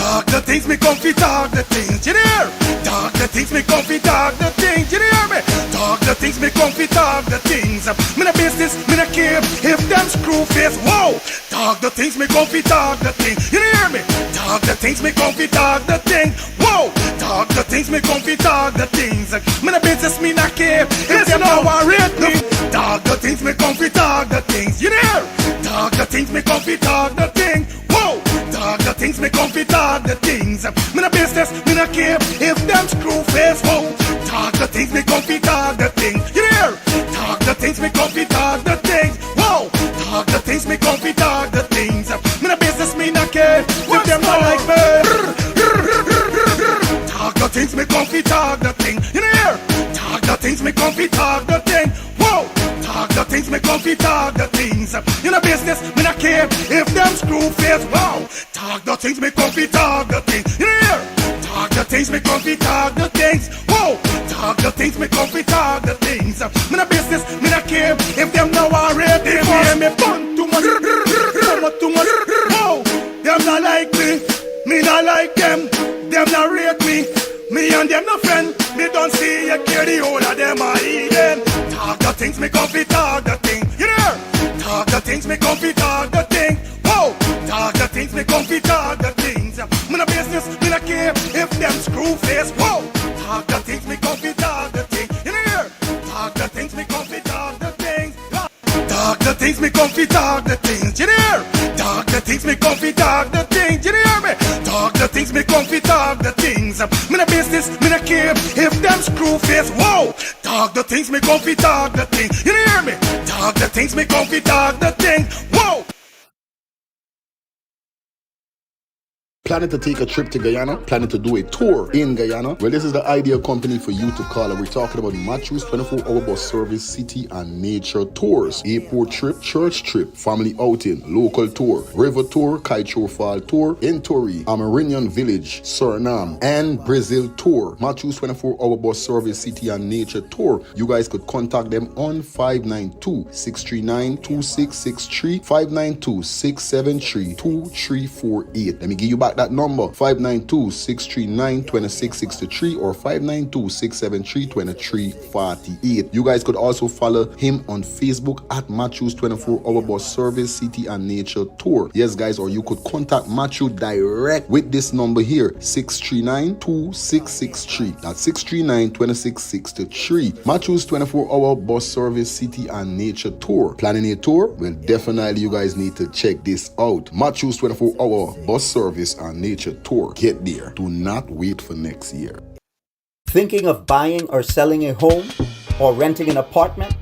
Talk the things, me come fi talk the things, you hear? Talk the things, me come fi talk the things, you hear me? Talk the things, me come fi talk the things. Me no business, me no care if them screw face, whoa. Talk the things, me come fi talk the things, you hear me? Talk the things, me come fi talk the things, whoa. Talk the things, me come fi talk the things. Me no business, me no care if them no worried me. Talk the things, me come fi talk the things, you hear? Talk the things, me come fi talk the things, whoa. Talk the things, me come fi talk the things. Me no business, me no care if them screw face, whoa. Talk the things, me come fi talk the things, you hear? Talk the things, me come fi talk the things, whoa. Talk the things, me come fi talk the things. Me no business, me no care if them not like me. Talk the things, me come fi talk the thing, you hear? Talk the things, me come fi talk the thing, whoa. Talk the things, me come fi talk the things. You know business, me no care if them screw face, wow. Talk the things, me come fi talk the things, you hear? Talk the things, me come fi talk the things, whoa. Talk the things, me come fi talk the things. Me no business, me no care if them no worried. They hear me fun too much, too much, whoa. Them not like me not like them not rate me. Me and them no friend, me don't see you care the whole of them are eating. Talk the things, me come fi talk the thing, you hear? Talk the things, me come fi talk the thing, whoa. Talk the things, me come fi talk the things. Me no business, me no care if them screw face, whoa. Talk the things, me come fi talk the thing, you hear? Talk the things, me come fi talk the things. Talk the things, me come fi talk the things, you hear? Talk the things, me come fi talk the things, you hear me? Talk the things, me come fi talk the things. Me no business, me no care if them screw face, whoa. Talk the things, me come fi talk the things, you hear me? Talk the things, me come fi talk the things, whoa. Planning to take a trip to Guyana? Planning to do a tour in Guyana? Well, this is the ideal company for you to call, and we're talking about Matthew's 24-hour bus service, city and nature tours. Airport trip, church trip, family outing, local tour, river tour, Kaieteur Fall tour, Entori, Amarinian Village, Suriname, and Brazil tour. Matthew's 24-hour bus service, city and nature tour. You guys could contact them on 592-639-2663, 592-673-2348. Let me give you back that number, 592-639-2663 or 592-673-2348. You guys could also follow him on Facebook at Matthew's 24-hour bus service, city and nature tour. Yes, guys, or you could contact Matthew direct with this number here, 639-2663. That's 639-2663. Matthew's 24-hour bus service, city and nature tour. Planning a tour? Well, definitely you guys need to check this out. Matthew's 24-hour bus service and nature tour. Get there. Do not wait for next year. Thinking of buying or selling a home or renting an apartment?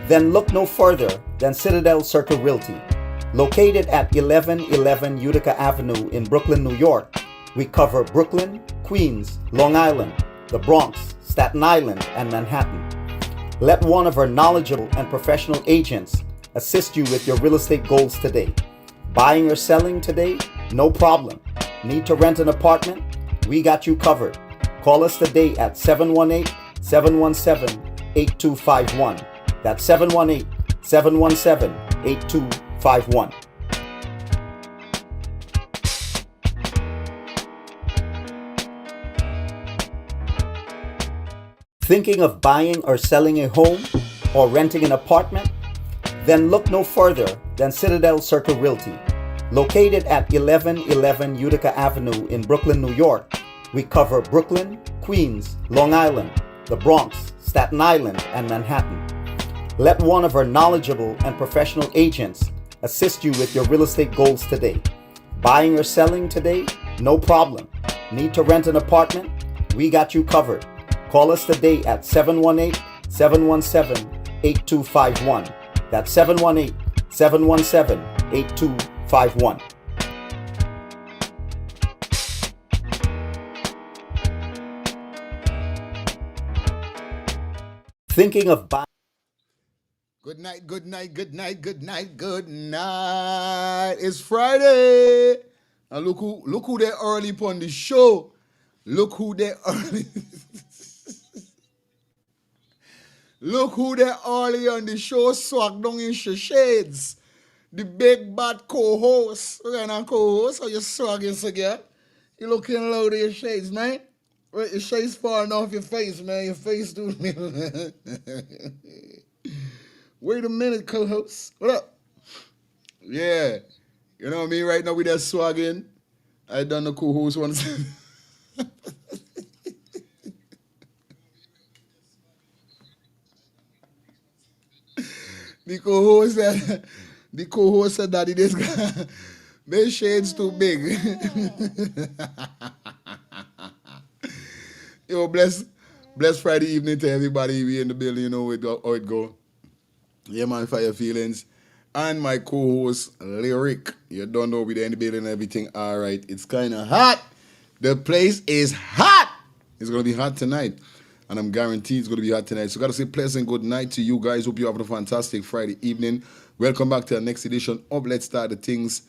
Then look no further than Citadel Circle Realty. Located at 1111 Utica Avenue in Brooklyn, New York, we cover Brooklyn, Queens, Long Island, the Bronx, Staten Island, and Manhattan. Let one of our knowledgeable and professional agents assist you with your real estate goals today. Buying or selling today? No problem. Need to rent an apartment? We got you covered. Call us today at 718-717-8251. That's 718-717-8251. Thinking of buying or selling a home or renting an apartment? Then look no further than Citadel Circle Realty. Located at 1111 Utica Avenue in Brooklyn, New York, we cover Brooklyn, Queens, Long Island, the Bronx, Staten Island, and Manhattan. Let one of our knowledgeable and professional agents assist you with your real estate goals today. Buying or selling today? No problem. Need to rent an apartment? We got you covered. Call us today at 718-717-8251. That's 718-717-8251. Thinking of buying? Good night, good night, good night, good night, good night. It's Friday. And look who they early upon the show. Look who they early. Look who they early on the show. Swag down in shades. The big bad co-host. We're gonna co-host. How you swagging again? You looking low to your shades, man. Wait, your shades falling off your face, man. Your face do. Wait a minute, co-host. What up? Yeah. You know what I mean? Right now we that swagging. I done the co-host once. The co-host said, Daddy, this guy, this shade's too big. Yo, bless Friday evening to everybody. We in the building, you know how it go. Yeah, man, fire feelings. And my co-host, Lyric. You don't know we in the building and everything. All right, it's kind of hot. The place is hot. It's going to be hot tonight. And I'm guaranteed it's going to be hot tonight. So got to say pleasant good night to you guys. Hope you're having a fantastic Friday evening. Welcome back to the next edition of Let's Start the Things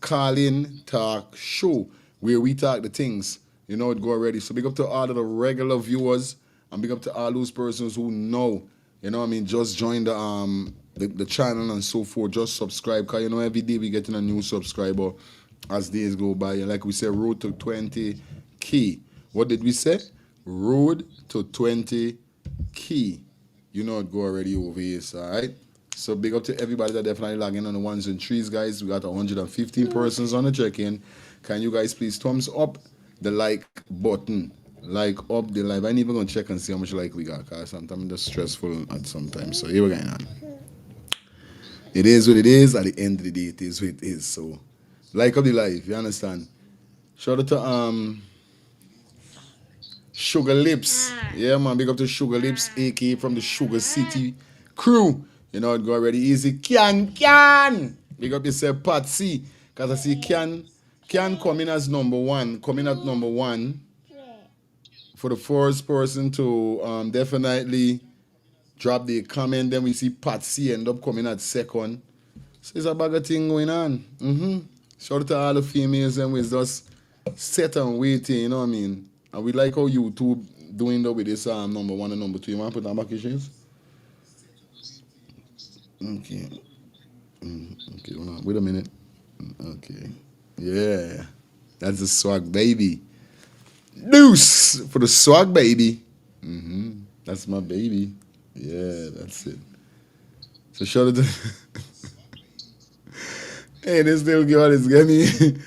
Call-In Talk Show, where we talk the things. You know it go already. So big up to all of the regular viewers and big up to all those persons who know. You know what I mean? Just join the channel and so forth. Just subscribe. Because you know every day we getting a new subscriber as days go by. And like we said, road to 20K. What did we say? Road to 20K. You know it go already over here, so, all right? So big up to everybody that definitely logging on the ones and threes, guys. We got 115 persons on the check-in. Can you guys please thumbs up the like button? Like up the live. I ain't even gonna check and see how much like we got, because sometimes it's just stressful at sometimes. So here we're going on. It is what it is. At the end of the day, it is what it is. So like up the live, you understand? Shout out to Sugar Lips. Yeah, man. Big up to Sugar Lips, aka from the Sugar City crew. You know it go already easy. Can. Big up yourself, Patsy. Because I see Can coming as number one. Coming at number one. For the first person to definitely drop the comment. Then we see Patsy end up coming at second. So it's a bag of thing going on. Shout out to all the females and we just set and waiting, you know what I mean? And we like how YouTube doing that with this number one and number two. You want to put that back your shares? Okay. Okay, hold on. Wait a minute. Okay. Yeah. That's the swag baby. Deuce for the swag baby. That's my baby. Yeah, that's it. So shout out to hey, this little girl is getting me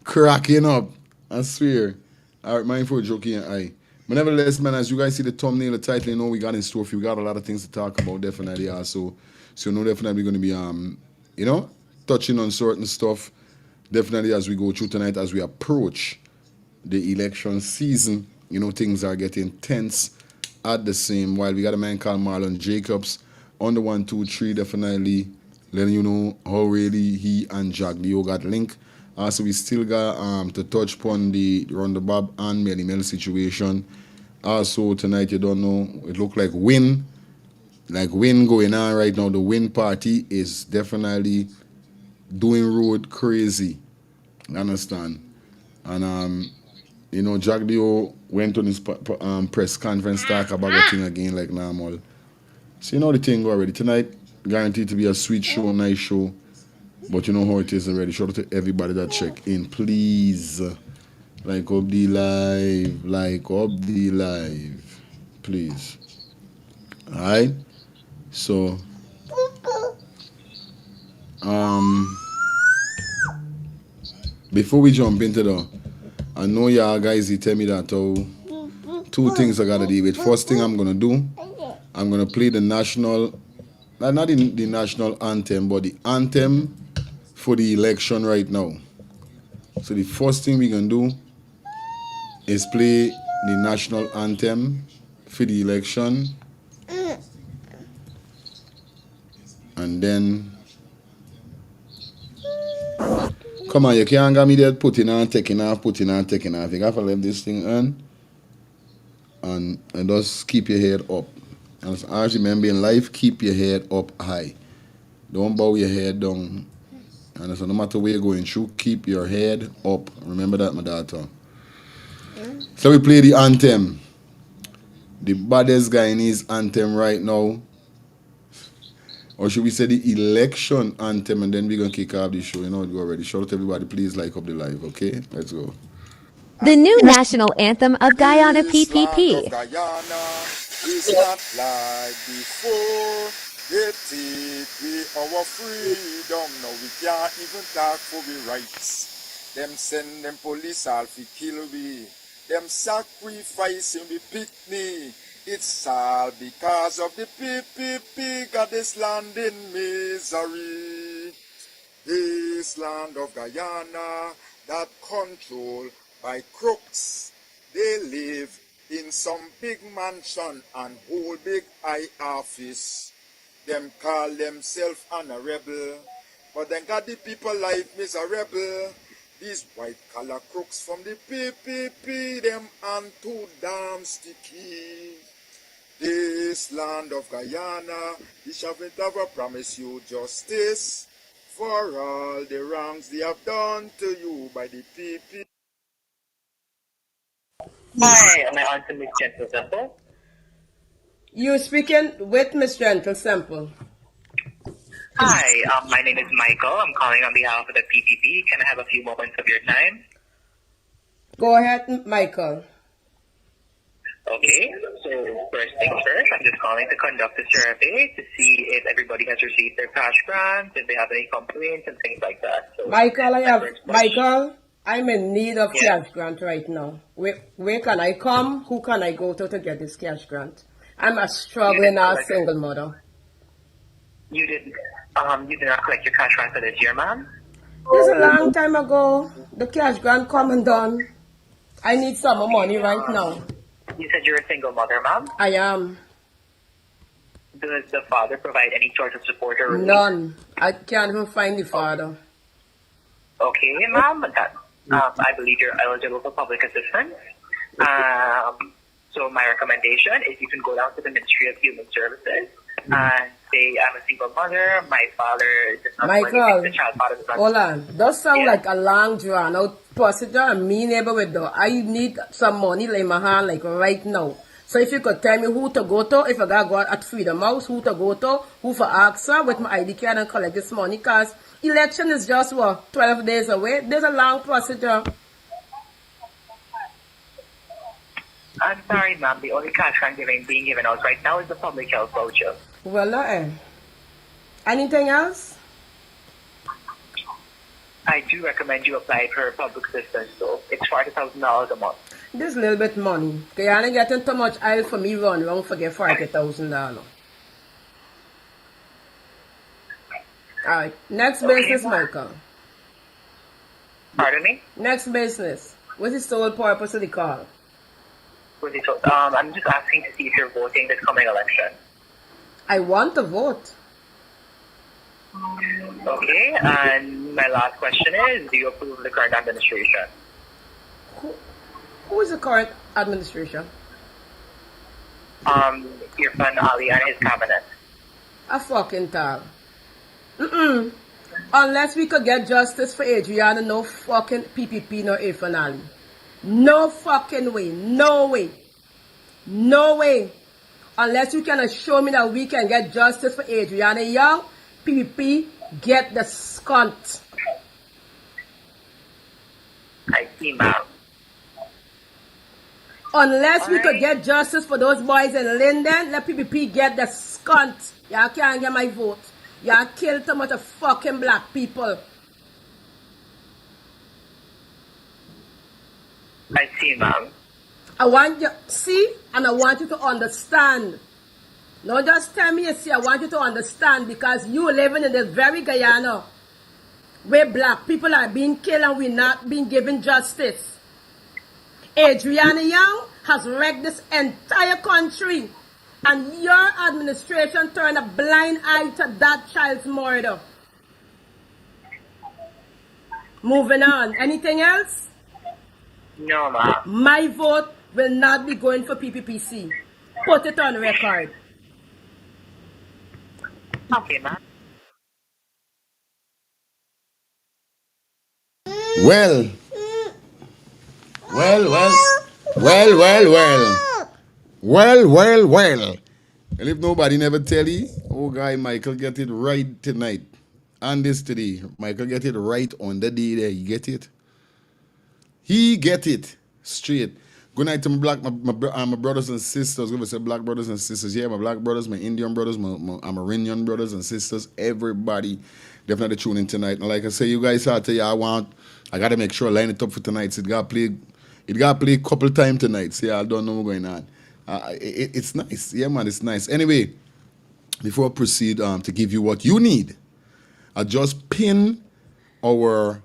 cracking up. I swear. All right, mindful joking eye. But nevertheless, man, as you guys see the thumbnail, the title, you know we got in store for you. We got a lot of things to talk about, definitely also. So you know definitely going to be you know, touching on certain stuff. Definitely as we go through tonight, as we approach the election season, you know, things are getting tense at the same while. We got a man called Marlon Jacobs on the 1, 2, 3, definitely letting you know how really he and Jack Leo got linked. So we still got to touch upon the Rohnda Bob and Melly Mel situation. Also tonight, you don't know, it look like win going on right now. The win party is definitely doing road crazy. You understand? And you know, Jack Leo went on his press conference, talk about the thing again like normal. So you know the thing go already. Tonight, guaranteed to be a sweet show, nice show. But you know how it is already. Shout out to everybody that check in. Please, like up the live. Please. Alright? So, before we jump into the, I know y'all guys, you tell me that two things I gotta deal with. First thing I'm gonna do, I'm gonna play the national, not the national anthem, but the anthem for the election right now. So the first thing we can do is play the national anthem for the election. And then, come on, you can't get me there putting on, taking off. You got to leave this thing on and just keep your head up. And as remember in life, keep your head up high. Don't bow your head down. And so no matter where you're going through, keep your head up. Remember that, my daughter. So we play the anthem. The baddest Guyanese anthem right now. Or should we say the election anthem, and then we're going to kick off the show. You know it go already. Shout out to everybody. Please like up the live, okay? Let's go. The new national anthem of Guyana PPP. Guyana is not like before. They take away our freedom. Now we can't even talk for we rights. Them send them police all fi kill we. Them sacrificing we picnic. It's all because of the PPP. Got this land in misery. This land of Guyana that control by crooks. They live in some big mansion and whole big high office. Them call themselves honorable, but then got the people life miserable. These white collar crooks from the PPP, them and too damn sticky. This land of Guyana, the haven't ever promised you justice for all the wrongs they have done to you by the PPP. Hi, am I on to Miss Gentle Simple? You speaking with Miss Gentle Simple. Hi, my name is Michael. I'm calling on behalf of the PPP. Can I have a few moments of your time? Go ahead, Michael. Okay, so first things first, I'm just calling to conduct a survey to see if everybody has received their cash grants, if they have any complaints and things like that. So Michael, I'm in need of cash grant right now. Where can I come? Who can I go to get this cash grant? I'm a struggling single mother. You did not collect your cash grant for this year, ma'am? This a long time ago. The cash grant come and done. I need some more money right now. You said you're a single mother, ma'am? I am. Does the father provide any sort of support or relief? None. I can't even find the father. Okay, ma'am. I believe you're eligible for public assistance. So my recommendation is you can go down to the Ministry of Human Services and say, I'm a single mother, my father does not Michael, the child father does not. Hold on. Does sound like a long drawn out procedure and me neighbor with though. I need some money like my hand like right now. So if you could tell me who to go to, if I gotta go at Freedom House, who to go to, who for ask her with my ID card and collect this money, cause election is just 12 days away. There's a long procedure. I'm sorry, ma'am. The only cash grant being given out right now is the public health voucher. Well, anything else? I do recommend you apply for public assistance, though. It's $40,000 a month. This little bit money. They only getting too much oil for me run wrong forget $40,000. Alright, next business, Michael. Pardon me? Next business. What's the sole purpose of the call? I'm just asking to see if you're voting this coming election. I want to vote. Okay, and my last question is, do you approve the current administration? Who is the current administration? Irfan Ali and his cabinet. A fucking tag. Unless we could get justice for Adriana, no fucking PPP, no Irfan Ali. No fucking way. No way. No way. Unless you can assure me that we can get justice for Adriana Young, PPP, get the scunt. I see, ma'am. Unless we could get justice for those boys in Linden, let PPP get the scunt. Y'all can't get my vote. Y'all kill too much of fucking black people. I see, ma'am. I want you see, and I want you to understand. Not just tell me you see, I want you to understand because you living in this very Guyana where black people are being killed and we're not being given justice. Adriana Young has wrecked this entire country and your administration turned a blind eye to that child's murder. Moving on. Anything else? No, ma'am. My vote will not be going for PPPC. Put it on record. Okay, ma'am. Well. And if nobody never tell you, oh guy, Michael get it right tonight. And this today. Michael get it right on the day there. You get it? He get it. Straight. Good night to my brothers and sisters. We say black brothers and sisters. Yeah, my black brothers, my Indian brothers, my Amerindian brothers and sisters. Everybody definitely tune in tonight. And like I say, you guys out there, I gotta make sure I line it up for tonight. So it got play a couple times tonight. So yeah, I don't know what's going on. It's nice. Yeah, man, it's nice. Anyway, before I proceed to give you what you need, I just pin our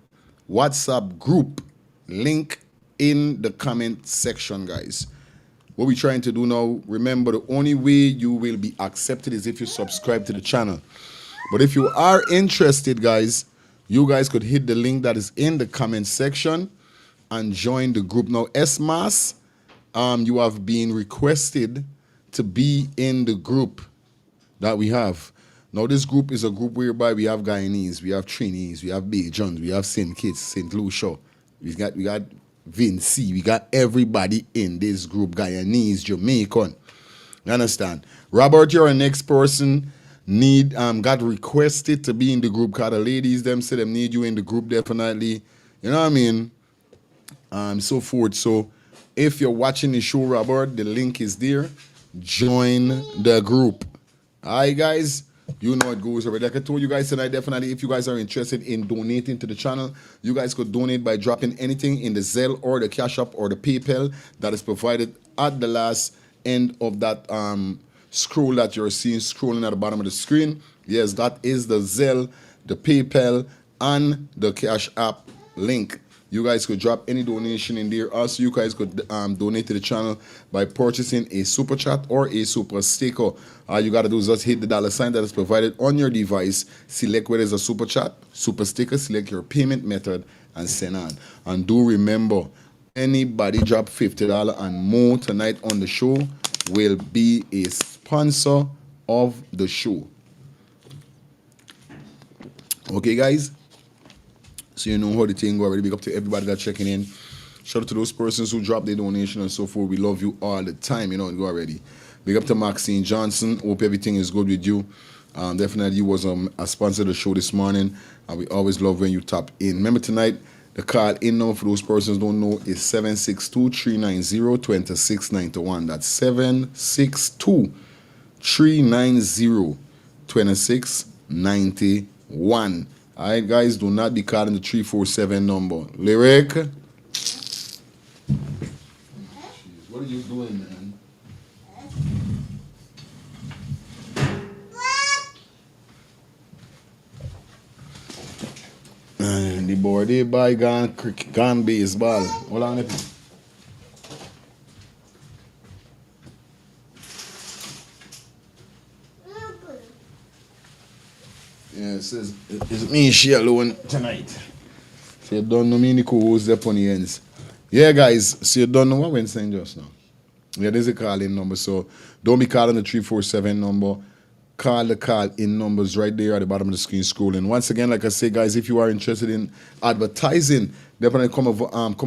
WhatsApp group link in the comment section, guys. What we're trying to do now, remember, the only way you will be accepted is if you subscribe to the channel. But if you are interested, guys, you guys could hit the link that is in the comment section and join the group. Now, SMAS, you have been requested to be in the group that we have. Now, this group is a group whereby we have Guyanese, we have Trinis, we have Bajans, we have St. Kitts, St. Lucia. We got Vinci, we got everybody in this group, Guyanese, Jamaican. You understand? Robert, you're our next person. Got requested to be in the group, because the ladies them say them need you in the group definitely. You know what I mean? So forth. So if you're watching the show, Robert, the link is there. Join the group. Alright, guys. You know it goes already. Like I told you guys tonight, definitely, if you guys are interested in donating to the channel, you guys could donate by dropping anything in the Zelle or the Cash App or the PayPal that is provided at the last end of that scroll that you're seeing scrolling at the bottom of the screen. Yes, that is the Zelle, the PayPal, and the Cash App link. You guys could drop any donation in there. Also, you guys could donate to the channel by purchasing a super chat or a super sticker. All you got to do is just hit the $sign that is provided on your device. Select whether it's a super chat, super sticker, select your payment method, and send on. And do remember, anybody drop $50 and more tonight on the show will be a sponsor of the show. Okay, guys? So you know how the thing go already. Big up to everybody that's checking in. Shout out to those persons who dropped their donation and so forth. We love you all the time. You know it go already. Big up to Maxine Johnson. Hope everything is good with you. Definitely you was a sponsor of the show this morning. And we always love when you tap in. Remember tonight, the call in number for those persons who don't know is 762-390-2691. That's 762-390-2691. All right, guys, do not be calling the 347 number. Lyric. What are you doing, man? And the boy, they buy gun baseball. Hold on. Yeah, it says it's me and she alone tonight. So you don't know me, Nico, who's up on the ends. Yeah, guys, so you don't know what we're saying just now. Yeah, there's a call-in number, so don't be calling the 347 number. Call the call-in numbers right there at the bottom of the screen scrolling. Once again, like I say, guys, if you are interested in advertising, definitely come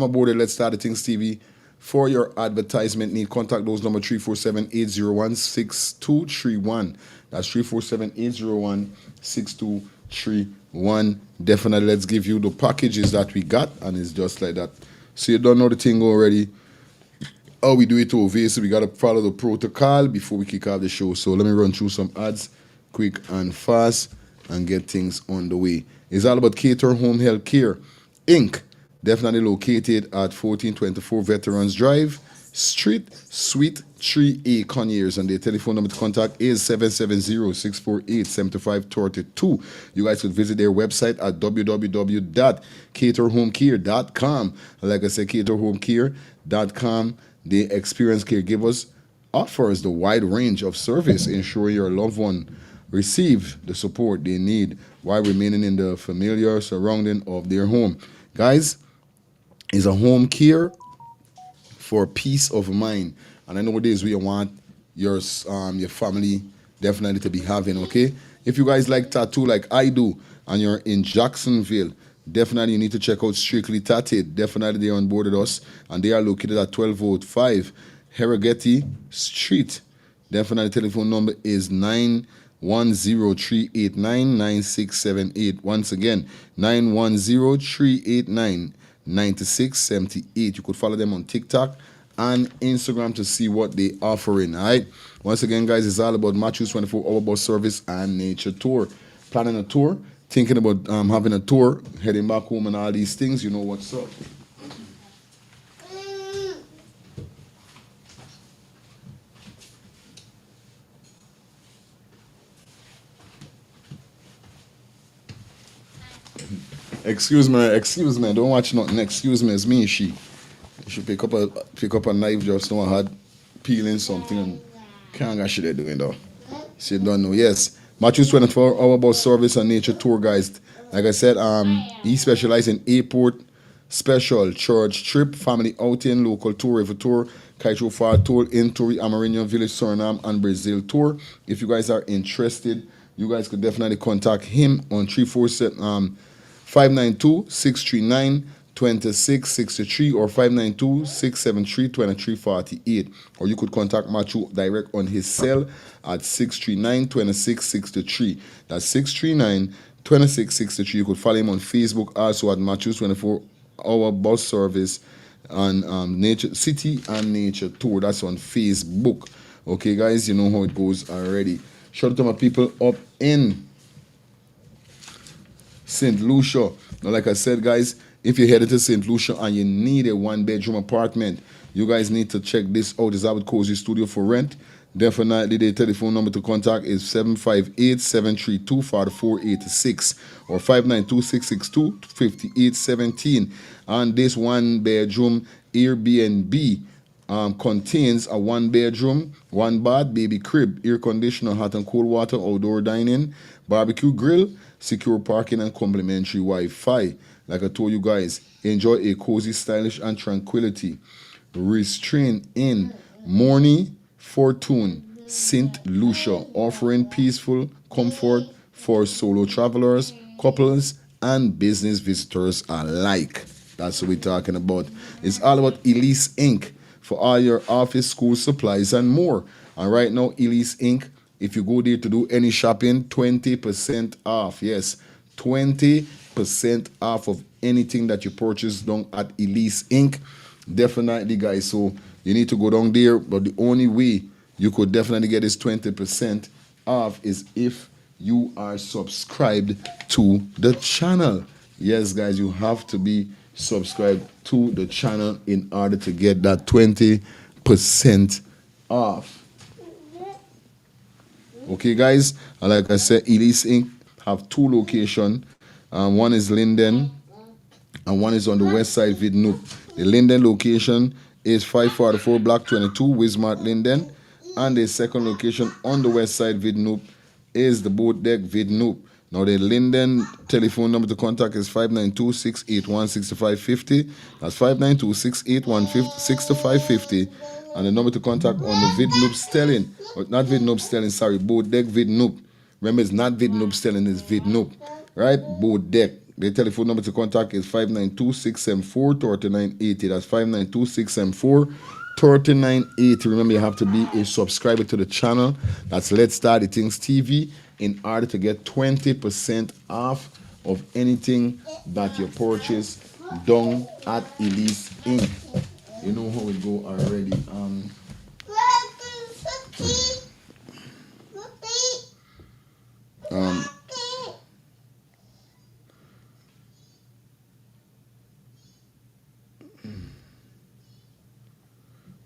aboard at Let's Start the Things TV for your advertisement need. Contact those number 347-801-6231. That's 347-801-6231. Definitely, let's give you the packages that we got, and it's just like that. So you don't know the thing already. How we do it over here, so we got to follow the protocol before we kick off the show. So let me run through some ads quick and fast and get things on the way. It's all about Cater Home Health Care, Inc., definitely located at 1424 Veterans Drive, Street, Suite 3A, Conyers, and their telephone number to contact is 770-648-7532. You guys could visit their website at www.caterhomecare.com. Like I said, caterhomecare.com. The experienced caregivers offers the wide range of service, ensuring your loved one receive the support they need while remaining in the familiar surrounding of their home. Guys, is a home care for peace of mind. And I know it is we want your family definitely to be having, okay? If you guys like tattoo like I do and you're in Jacksonville, definitely you need to check out Strictly Tatted. Definitely they're on board with us, and they are located at 1205 Harrogate Street. Definitely telephone number is 910-389-9678. Once again, 910-389-9678. 9678. You could follow them on TikTok and Instagram to see what they offering. All right. Once again, guys, it's all about Matthews 24-hour bus service and nature tour. Planning a tour, thinking about having a tour, heading back home and all these things. You know what's up. Excuse me, don't watch nothing. Excuse me, it's me, she. You should pick up a knife just now. I had peeling something and can't get shit they're doing though. So you don't know. Yes. Matthews 24-hour bus service and nature tour, guys. Like I said, he specializes in airport special, church trip, family outing, local tour, river tour, Kaito Far tour, Inturi, Amarinho Village, Suriname, and Brazil tour. If you guys are interested, you guys could definitely contact him on 592-639-2663 or 592-673-2348. Or you could contact Matthew direct on his cell at 639-2663. That's 639-2663. You could follow him on Facebook also at Matthew's 24-hour bus service and nature city and nature tour. That's on Facebook. Okay, guys, you know how it goes already. Shout out to my people up in St. Lucia. Now, like I said, guys, if you're headed to St. Lucia and you need a 1-bedroom apartment, you guys need to check this out. It's Albert Cozy Studio for rent. Definitely, the telephone number to contact is 758-732-4486 or 592-662-5817. And this 1-bedroom Airbnb contains a 1-bedroom, 1-bath, baby crib, air conditioner, hot and cold water, outdoor dining, barbecue grill, secure parking, and complimentary Wi-Fi. Like I told you guys, enjoy a cozy, stylish, and tranquility. Restrain in Morny Fortune, St. Lucia, offering peaceful comfort for solo travelers, couples, and business visitors alike. That's what we're talking about. It's all about Elise Inc. for all your office, school supplies, and more. And right now, Elise Inc., if you go there to do any shopping, 20% off. Yes, 20% off of anything that you purchase down at Elise Inc. Definitely, guys. So you need to go down there. But the only way you could definitely get this 20% off is if you are subscribed to the channel. Yes, guys, you have to be subscribed to the channel in order to get that 20% off. Okay, guys, and like I said, Elise Inc. have 2 locations. One is Linden, and one is on the west side, Vidnoop. The Linden location is 544 Block 22, Wismart, Linden. And the second location on the west side, Vidnoop, is the Boat Deck, Vidnoop. Now, the Linden telephone number to contact is 592-681-6550. That's 592-681-6550. And the number to contact on the Vidnoop Stelling, or not Vidnoop Stelling, sorry, Boat Deck Vidnoop. Remember, it's not Vidnoop Stelling, it's Vidnoop, right? Boat Deck. The telephone number to contact is 592-674-3980. That's 592-674-3980. Remember, you have to be a subscriber to the channel. That's Let's Start the Things TV in order to get 20% off of anything that you purchase down at Elise Inc. You know how it go already.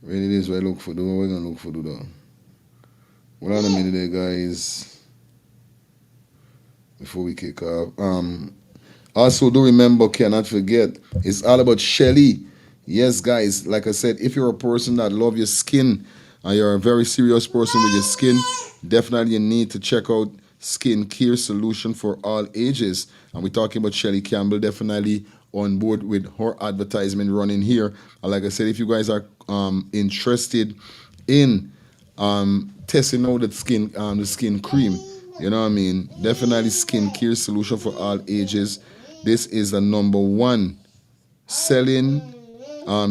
Where it is, where I look for the we're gonna look for the door. Hold on a minute there, guys. Before we kick off. Also, do remember, cannot forget, it's all about Shelly. Yes, guys, like I said, if you're a person that love your skin and you're a very serious person with your skin, definitely you need to check out Skin Care Solution for all ages. And we're talking about Shelly Campbell, definitely on board with her advertisement running here. And like I said, if you guys are interested in testing out the skin cream, you know what I mean, definitely Skin Care Solution for all ages. This is the #1 selling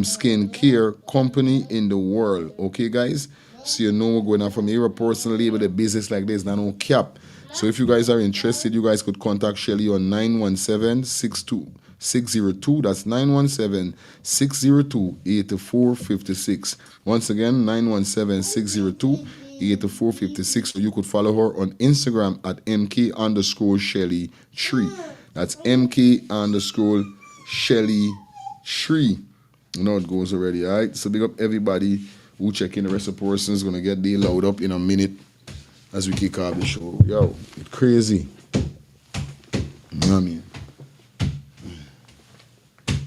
skin care company in the world. Okay, guys? So you know we're going on from here, a person label a business like this, not no cap. So if you guys are interested, you guys could contact Shelly on 917-622 917-602. That's 917-602-8456. Once again, 917-602-8456. So you could follow her on Instagram at MK_Shelly3. That's MK_Shelly3. You know it goes already, all right? So big up everybody who check in. The rest of the persons going to get the load up in a minute as we kick off the show. Yo, it's crazy. You know what I mean?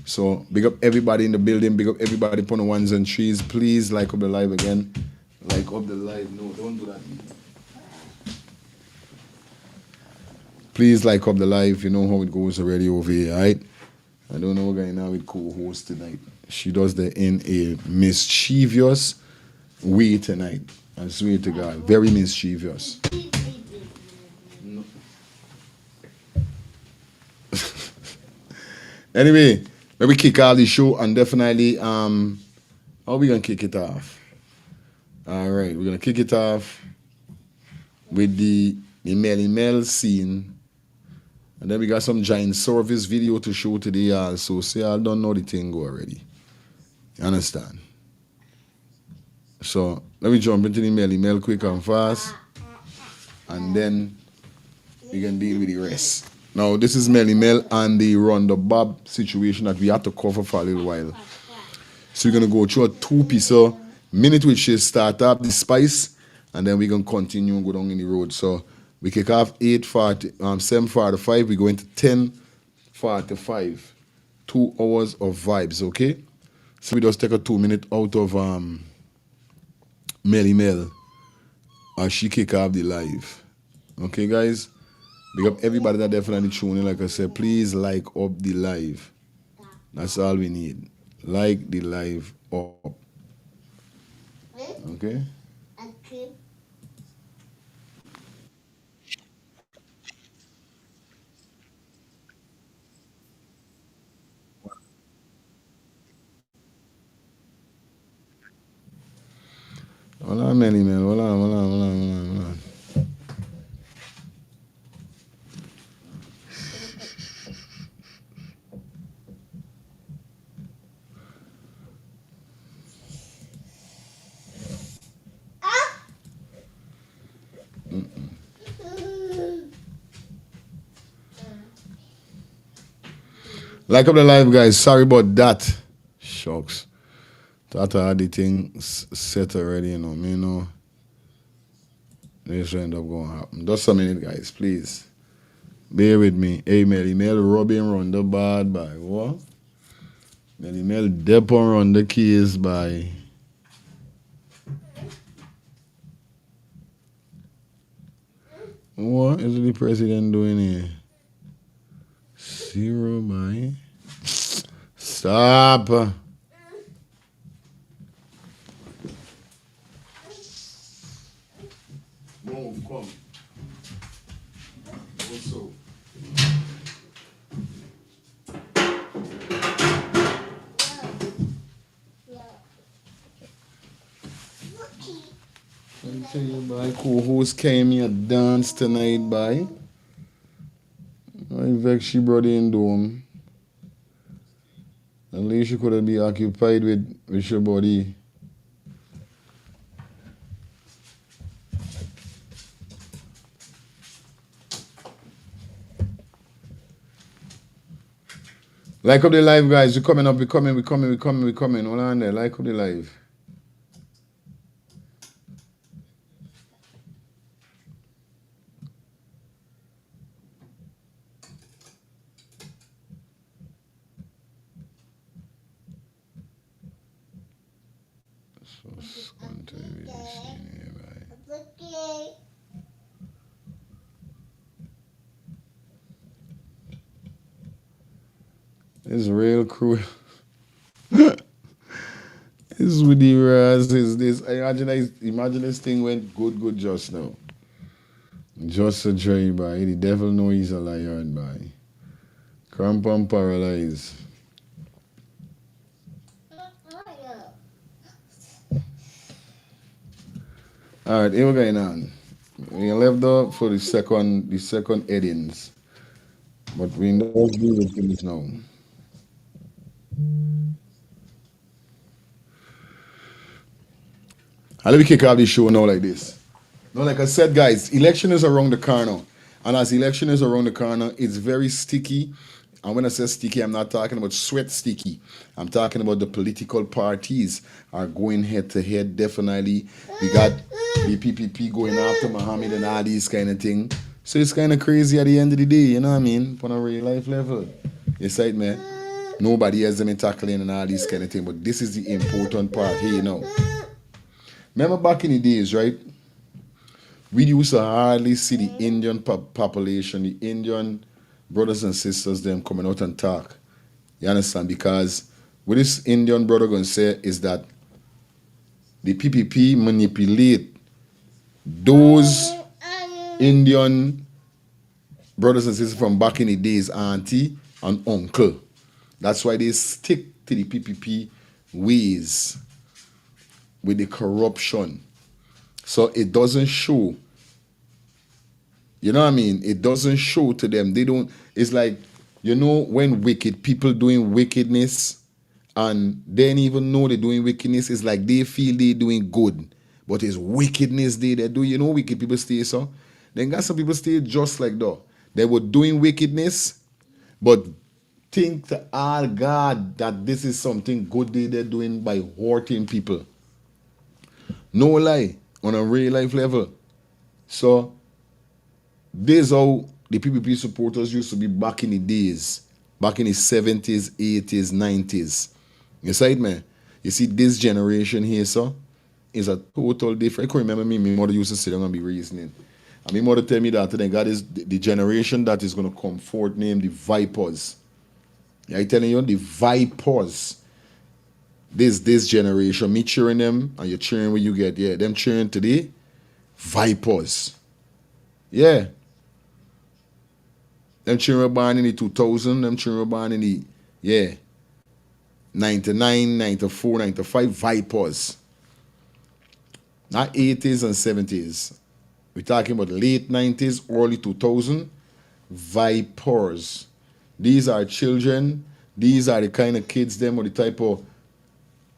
So big up everybody in the building. Big up everybody upon the ones and threes. Please like up the live again. Like up the live. No, don't do that. Please like up the live. You know how it goes already over here, all right? I don't know what's going on with co-host tonight. She does that in a mischievous way tonight. I swear to God, very mischievous. No. Anyway, maybe kick off the show and definitely, how are we gonna kick it off? All right, we're gonna kick it off with the Melly Mel scene. And then we got some giant service video to show today also. See, I don't know the thing go already. You understand? So let me jump into the Melly Mel quick and fast. And then we can deal with the rest. Now, this is Melly Mel and the Rohnda Bob situation that we had to cover for a little while. So we're going to go through a 2-piece minute which is start up the spice. And then we're going to continue and go down in the road. So we kick off 7:45. We go into 10:45. 2 hours of vibes, okay? So we just take a 2 minute out of Melly Mel as she kick off the live. Okay, guys? Big up everybody that definitely tune in. Like I said, please like up the live. That's all we need. Like the live up. Okay? Okay. Hold on, Melly Mel. Hold on. Like up the live, guys. Sorry about that. Shucks. Thought I had the thing set already, you know. Me know. This end up going to happen. Just a minute, guys, please. Bear with me. Hey, Melly Mel, Robin Rohnda bad by what? Melly Mel, Dep on Rohnda keys by. What is the president doing here? 0 by. Stop. Move, come. What's up? Let me tell you, boy, co-host came here dance tonight, boy. I vex she brother in dome. At least you could be occupied with your body. Like up the live, guys. We're coming up. We're coming. Hold on there. Like up the live. So it's going to be this thing here, right? Okay. It's real cruel. It's with the Raz. Is this? Imagine this thing went good just now. Just a joy, boy. The devil know he's a liar, boy. Cramp and paralyzed. All right, here we're going on. We left up for the second headings, but we know do the things now. And let me kick off the show now like this. Now, like I said, guys, election is around the corner. And as election is around the corner, it's very sticky. And when I say sticky, I'm not talking about sweat sticky. I'm talking about the political parties are going head to head, definitely. We got the PPP going after Muhammad and all these kind of thing. So it's kind of crazy at the end of the day, you know what I mean? On a real life level. You see it, man? Nobody has them in tackling and all these kind of thing. But this is the important part here, you know. Remember back in the days, right? We used to hardly see the Indian population, the Indian brothers and sisters, them coming out and talk. You understand? Because what this Indian brother going to say is that the PPP manipulate those Indian brothers and sisters from back in the days, auntie and uncle. That's why they stick to the PPP ways with the corruption. So it doesn't show. You know what I mean? It doesn't show to them. They don't. It's like, you know, when wicked people doing wickedness and they don't even know they're doing wickedness, it's like they feel they're doing good. But it's wickedness they do. You know, wicked people stay so. Then got some people stay just like that. They were doing wickedness, but think to all God that this is something good they're doing by hurting people. No lie, on a real life level. So, this is how the PPP supporters used to be back in the days. Back in the 70s, 80s, 90s. You see it, man? You see, this generation here, so, is a total different. I can remember me, my mother used to sit down and be reasoning. And my mother tell me that today, God is the generation that is going to come forth named the Vipers. I telling you, the Vipers. This generation, me cheering them, and you're cheering what you get. Yeah, them cheering today, Vipers. Yeah. Them cheering were born in the 2000, them cheering were born in the, 99, 94, 95, Vipers. Not 80s and 70s. We're talking about late 90s, early 2000, Vipers. These are children. These are the kind of kids, them, or the type of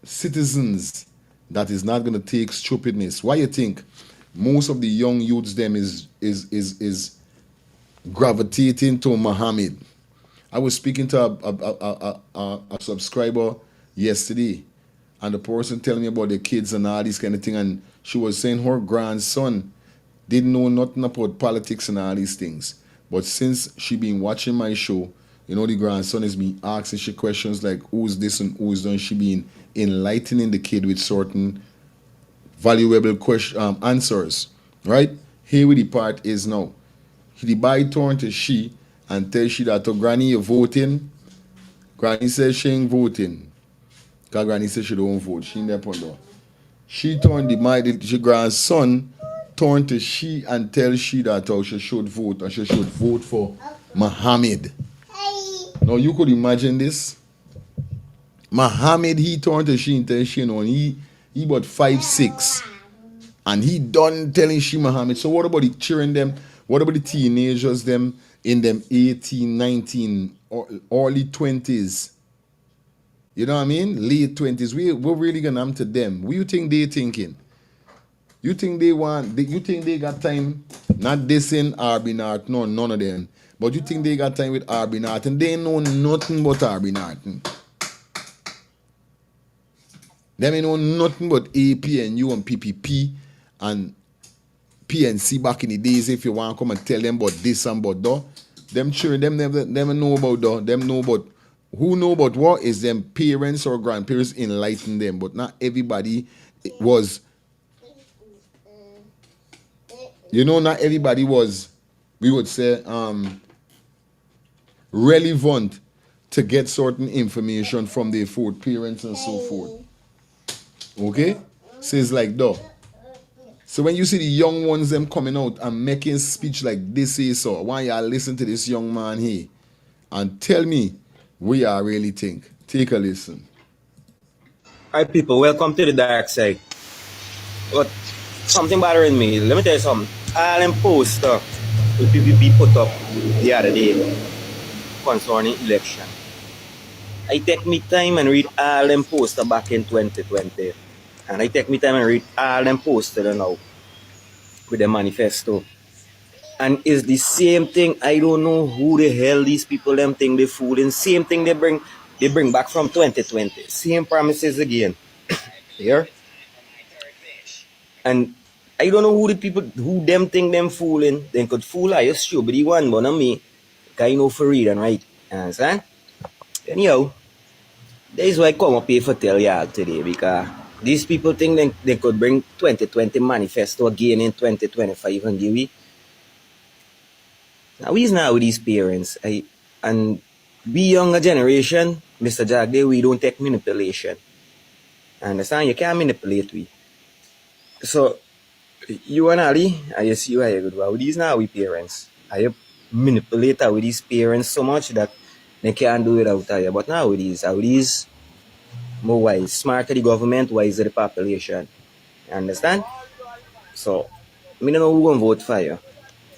citizens that is not going to take stupidness. Why you think most of the young youths them is gravitating to Muhammad? I was speaking to a subscriber yesterday, and the person telling me about the kids and all this kind of thing, and she was saying her grandson didn't know nothing about politics and all these things. But since she been watching my show, you know, the grandson has been asking she questions like who's this and who's done. She been enlightening the kid with certain valuable answers. Right? Here with the part is now. The boy turn to she and tell she that to Granny you're voting. Granny says she ain't voting. Because Granny says she don't vote. She ain't there upon door. She turned the grandson turn to she and tell she that she should vote and she should vote for Muhammad. Now you could imagine this. Muhammad, he turned to she and tell she, you know, he about 5'6", and he done telling she Muhammad. So what about the children them? What about the teenagers them in them 18, 19, or early 20s? You know what I mean? Late 20s. We're really gonna am to them. What you think they thinking? You think they you think they got time? Not dissing Aubrey Norton, no, none of them. But you think they got time with Aubrey Norton? They know nothing about Aubrey Norton. They know nothing but APNU and PPP and PNC back in the days. If you want to come and tell them about this and about that, them children, them never know about that. Them know about who know about what is them parents or grandparents enlighten them. But not everybody was. You know, not everybody was, we would say, relevant to get certain information from their parents and so forth. Okay? So it's like that. So when you see the young ones them coming out and making speech like this is so, why y'all listen to this young man here and tell me what y'all really think. Take a listen. Hi people, welcome to the dark side. But something bothering me. Let me tell you something. All them posts the PPP put up the other day concerning election. I take me time and read all them posts back in 2020. And I take me time and read all them posted now with the manifesto. And it's the same thing. I don't know who the hell these people them think they fooling. Same thing they bring back from 2020. Same promises again. Here. And I don't know who the people who them think them fooling. They could fool I just sure, but the one but not me. Cause I know for read and right. Understand? Anyhow, that is why I come up here for tell y'all today, because these people think they could bring 2020 manifesto again in 2025 and give we. Now we's now with these parents. And we younger generation, Mr. Jagde, we don't take manipulation. Understand? You can't manipulate we. So you and Ali, I see you are good. But these now we parents. I manipulate with these parents so much that they can't do it without you. But nowadays, more wise, smarter the government, wiser the population. You understand? So, I don't know who gonna vote for you.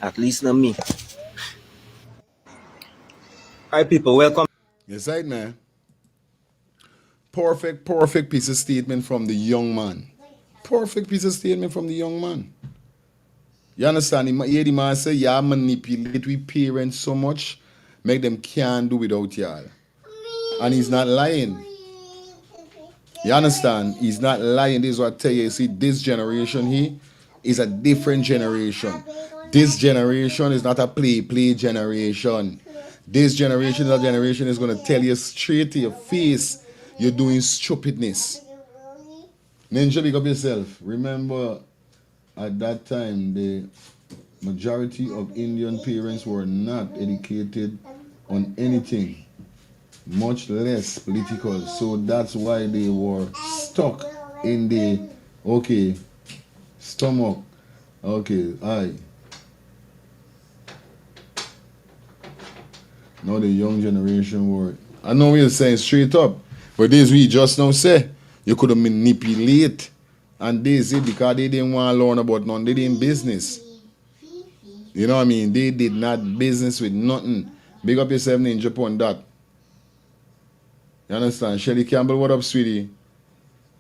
At least not me. Alright, people, welcome. Yes, right, man. Perfect piece of statement from the young man. Perfect piece of statement from the young man. You understand? You hear the man say, y'all manipulate with parents so much, make them can't do without y'all. And he's not lying. You understand? He's not lying. This is what I tell you. See, this generation here is a different generation. This generation is not a play generation. This generation is going to tell you straight to your face, you're doing stupidness. Ninja, big up yourself. Remember, at that time, the majority of Indian parents were not educated on anything, much less political. So that's why they were stuck in the, okay, stomach, okay, aye. Now the young generation were, I know we're saying straight up, but this we just now say, you could manipulate. And they say because they didn't want to learn about none, they didn't business. You know what I mean? They did not business with nothing. Big up yourself in Japan, that. You understand? Shelly Campbell, what up, sweetie?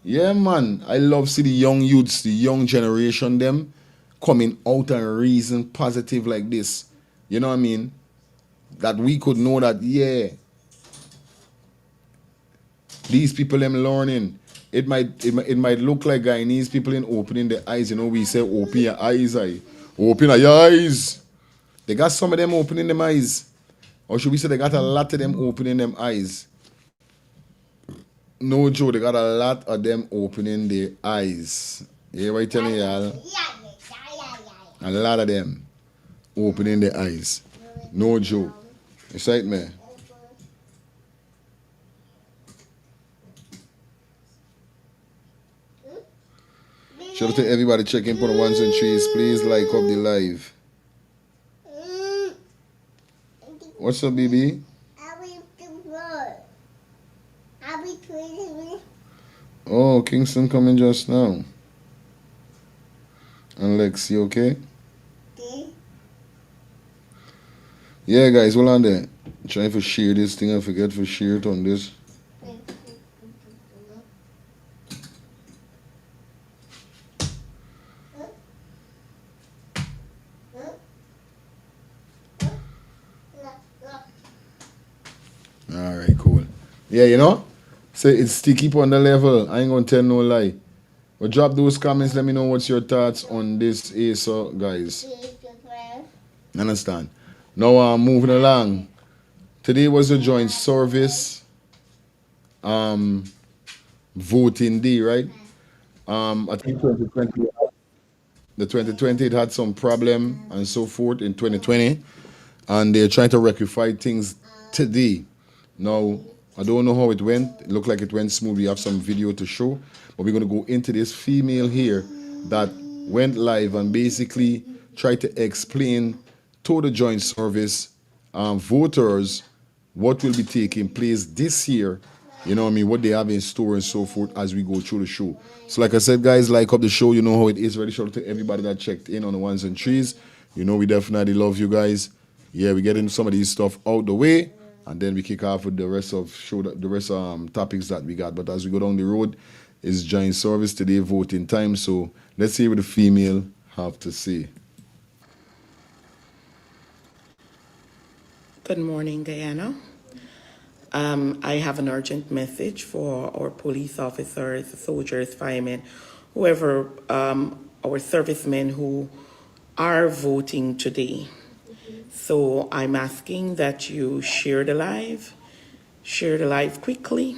Yeah, man. I love see the young youths, the young generation, them coming out and reason positive like this. You know what I mean? That we could know that, yeah, these people them learning. It might look like Guyanese people in opening their eyes. You know, we say open your eyes, open your eyes. They got some of them opening them eyes. Or should we say they got a lot of them opening them eyes? No, Joe, they got a lot of them opening their eyes. Yeah, what I telling y'all? A lot of them opening their eyes. No joke. It's right, man. Shout out to everybody checking for the ones and threes. Please like up the live. What's up, BB? Oh, Kingston coming just now. And Lexi, okay? Yeah, guys, hold on there. I'm trying to share this thing. I forget to share it on this. All right, cool. Yeah, you know? So it's sticky on the level. I ain't going to tell no lie. But drop those comments. Let me know what's your thoughts on this ASO, guys. Understand? Now I'm moving along. Today was a joint service voting day, right? I think 2020, the 2020 it had some problem and so forth in 2020, and they're trying to rectify things today. Now I don't know how it went. It looked like it went smooth. We have some video to show, but we're going to go into this female here that went live and basically tried to explain to the joint service voters what will be taking place this year, you know what I mean, what they have in store and so forth as we go through the show. So like I said, guys, like up the show, you know how it is. Very shout out to everybody that checked in on the ones and threes. You know we definitely love you guys. Yeah, we're getting some of these stuff out the way, and then we kick off with the rest of show, the rest topics that we got. But as we go down the road, It's joint service today, voting time. So let's see what the female have to say. Good morning, Guyana. I have an urgent message for our police officers, soldiers, firemen, whoever, our servicemen who are voting today. So I'm asking that you share the live quickly,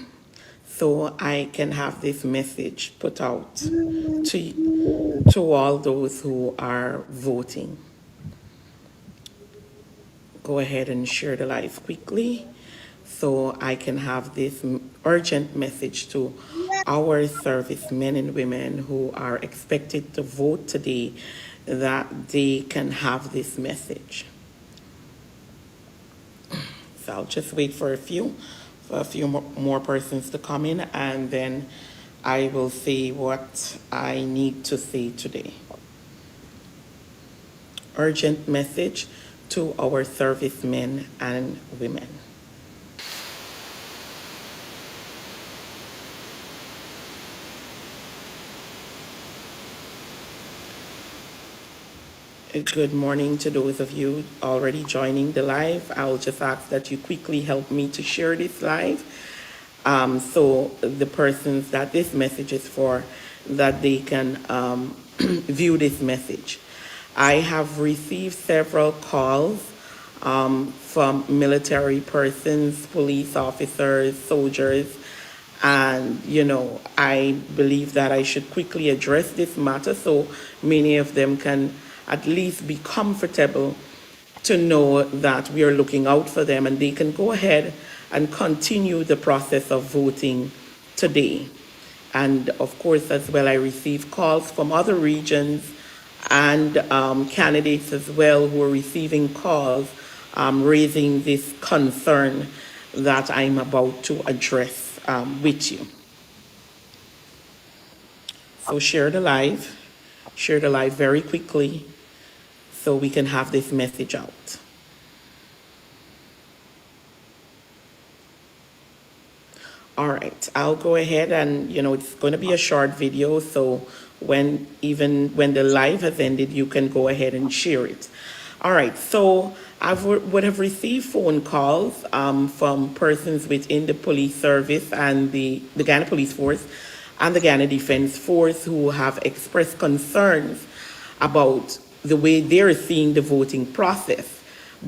so I can have this message put out to all those who are voting. Go ahead and share the live quickly so I can have this urgent message to our servicemen and women who are expected to vote today, that they can have this message. So I'll just wait for a few more persons to come in, and then I will say what I need to say today. Urgent message to our servicemen and women. Good morning to those of you already joining the live. I'll just ask that you quickly help me to share this live, so the persons that this message is for, that they can view this message. I have received several calls from military persons, police officers, soldiers, and I believe that I should quickly address this matter so many of them can at least be comfortable to know that we are looking out for them, and they can go ahead and continue the process of voting today. And of course, as well, I receive calls from other regions and candidates as well who are receiving calls raising this concern that I'm about to address with you. So share the live very quickly so we can have this message out. All right, I'll go ahead and, it's going to be a short video, so when the live has ended, you can go ahead and share it. All right, so I would have received phone calls from persons within the police service and the Ghana Police Force and the Ghana Defense Force who have expressed concerns about the way they're seeing the voting process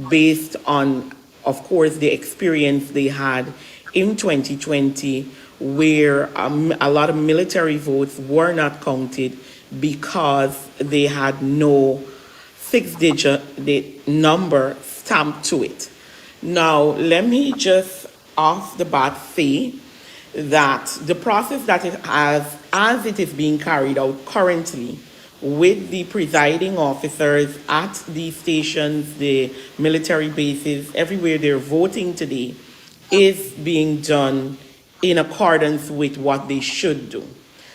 based on, of course, the experience they had in 2020, where a lot of military votes were not counted because they had no six-digit number stamped to it. Now, let me just off the bat say that the process that it has, as it is being carried out currently with the presiding officers at the stations, the military bases, everywhere they're voting today, is being done in accordance with what they should do.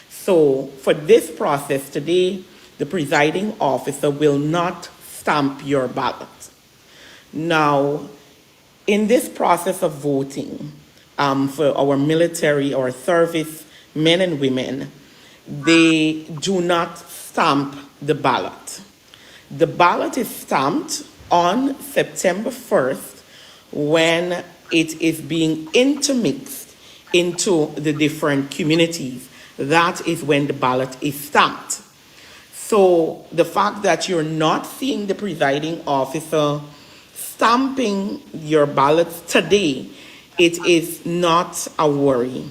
So for this process today, the presiding officer will not stamp your ballot. Now, in this process of voting for our military or service men and women, they do not stamp the ballot. The ballot is stamped on September 1st when it is being intermixed into the different communities. That is when the ballot is stamped. So the fact that you're not seeing the presiding officer stamping your ballots today, it is not a worry.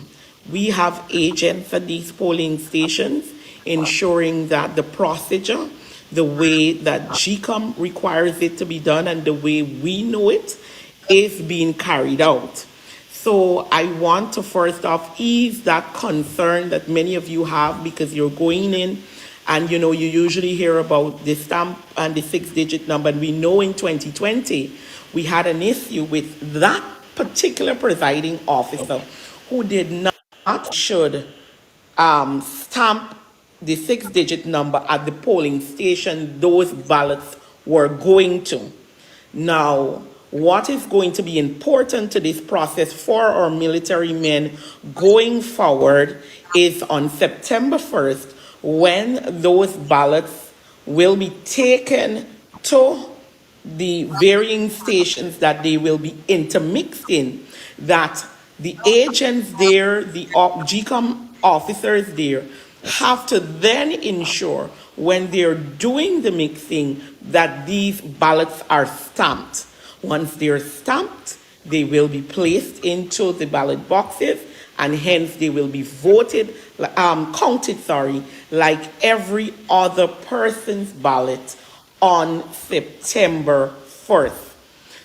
We have agents at these polling stations ensuring that the procedure, the way that GCOM requires it to be done and the way we know it, is being carried out. So I want to first off ease that concern that many of you have, because you're going in and you usually hear about the stamp and the six-digit number, and we know in 2020 we had an issue with that particular presiding officer who did not should stamp the six-digit number at the polling station those ballots were going to. Now, what is going to be important to this process for our military men going forward is on September 1st when those ballots will be taken to the varying stations that they will be intermixed in, that the agents there, the GCOM officers there, have to then ensure when they're doing the mixing that these ballots are stamped. Once they're stamped, they will be placed into the ballot boxes, and hence they will be counted, like every other person's ballot on September 1st.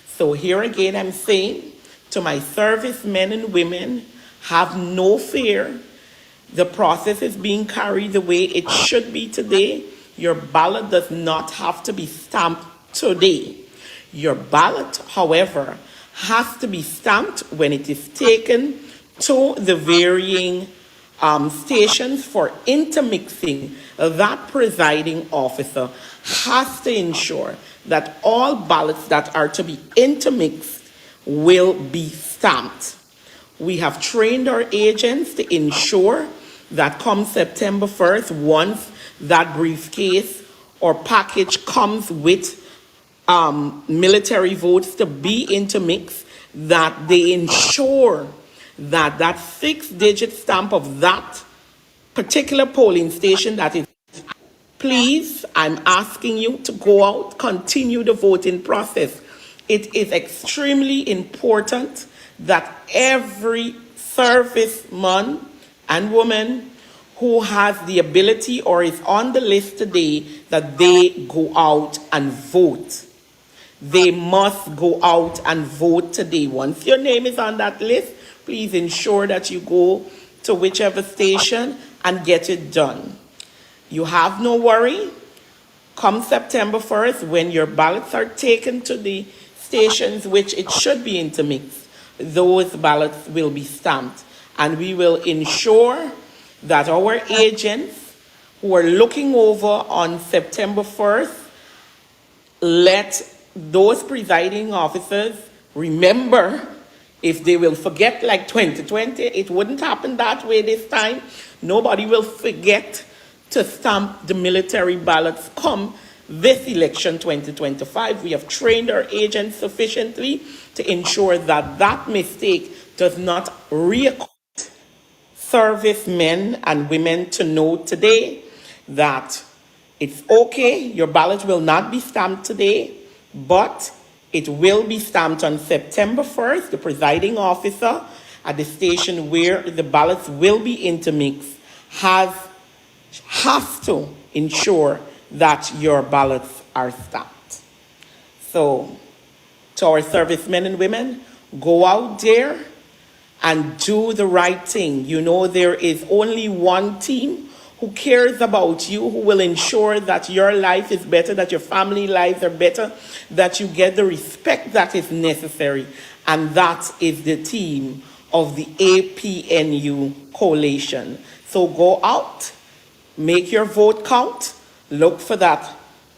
So here again, I'm saying to my servicemen and women, have no fear. The process is being carried the way it should be today. Your ballot does not have to be stamped today. Your ballot, however, has to be stamped when it is taken to the varying stations for intermixing. That presiding officer has to ensure that all ballots that are to be intermixed will be stamped. We have trained our agents to ensure that come September 1st, once that briefcase or package comes with military votes to be intermixed, that they ensure that that 6-digit stamp of that particular polling station that is. Please, I'm asking you to go out, continue the voting process. It is extremely important that every serviceman and woman who has the ability or is on the list today, that they go out and vote. They must go out and vote today. Once your name is on that list, please ensure that you go to whichever station and get it done. You have no worry. Come September 1st, when your ballots are taken to the stations which it should be intermixed, those ballots will be stamped. And we will ensure that our agents who are looking over on September 1st, let those presiding officers remember, if they will forget like 2020, it wouldn't happen that way this time. Nobody will forget to stamp the military ballots come this election 2025. We have trained our agents sufficiently to ensure that that mistake does not reoccur. Servicemen and women to know today that it's okay, your ballot will not be stamped today, but it will be stamped on September 1st. The presiding officer at the station where the ballots will be intermixed has to ensure that your ballots are stamped. So, to our servicemen and women, go out there and do the right thing. You know, there is only one team who cares about you, who will ensure that your life is better, that your family lives are better, that you get the respect that is necessary. And that is the team of the APNU coalition. So go out, make your vote count, look for that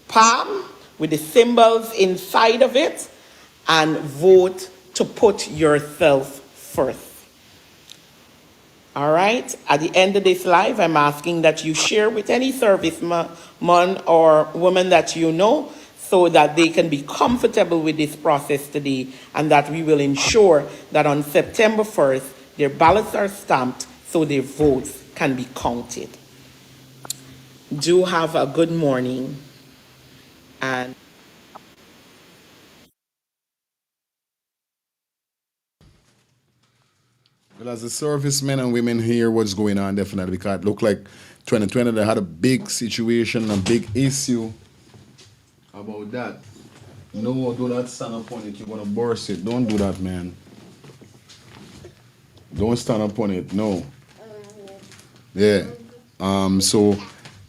palm with the symbols inside of it, and vote to put yourself first. All right, at the end of this live, I'm asking that you share with any serviceman or woman that you know, so that they can be comfortable with this process today, and that we will ensure that on September 1st, their ballots are stamped so their votes can be counted. Do have a good morning. And Well, as the servicemen and women hear what's going on, definitely, because it looked like 2020 they had a big situation, a big issue about that. No, do not stand up on it. You're gonna burst it. Don't do that, man. Don't stand up on it. No. Yeah. So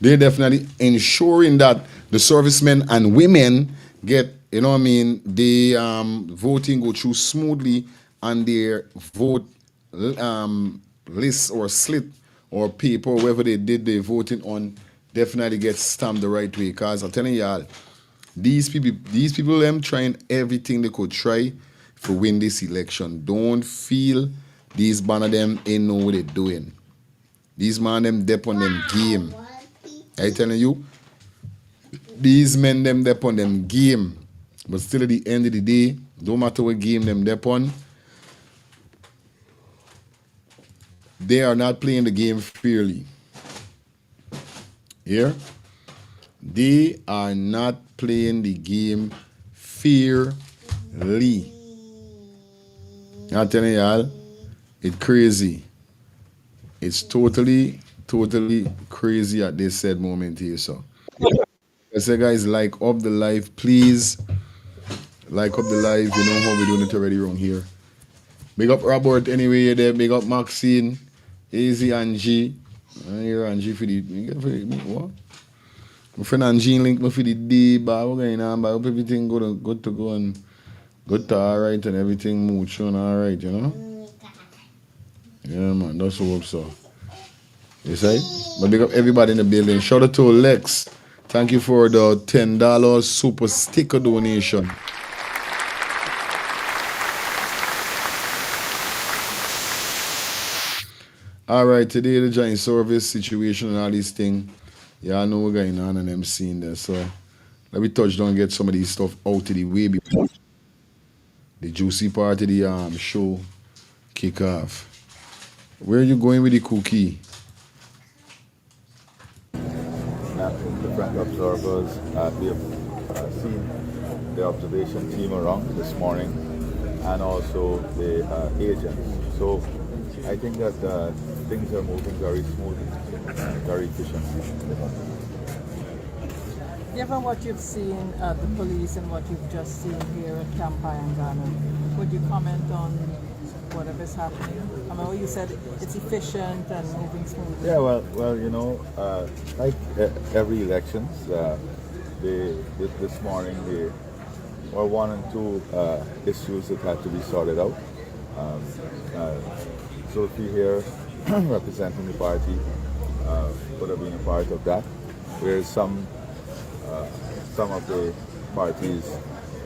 they're definitely ensuring that the servicemen and women get, you know what I mean, the voting go through smoothly, and their vote list or slip or paper, wherever they did the voting on, definitely gets stamped the right way. Because I'm telling y'all, these people them trying everything they could try to win this election. Don't feel these banner them ain't know what they're doing. These man them dep on them game. I telling you, these men them dep on them game. But still at the end of the day, don't matter what game them dep on, they are not playing the game fairly. Here? They are not playing the game fairly. I'm telling y'all, it's crazy. It's totally crazy at this said moment here, so. I say, guys, like up the live, please. Like up the live. You know how we're doing it already wrong here. Big up Robert anyway, you're there. Big up Maxine. Easy Angie. I hear Angie for the, what? My friend Angie link me for the day, but we're going on, but everything good to go and good to alright and everything move on alright, you know? Yeah, man, that's what so. You say? But big up everybody in the building. Shout out to Lex. Thank you for the $10 super sticker donation. All right, today the giant service situation and all these things. Y'all know what's going on and them seeing there. So let me touch down and get some of these stuff out of the way before the juicy part of the show kick off. Where are you going with the cookie? Different observers we have seen the observation team around this morning and also the agents. So I think that things are moving very smoothly and very efficiently. Given what you've seen at the police and what you've just seen here at Camp Ghana, would you comment on whatever's happening? I mean, you said it's efficient and moving smoothly. Yeah, well, you know, like every elections, this morning there were one and two issues that had to be sorted out. Sophie here, representing the party, would have been a part of that, whereas some of the parties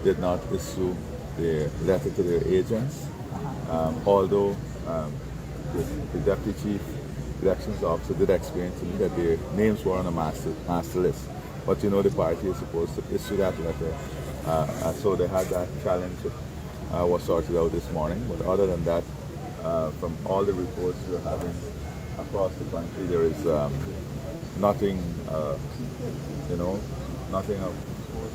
did not issue their letter to their agents, although the deputy chief elections officer did explain to me that their names were on a master list. But you know the party is supposed to issue that letter, so they had that challenge was sorted out this morning. But other than that, from all the reports we're having across the country, there is nothing, nothing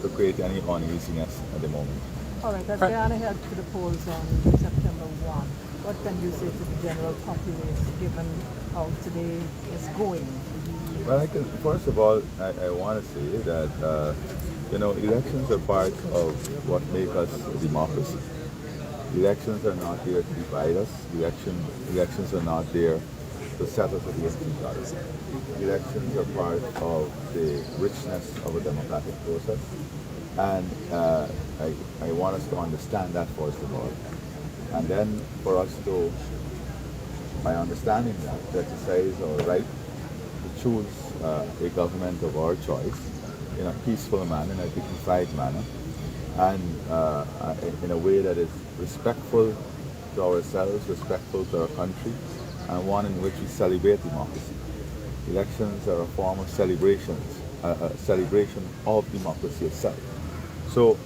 to create any uneasiness at the moment. All right, as Guyana heads to the polls on September 1, what can you say to the general populace given how today is going? Well, first of all, I want to say that, elections are part of what makes us a democracy. Elections are not there to divide us. Elections are not there to set us against each other. Elections are part of the richness of a democratic process. And I want us to understand that first of all. And then for us to, by understanding that, to exercise our right to choose a government of our choice in a peaceful manner, in a dignified manner, and in a way that is respectful to ourselves, respectful to our country, and one in which we celebrate democracy. Elections are a form of celebrations, a celebration of democracy itself. So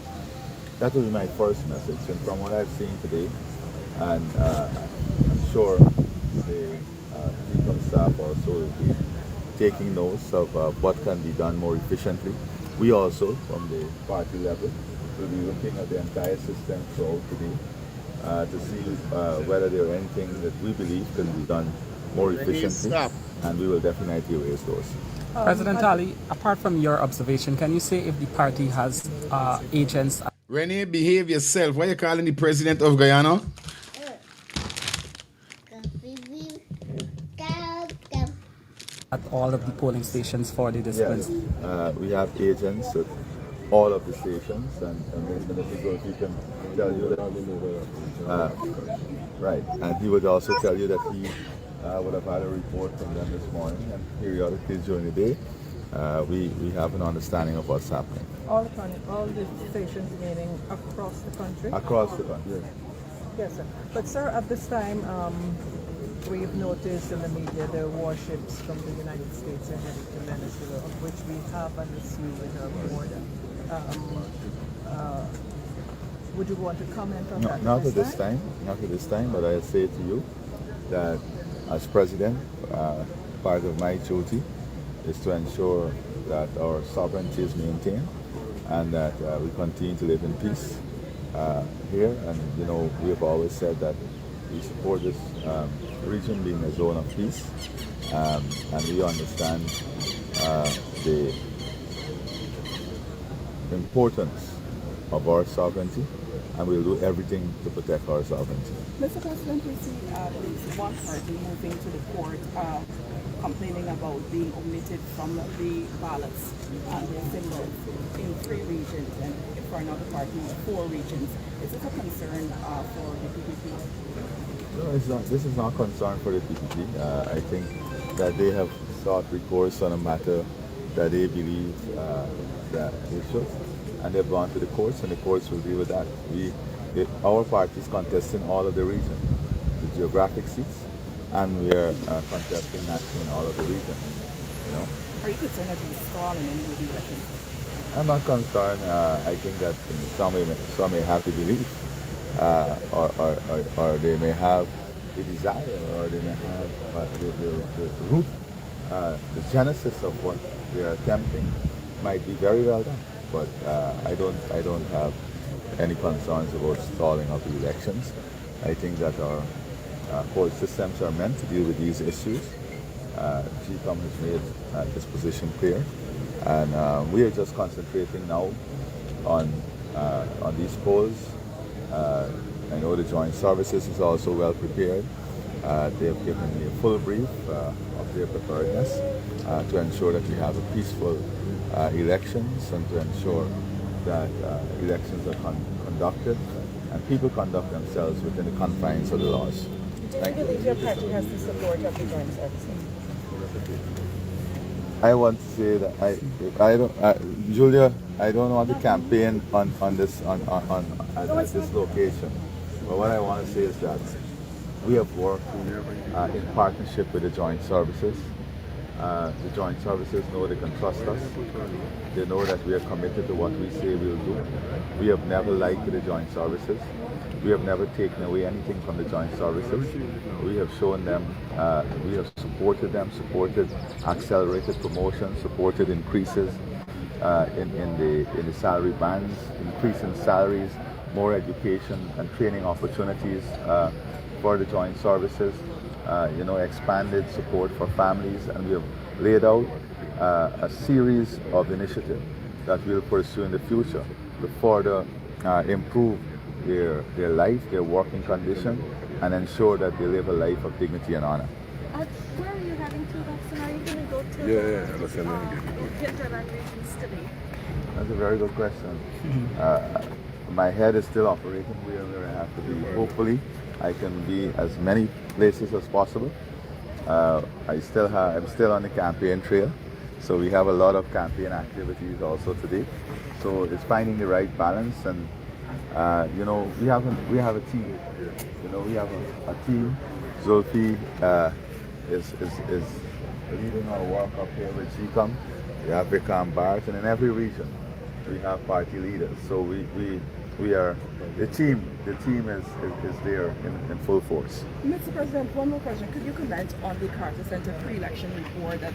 that will be my first message, and from what I've seen today, and I'm sure the legal staff also will be taking notes of what can be done more efficiently. We also, from the party level, will be looking at the entire system throughout today to see whether there are anything that we believe can be done more efficiently, and we will definitely raise those. President Ali, apart from your observation, can you say if the party has agents? Renee, behave yourself. Why are you calling the president of Guyana? At all of the polling stations for the disciplines? Yes, we have agents at all of the stations, and Mr. Gopi can tell you that. Right, and he would also tell you that he would have had a report from them this morning, and periodically during the day, we have an understanding of what's happening. All the stations, meaning across the country? Across the country. Yes, sir. But sir, at this time, We've noticed in the media there are warships from the United States are headed to Venezuela, of which we have an issue with our border. Would you want to comment on that? Not at this time, but I'll say to you that as president, part of my duty is to ensure that our sovereignty is maintained and that we continue to live in peace here. And you know, we have always said that we support this region being a zone of peace, and we understand the importance of our sovereignty, and we'll do everything to protect our sovereignty. Mr. President, we see one party moving to the court complaining about being omitted from the ballots and their symbols in 3 regions, and for another party, 4 regions. Is this a concern for the PPP? No, it's not. This is not concern for the PPP. I think that they have sought recourse on a matter that they believe that they should, and they've gone to the courts, and the courts will deal with that. Our party is contesting all of the region, the geographic seats, and we are contesting national in all of the region. You know. Are you concerned that you're stalling any of the elections? I'm not concerned. I think that some may have the belief, or they may have the desire, or they may have the root, the genesis of what they are attempting might be very well done. But I don't have any concerns about stalling of the elections. I think that our court systems are meant to deal with these issues. GCOM has made this position clear, and we are just concentrating now on these polls. I know the Joint Services is also well prepared. They have given me a full brief of their preparedness to ensure that we have a peaceful elections, and to ensure that elections are conducted and people conduct themselves within the confines of the laws. Do you believe your party has the support of the Joint Services? I want to say that Julia, I don't want to campaign on this location. But what I want to say is that we have worked in partnership with the Joint Services. The Joint Services know they can trust us. They know that we are committed to what we say we'll do. We have never lied to the Joint Services. We have never taken away anything from the Joint Services. We have shown them, we have supported them, supported accelerated promotions, supported increases in the salary bands, increase in salaries, more education and training opportunities for the Joint Services, expanded support for families, and we have laid out a series of initiatives that we'll pursue in the future to further improve their life, their working condition, and ensure that they live a life of dignity and honor. Where are you heading to, Dawson? Are you going to go to hinterland regions today? That's a very good question. My head is still operating where I have to be. Hopefully, I can be as many places as possible. I'm still on the campaign trail, so we have a lot of campaign activities also today. So it's finding the right balance, and we have a team. We have a team. Zulfi is leading our work up here with GCOM. We have Vikram Bart, and in every region we have party leaders. So we are the team. The team is there in full force. Mr. President, one more question. Could you comment on the Carter Center pre-election report that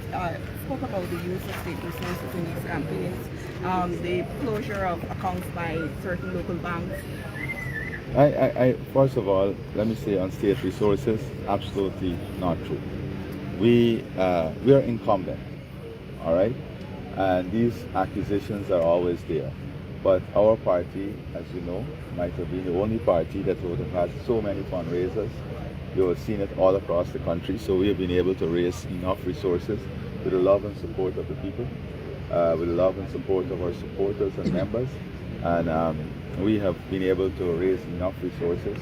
spoke about the use of state resources in these campaigns, the closure of accounts by certain local banks? I first of all, let me say on state resources, absolutely not true. We are incumbent, all right, and these accusations are always there. But our party, as you know, might have been the only party that would have had so many fundraisers. You have seen it all across the country. So we have been able to raise enough resources with the love and support of the people, with the love and support of our supporters and members. And we have been able to raise enough resources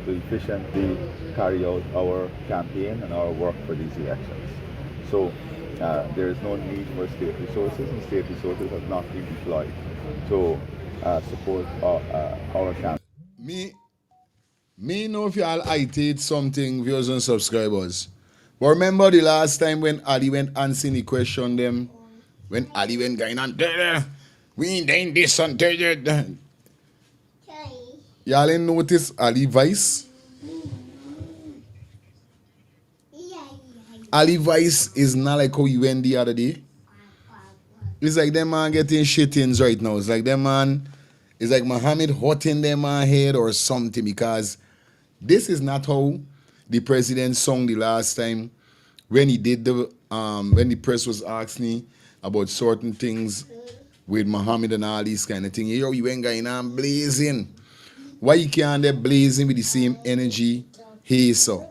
to efficiently carry out our campaign and our work for these elections. So there is no need for state resources, and state resources have not been deployed to support our campaign. Me, Me know if y'all IT something, viewers and subscribers. But remember the last time when Ali went answering the question them, when Ali went going on, we ain't this and that. Y'all ain't notice Ali voice? Ali voice is not like how you went the other day. It's like them man getting shit-ins right now. It's like them man, it's like Muhammad hot in them man head or something, because this is not how the president sung the last time when he did the when the press was asking me about certain things with Muhammad and all these kind of things. Yo, you ain't going on blazing. Why you can't there blazing with the same energy he so?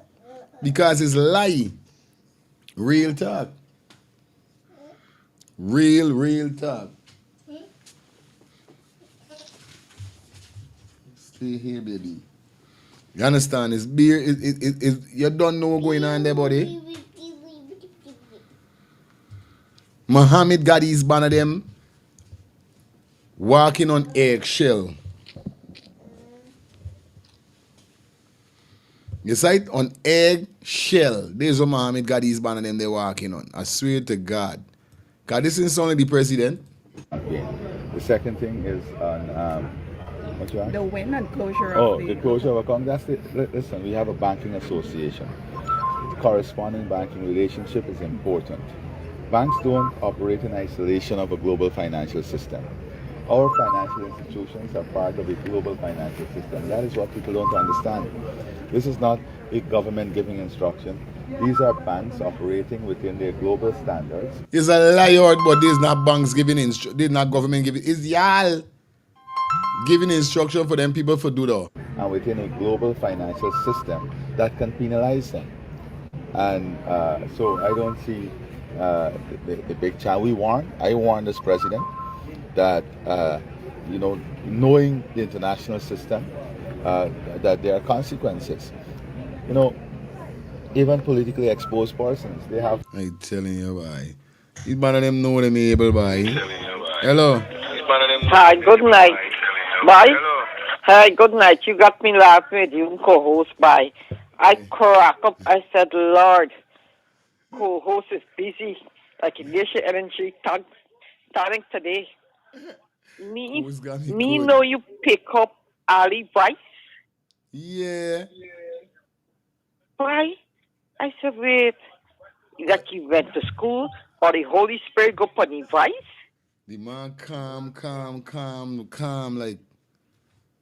Because it's lie. Real talk. Real talk. Stay here, baby. You understand? It's beer. You don't know what's going on there, buddy. Muhammad got his banner them walking on eggshell. You see it? On eggshell. This is what Muhammad got his banner them they walking on. I swear to God. Because this is only the president. Okay. The second thing is on what you asked? The when and closure Oh, of the... the closure of account. That's it. Listen, we have a banking association. The corresponding banking relationship is important. Banks don't operate in isolation of a global financial system. Our financial institutions are part of a global financial system. That is what people don't understand. This is not a government giving instruction. These are banks operating within their global standards. It's a lie, but this is not banks giving instruction. This is not government giving. It's y'all giving instruction for them people for do that. And within a global financial system that can penalize them. And so I don't see the big challenge. I warned this president that, knowing the international system, that there are consequences. Even politically exposed persons, they have... I telling you why. These man of them know them able by. Hello. Hi, good night. Bye. Hi, good night. You got me laughing with you, co-host. Bye. I crack up. I said, Lord, co-host is busy. Like in this energy starting today. Me know you pick up Ali Bryce. Yeah. Why? I said, wait. Like he went to school or the Holy Spirit go upon his voice? The man calm, like,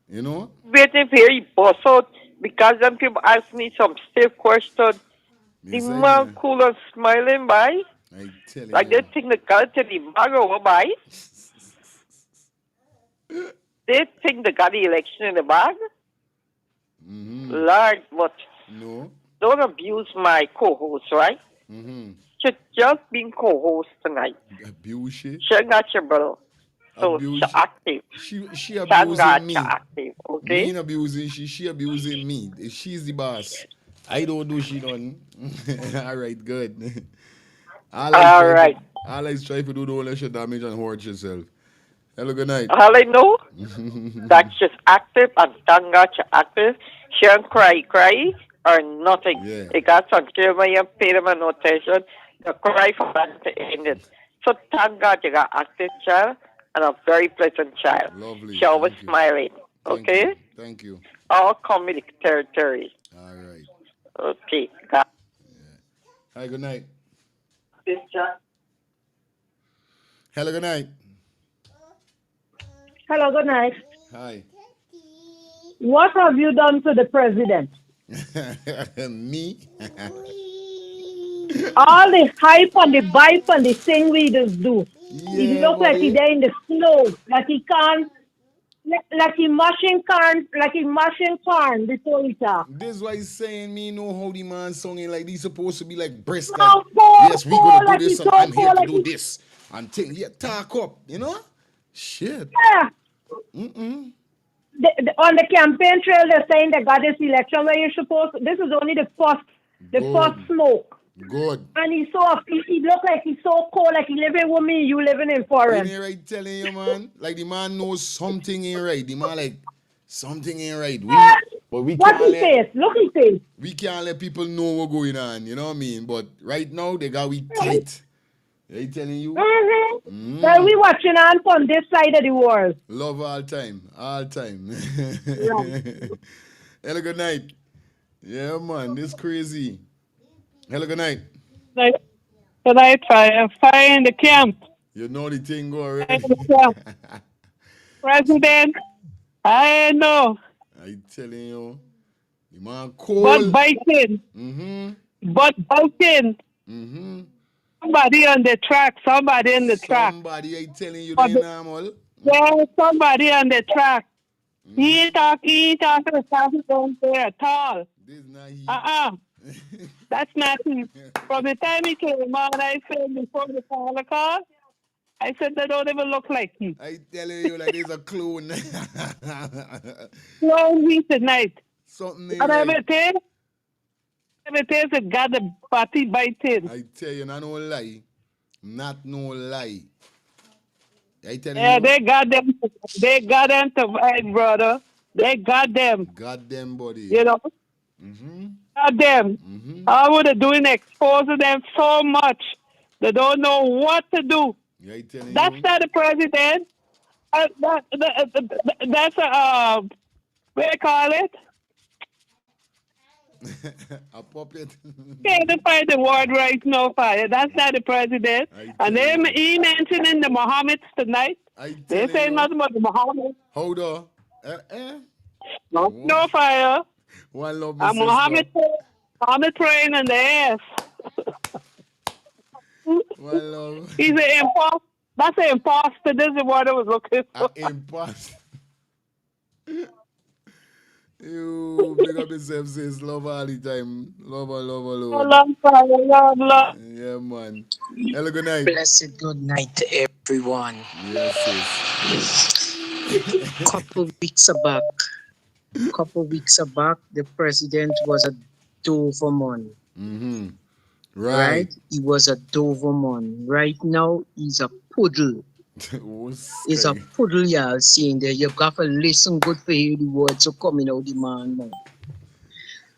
you know? Waiting for he boss out because them people ask me some stiff question. The man cool and smiling by. I tell you. Like they think the God to the bag over by. They think they got the election in the bag. Mm-hmm. Lord, but no. Don't abuse my co-host, right? Mm-hmm. She's just being co-host tonight. Abuse she? She got your brother. So abuse. She active. She abusing me. Active, okay? Me ain't abusing she abusing me. She's the boss. I don't do she done. All right, good. All right. All I try to do don't let you damage and hurt yourself. Hello, good night. All I know that she's active and thank God she's active. She don't cry or nothing. Yeah. They got some children and pay them no attention. They cry for that to end it. So thank God you got active child and a very pleasant child. Lovely. She always smiling. Okay? Thank you. All community territory. All right. Okay. God. Yeah. Hi, good night. This child. Hello, good night. Hello, good night. Hi. What have you done to the president? Me? All the hype and the vibe and the thing leaders do. Yeah, he look like he's there in the snow, like he can't, like he mashing corn before he talk. This is why he's saying me know how the man singing like he's supposed to be like brisk. No, Like, yes, we gonna do this and I'm here to do this. And thing, yeah, talk up, you know? Shit. Yeah. On the campaign trail, they're saying they got this election where you're supposed to, this is only the first smoke. Good. And he look like he's so cold, like he living with me, you living in foreign. Ain't right telling you, man? Like the man knows something ain't right. The man like, something ain't right. But we What can't he let says? Look his face. we can't let people know what's going on, you know what I mean? But right now they got we tight. They telling you? Well, we watching on from this side of the world. Love all time. All time. Hello, good night. Yeah, man, this crazy. Hello, good night. Good night, fire. Fire in the camp. You know the thing go Fire in already. the camp. President, I know. I telling you, the man But cold. biting. But biting. Somebody on the track. Somebody on the track. Somebody I telling you they normal. Yeah, somebody on the track. He ain't talking to the traffic don't there at all. This not he. That's not he. From the time he came on, I said before the call, I said they don't even look like he. I telling you like there's a clone. Clone me tonight. Something And right. everything that got the body biting. I tell you, not no lie. Not no lie. I tell Yeah, you. they got them to fight, brother. They got them. Got them, buddy. You know? Got them. I would have doing exposing them so much. They don't know what to do. Yeah, I telling That's you. not the president. That's a, what do you call it? A puppet. Can't find the word right now, fire. That's not the president. And he mentioning the Mohammeds tonight. They say nothing about the Mohammeds. Hold on. No fire. One love, And Mohammed praying in the ass. One love. He's an imposter. That's an imposter. This is what I was looking for. Imposter. You big up yourself, sis. Love all the time. Love. Love. Yeah, man. Hello, good night. Blessed good night to everyone. Yes, sis. Couple weeks back, the president was a Doberman. Right. He was a Doberman. Right now, he's a poodle. He's a poodle, y'all seeing there. You got to listen good for hear the words so coming out the man now.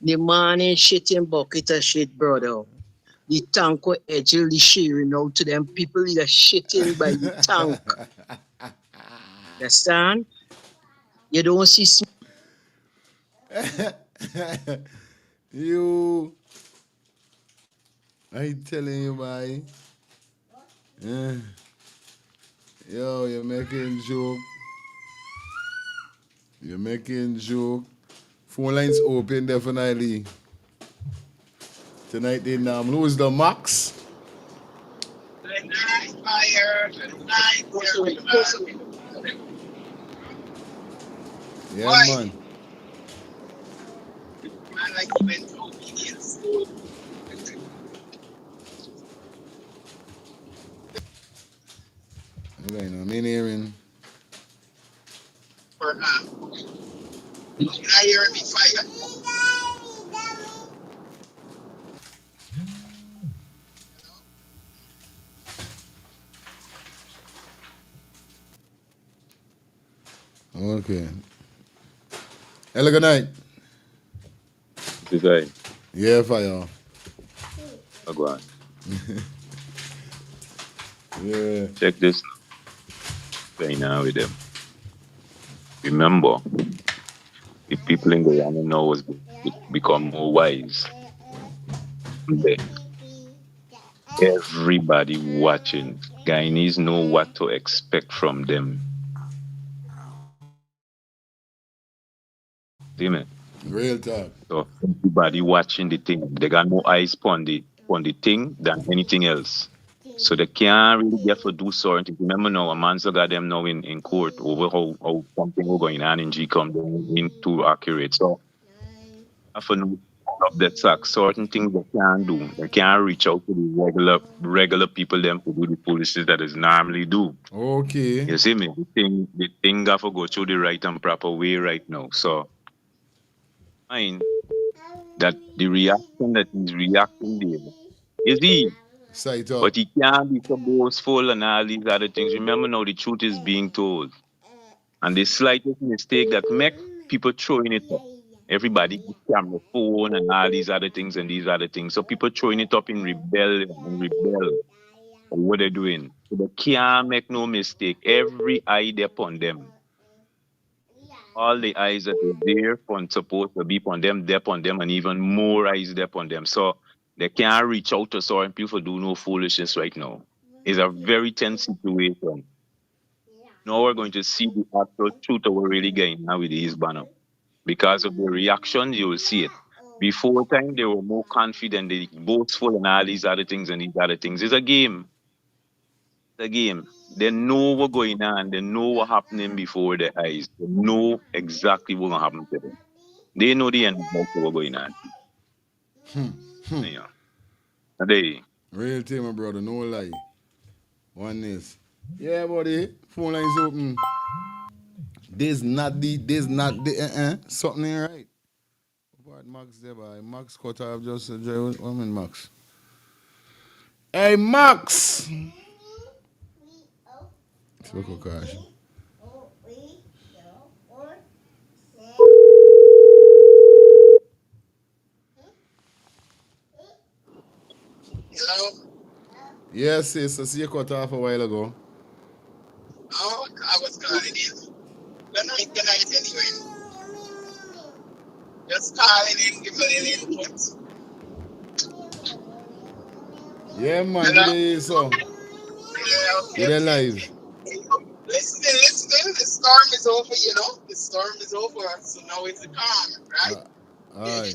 The man ain't shitting bucket of shit, brother. The tank will edgely sharing out to them people that are shitting by the tank. Understand? You don't see You, I telling you, boy. Yeah. Yo, you're making joke. You're making joke. Phone lines open definitely. Tonight they lose the max. Yeah, man. Okay, now I'm in hearing. I hear me fire. Okay. Hello, good night. Good night. Yeah, fire. Go on. Yeah. Check this. Right now with them. Remember, the people in Guyana now has become more wise. Everybody watching, Guyanese know what to expect from them. See me? Real talk. So everybody watching the thing, they got more eyes on the thing than anything else. So they can't really get to do certain. Remember now, a man's got them now in court over how something was going on in GCOM, they ain't too accurate. So for no of that sack, certain things they can't do. They can't reach out to the regular people them to do the foolishness that is normally do. Okay. You see me? The thing got to go through the right and proper way right now. So mind that the reaction that he's reacting there is he. But he can't be so boastful and all these other things. Remember now, the truth is being told. And the slightest mistake that makes people throwing it up. Everybody camera phone and all these other things and these other things. So people throwing it up in rebellion and rebel. What they're doing. So they can't make no mistake. Every eye they upon them. All the eyes that are there upon supposed to be upon them, they're upon them, and even more eyes there upon them. So they can't reach out to certain people do no foolishness right now. It's a very tense situation. Now we're going to see the actual truth of what really going on with these banner. Because of the reaction, you will see it. Before time, they were more confident, they boastful and all these other things and these other things. It's a game. It's a game. They know what's going on. They know what happening before their eyes. They know exactly what's going to happen to them. They know the end of what's going on. Yeah. And they, Real thing, my brother, no lie. One is. Yeah, buddy. Phone line's open. There's not the something ain't right. What Max there, boy? Max cut off just a drive. What mean Max? Hey Max! Look at gosh. Hello? Yes, sis. I see you cut off a while ago. Oh, I was calling in. Good night anyway. Just calling in, give a little input. Yeah, man. Hello? Good day, so. Yeah, okay, You're there okay. live. Listening. The storm is over, you know? The storm is over, so now it's calm, right? Aye.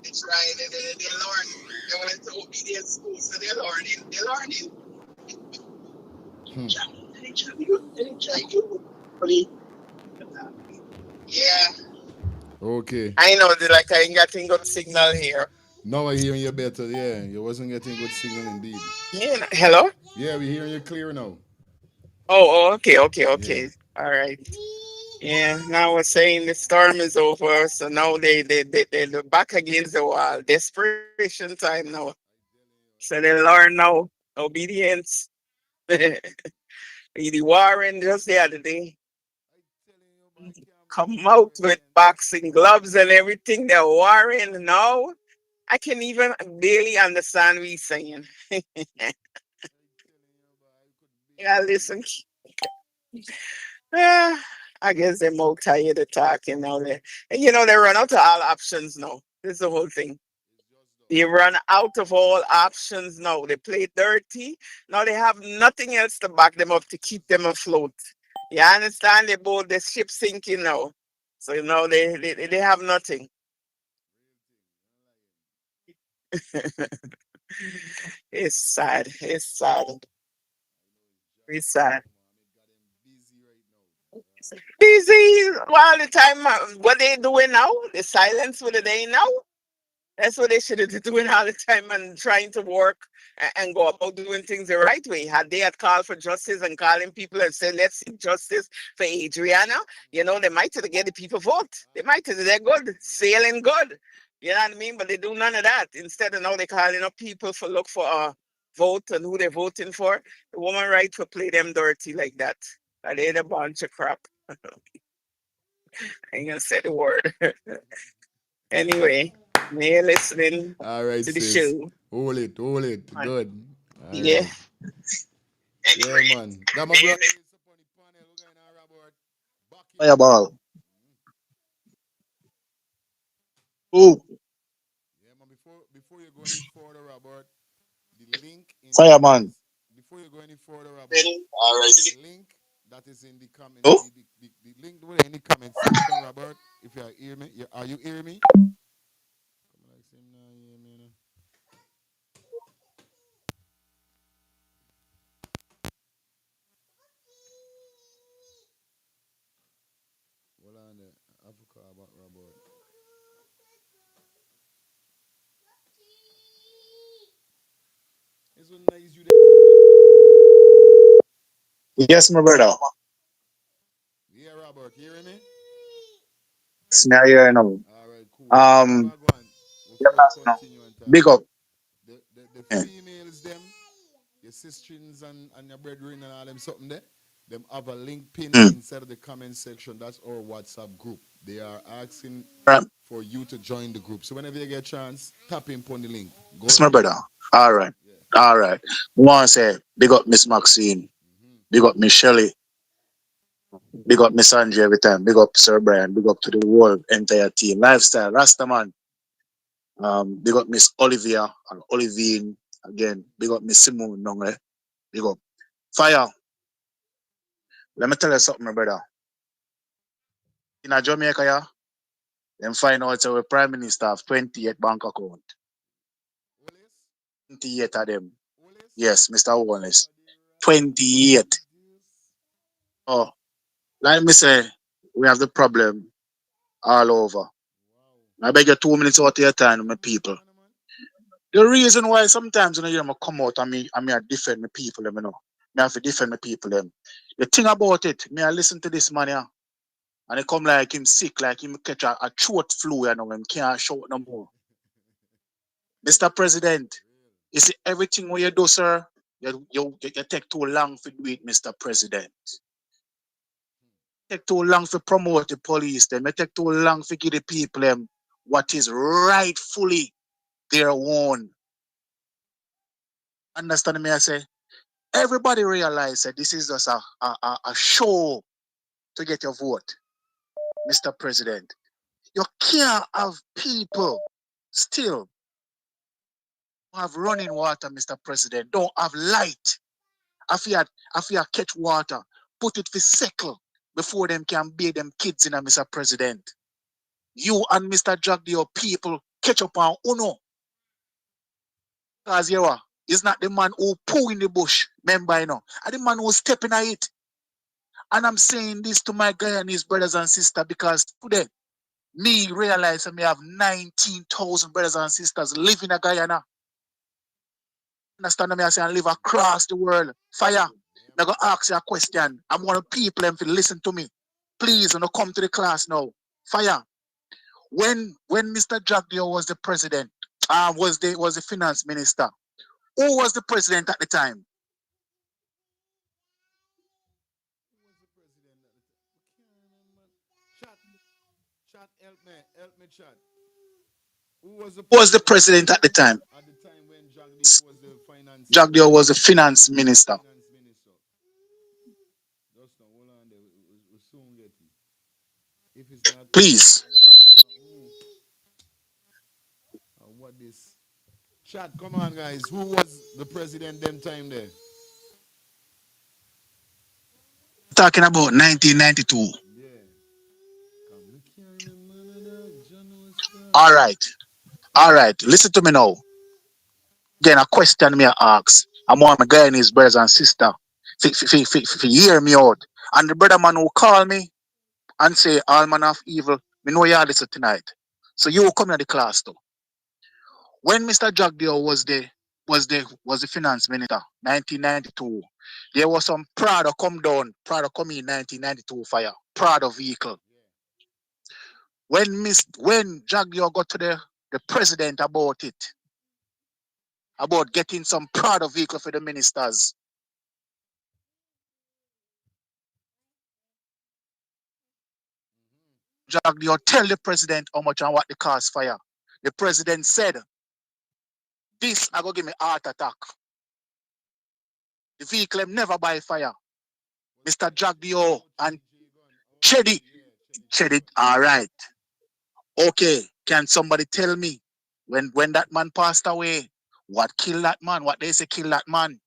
It's right, and they learn. They went to obedience school, so they're learning. They're learning. Yeah. Okay. I know, like I ain't getting good signal here. Now I hearing you better. Yeah, you wasn't getting good signal indeed. Yeah. Hello? Yeah, we hearing you clear now. Okay. Yeah. All right. Yeah, now we're saying the storm is over, so now they're back against the wall. Desperation time now. So they learn now obedience. The Warren just the other day come out with boxing gloves and everything. They're warring now. I can even barely understand what he's saying. Yeah, listen. Ah, I guess they're more tired of talking now. They run out of all options now. This is the whole thing. They run out of all options now. They play dirty. Now they have nothing else to back them up to keep them afloat. You understand? The ship sinking now. So they have nothing. It's sad. It's sad. It's sad. Busy all the time. What they doing now? The silence for the day now? That's what they should have been doing all the time and trying to work and go about doing things the right way. Had they had called for justice and calling people and said, let's seek justice for Adriana, they might have get the people vote. They might have, they're good, sailing good. You know what I mean? But they do none of that. Instead of now they calling up people for look for a vote and who they're voting for. The woman right to play them dirty like that. They ain't a bunch of crap. I ain't gonna say the word. Anyway, you're listening All right, to the sis. show. Hold it. Good. All Yeah. right. Yeah, man. Got my brother. Fireball. Ooh, Yeah, man. Before you go any further, Robert, the link in fireman. before you go any further, Robert, All right. the link that is in the comment, Oh, the link in the comment section, Robert. If you hear me, are you hearing me? Come like say nah, hear me, you know. Hold on there. I have to call about Robert. It's so nice you there. yes, my brother. Yeah, Robert, you hearing me? It's me here now. All right, cool. Um, Well, go on. yeah, Before you no. continue and talk, Big up. the Yeah. females, them, your sisters and your brethren and all them something there, them have a link pin Mm. inside of the comment section. That's our WhatsApp group. They are asking Right. for you to join the group. So whenever you get a chance, tap in on the link. Go Yes, my ahead. brother. All right. All right. Want to say, big up Miss Maxine. Big up Miss Shelley. Big up Miss Angie every time. Big up Sir Brian. Big up to the whole entire team. Lifestyle, Rastaman. Big up Miss Olivia and Olivine. Again, big up Miss Simone Nongle. Big up. Fire. Let me tell you something, my brother. In a Jamaica, yeah, them find out our Prime Minister have 28 bank account. 28 of them. Yes, Mr. Wallace. 28. Oh, like me say, we have the problem all over. I beg you 2 minutes out of your time, my people. The reason why sometimes you know come out and I defend my people, them, you know. I have to defend my people them. The thing about it, I listen to this man here, and it come like him sick, like him catch a throat flu, you know, and can't shout no more. Mr. President, you see everything what you do, sir, you take too long to do it, Mr. President. Take too long to promote the police, them. It take too long to give the people them what is rightfully their own. Understand me? I say everybody realize that this is just a show to get your vote, Mr. President. You can't have people still have running water, Mr. President. Don't have light. If you catch water, put it for cycle before them can bathe them kids in a Mr. President. You and Mr. Jagdio people catch up on Uno. Because you are, he's not the man who pull in the bush, remember, you know, and the man who stepping at it. And I'm saying this to my Guyanese brothers and sisters because today, me realize that me have 19,000 brothers and sisters living in Guyana. Understand me? I say I live across the world. Fire. I'm going to ask you a question. I want people to listen to me. Please, when you come to the class now. Fire. When Mr. Jagdio was the president, was the finance minister, who was the president at the time? Chat, help me, chat. Who Was the president at the time? At the time when Jagdio was the finance minister. Just now, hold on there. We'll soon get it. If it's not, Please. What this? Chat, come on, guys. Who was the president them time there? Talking about 1992. All right. Listen to me now. Again, a question me ask. I'm one of my Guyanese brothers and sisters. For hear me out. And the brother man who call me and say all man of evil, me know you listen tonight. So you will come to the class too. When Mr. Jagdio was the finance minister, 1992, there was some Prado come down. Prado come in 1992 fire. Prado vehicle. When Jagdio got to the president about it, about getting some Prado vehicle for the ministers. Jagdio tell the president how much and what the cost fire. The president said, this I go give me heart attack. The vehicle never buy fire. Mr. Jagdio and Chedi, all right. Okay, can somebody tell me when that man passed away, what killed that man? What they say kill that man?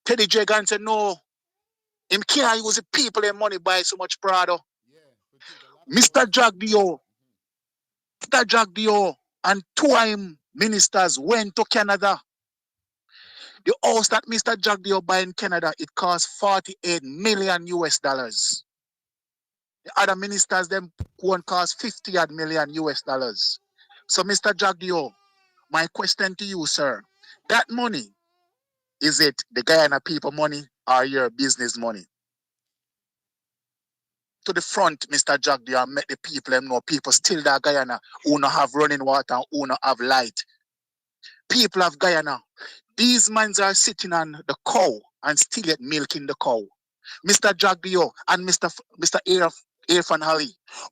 Teddy Jagan said no. Him can't use the people and money buy so much Prado. Mr. Jagdio and two of him ministers went to Canada. The house that Mr. Jagdio buy in Canada, it cost 48 million US dollars. The other ministers, them one cost 50 million US dollars. So Mr. Jagdio, my question to you, sir, that money, is it the Guyana people money or your business money? To the front, Mr. Jagdio, and make the people them know people still that Guyana who not have running water, who not have light. People of Guyana, these men are sitting on the cow and still yet milking the cow. Mr. Jagdio and Mr. Irfan Ali,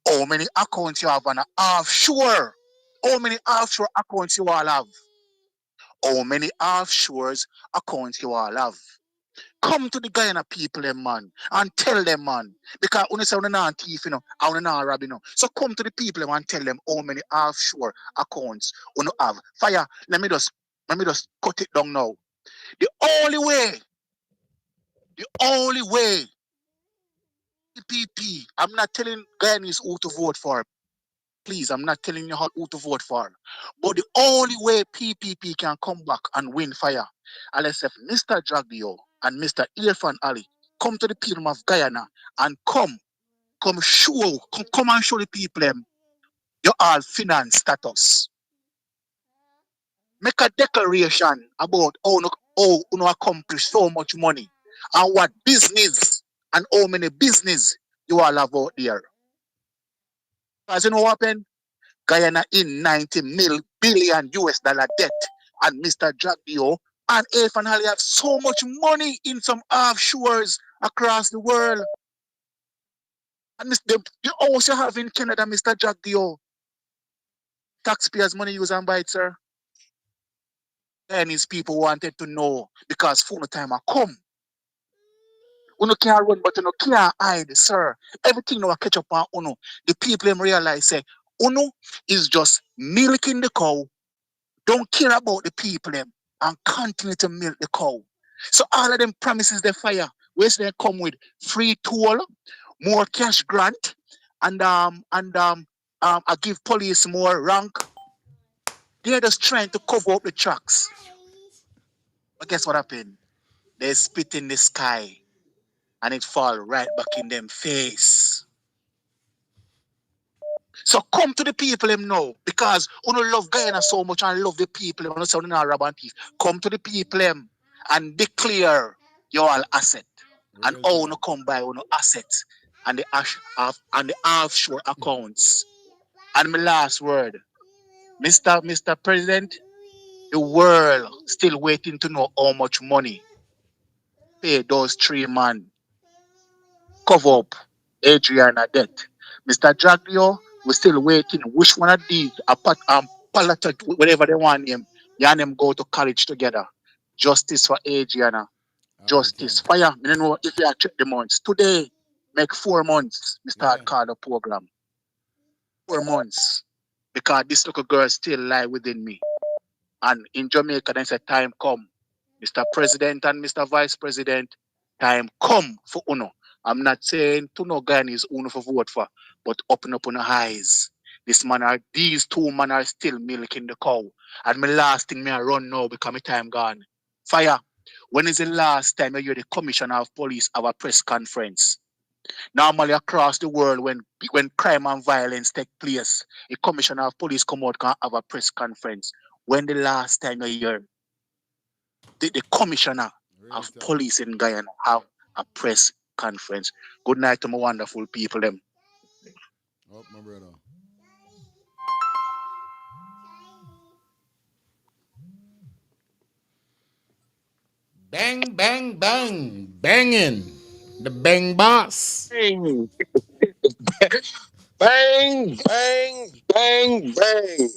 how many accounts you have on a offshore? How many offshore accounts you all have? How many offshores accounts you all have? Come to the Guyana people, them man, and tell them, man, because when say on not thief, and not rob, So come to the people them and tell them how many offshore accounts you have. Fire. Let me just cut it down now. The only way, the only way, PPP. I'm not telling Guyanese who to vote for. Please, I'm not telling you who to vote for. But the only way PPP can come back and win fire, unless if Mr. Jagdio and Mr. Irfan Ali come to the people of Guyana and come and show the people them your all finance status. Make a declaration about how you accomplish so much money and what business and how many business you all have out there. Because you know what happened? Guyana in 90 billion US dollar debt. And Mr. Jagdio and Irfan Ali have so much money in some offshores across the world. And the house you have in Canada, Mr. Jagdio, taxpayers' money used and buy it, sir. And his people wanted to know because full time I come. Uno can't run, but uno can't hide, sir. Everything now catch up on Uno. The people them realize say Uno is just milking the cow, don't care about the people them, and continue to milk the cow. So all of them promises they fire. Where's they come with free toll, more cash grant, and I give police more rank. They're just trying to cover up the tracks. But guess what happened? They spit in the sky and it fall right back in them face. So come to the people them now because you don't love Guyana so much and love the people them. You don't say you not rob and thief. Come to the people them and declare your all asset and how you come by your assets and the offshore accounts. And my last word, Mr. President, the world still waiting to know how much money pay those three men cover up Adriana debt. Mr. Jagdio, we're still waiting. Which one of these, Palatat, whatever they want him, you and them go to college together. Justice for Adriana. Justice. Fire. I don't know if you check the months. Today, make 4 months, we start call the program. 4 months. Because this little girl still lie within me. And in Jamaica, they say time come. Mr. President and Mr. Vice President, time come for Uno. I'm not saying to no Guyana is Uno for vote for, but open up on the eyes. These two men are still milking the cow. And my last thing I run now because my time gone. Fire. When is the last time you hear the Commissioner of Police have a press conference? Normally across the world, when crime and violence take place, the Commissioner of Police come out and have a press conference. When the last time you hear the Commissioner of Police in Guyana have a press conference? Good night to my wonderful people them. Oh, my brother. Bang, bang, bang. Banging. The bang boss. Bang. Bang, bang, bang, bang.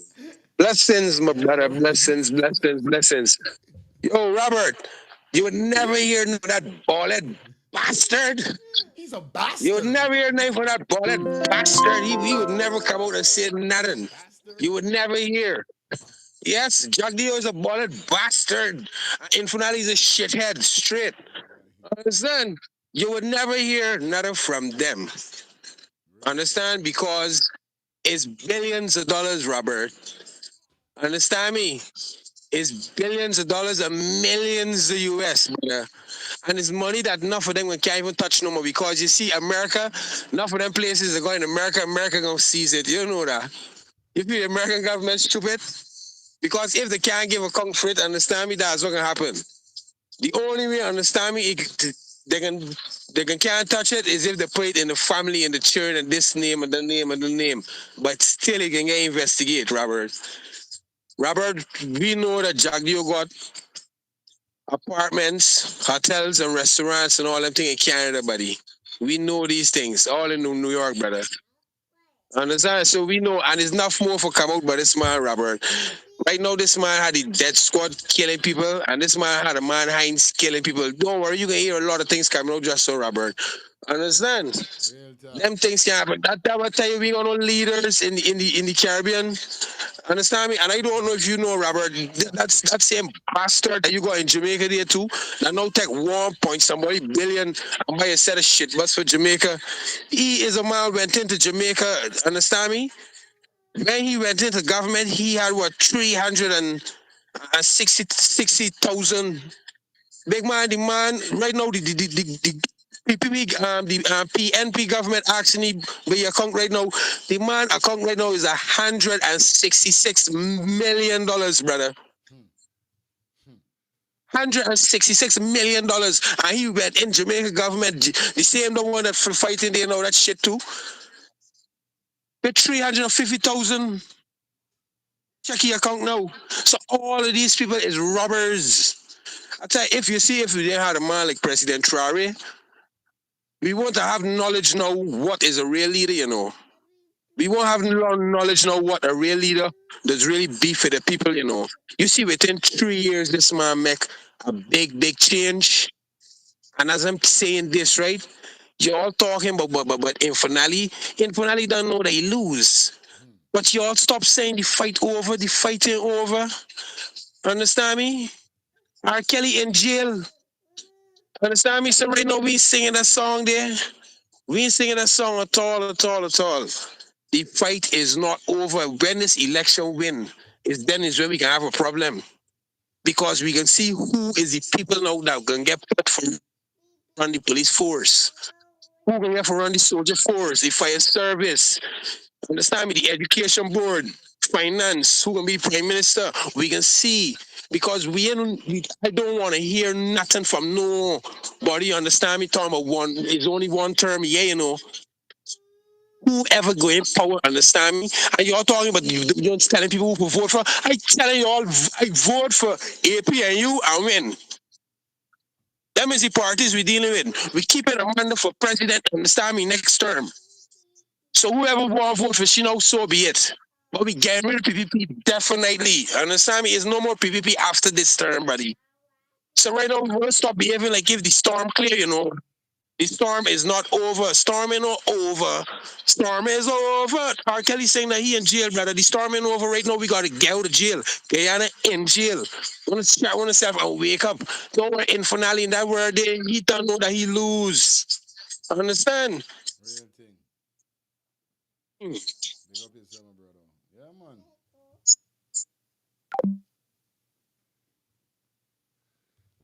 Blessings, my brother. Blessings, blessings, blessings. Yo, Robert, you would never hear that bald bastard. He's a bastard. You would never hear name for that bald bastard. He would never come out and say nothing. You would never hear. Yes, Jagdio is a bald bastard. Infinali is a shithead, straight. Understand? You would never hear nothing from them. Understand? Because it's billions of dollars, Robert. Understand me? It's billions of dollars and millions of US, brother. And it's money that enough of them can't even touch no more because you see, America, enough of them places are going to America gonna seize it. You know that. You feel the American government stupid? Because if they can't give a kung for it, understand me, that's what can happen. The only way, understand me, they can't touch it is if they put it in the family and the children and this name and the name and the name. But still, you can get investigate, Robert. Robert, we know that Jagdio got apartments, hotels, and restaurants and all them things in Canada, buddy. We know these things, all in New York, brother. Understand? So we know, and it's not more for come out, but this man, Robert. Right now, this man had the death squad killing people, and this man had a man Heinz killing people. Don't worry, you can hear a lot of things coming out just so, Robert. Understand? Them things can happen. That time I tell you, we got no leaders in the Caribbean. Understand me? And I don't know if you know, Robert, that's that same bastard that you got in Jamaica there too. That now take 1 billion and buy a set of shit bus for Jamaica. He is a man went into Jamaica, understand me? When he went into government, he had what 360,000. Big man, the man right now the PPP the PNP government actually where your account right now, the man account right now is $166 million, brother. $166 million, and he went in Jamaica government, the same the one that fighting there now that shit too. With 350,000. Check your account now. So all of these people is robbers. I tell you, if you didn't have a man like President Traore, we want to have knowledge now what is a real leader, you know. We won't have knowledge now what a real leader does really be for the people, you know. You see, within 3 years, this man make a big change. And as I'm saying this, right, you're all talking but in finale don't know they lose. But y'all stop saying the fighting over. Understand me? R. Kelly in jail. Understand me? So right now we ain't singing that song there. We ain't singing that song at all. The fight is not over. When this election win, is when we can have a problem. Because we can see who is the people now that can get put for run the police force. Who can get for run the soldier force, the fire service. Understand me? The education board, finance, who can be prime minister. We can see. Because I don't want to hear nothing from nobody. Understand me? Talking about it's only one term, yeah, you know. Whoever go in power, understand me? And you're talking about you're telling people who vote for. I telling you all, I vote for APNU and win. Them is the parties we dealing with. We keep it Amanda for president, understand me, next term. So whoever want to vote for she now, so be it. But we getting rid of PPP, definitely. Understand me? It's no more PPP after this term, buddy. So right now, we want to stop behaving like if the storm clear, you know. The storm is not over. Storm is not over. Storm is over. R. Kelly saying that he in jail, brother. The storm ain't over right now. We got to get out of jail. Guyana in jail. Want to chat yourself and wake up. Don't worry, in finale in that word there, he don't know that he lose. Understand? Real thing. Hmm. Big up yourself, my brother. Yeah, man.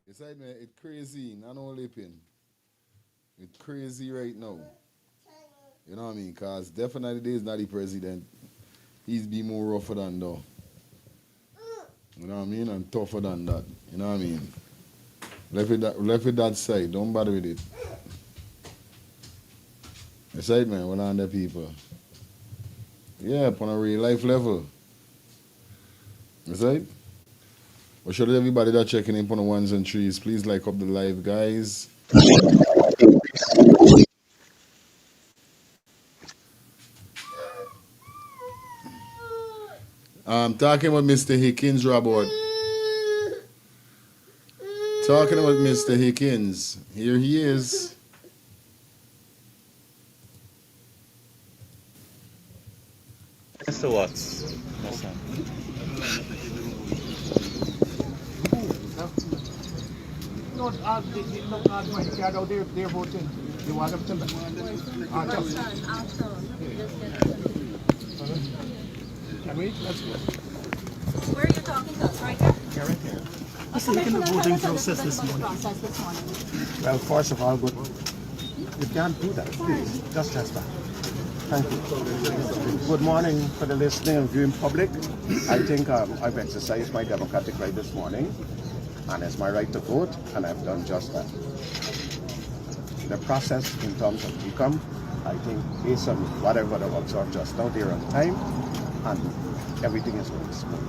It's like, man, it's crazy. Not only pin. It's crazy right now. You know what I mean? Because definitely there's not the president. He's be more rougher than though. You know what I mean? And tougher than that. You know what I mean? Left with that side. Don't bother with it. The side, man, we're on the people. Yeah, upon a real life level. You see? Well, shout out to everybody that checking in on the ones and threes. Please like up the live, guys. I'm talking about Mr. Hickins, Robert. Talking about Mr. Hickins. Here he is. Mr. Watts. No, they're voting. They want them to. Can we? Let's go. Where are you talking to us, right here? Yeah, right here. What's the voting process this morning? Well, first of all, you can't do that, please. Just that. Thank you. Good morning for the listening and viewing public. I think I've exercised my democratic right this morning, and it's my right to vote, and I've done just that. The process in terms of income, I think based on whatever I've observed just now, they're on time, and everything is going smooth.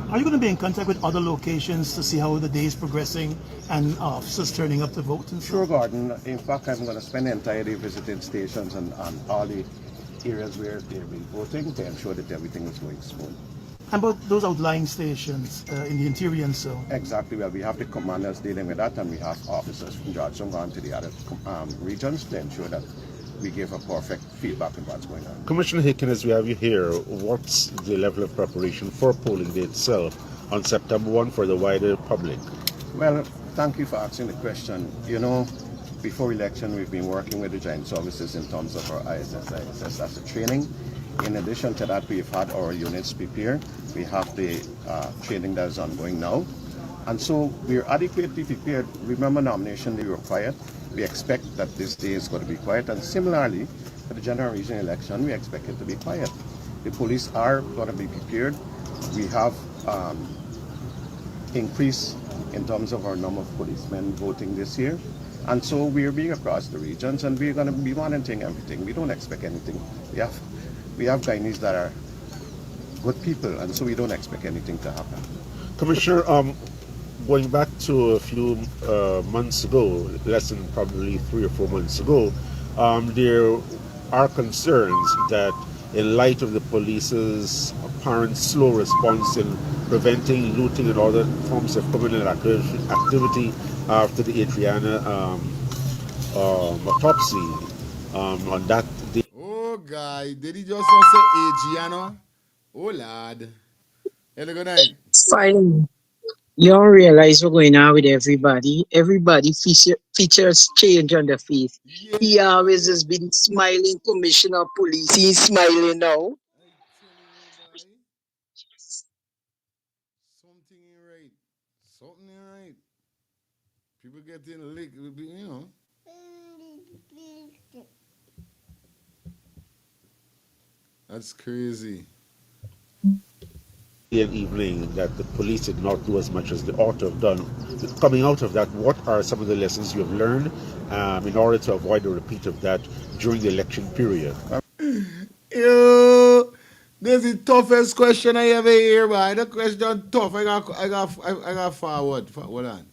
Are you going to be in contact with other locations to see how the day is progressing and officers turning up to vote and Sure, stuff? Gordon. In fact, I'm going to spend the entire day visiting stations and all the areas where they'll be voting to ensure that everything is going smooth. And about those outlying stations in the interior and so? Exactly. Well, we have the commanders dealing with that, and we have officers from Georgetown going to the other regions to ensure that we give a perfect feedback on what's going on. Commissioner Hicken, as we have you here, what's the level of preparation for polling day itself on September 1 for the wider public? Well, thank you for asking the question. You know, before election, we've been working with the joint services in terms of our ISS as a training. In addition to that, we've had our units prepared. We have the training that is ongoing now. And so we're adequately prepared. Remember, nomination day were quiet. We expect that this day is going to be quiet. And similarly, for the general regional election, we expect it to be quiet. The police are going to be prepared. We have increase in terms of our number of policemen voting this year. And so we're being across the regions, and we're going to be monitoring everything. We don't expect anything. We have Guyanese that are good people, and so we don't expect anything to happen. Commissioner, going back to a few months ago, less than probably 3 or 4 months ago, there are concerns that in light of the police's apparent slow response in preventing looting and other forms of criminal activity after the Adriana autopsy on that day. Oh, guy, did he just not say Adriano? Oh, lad. Hello, good night. Fine. You don't realize what's going on with everybody. Everybody features change on the face. He always has been smiling, commissioner of police. He's smiling now. Something ain't right. Something ain't right. People getting licked, you know. That's crazy. An evening that the police did not do as much as they ought to have done. Coming out of that, what are some of the lessons you have learned in order to avoid a repeat of that during the election period? Yo, this is the toughest question I ever hear, man. The question tough. I got forward. Hold on.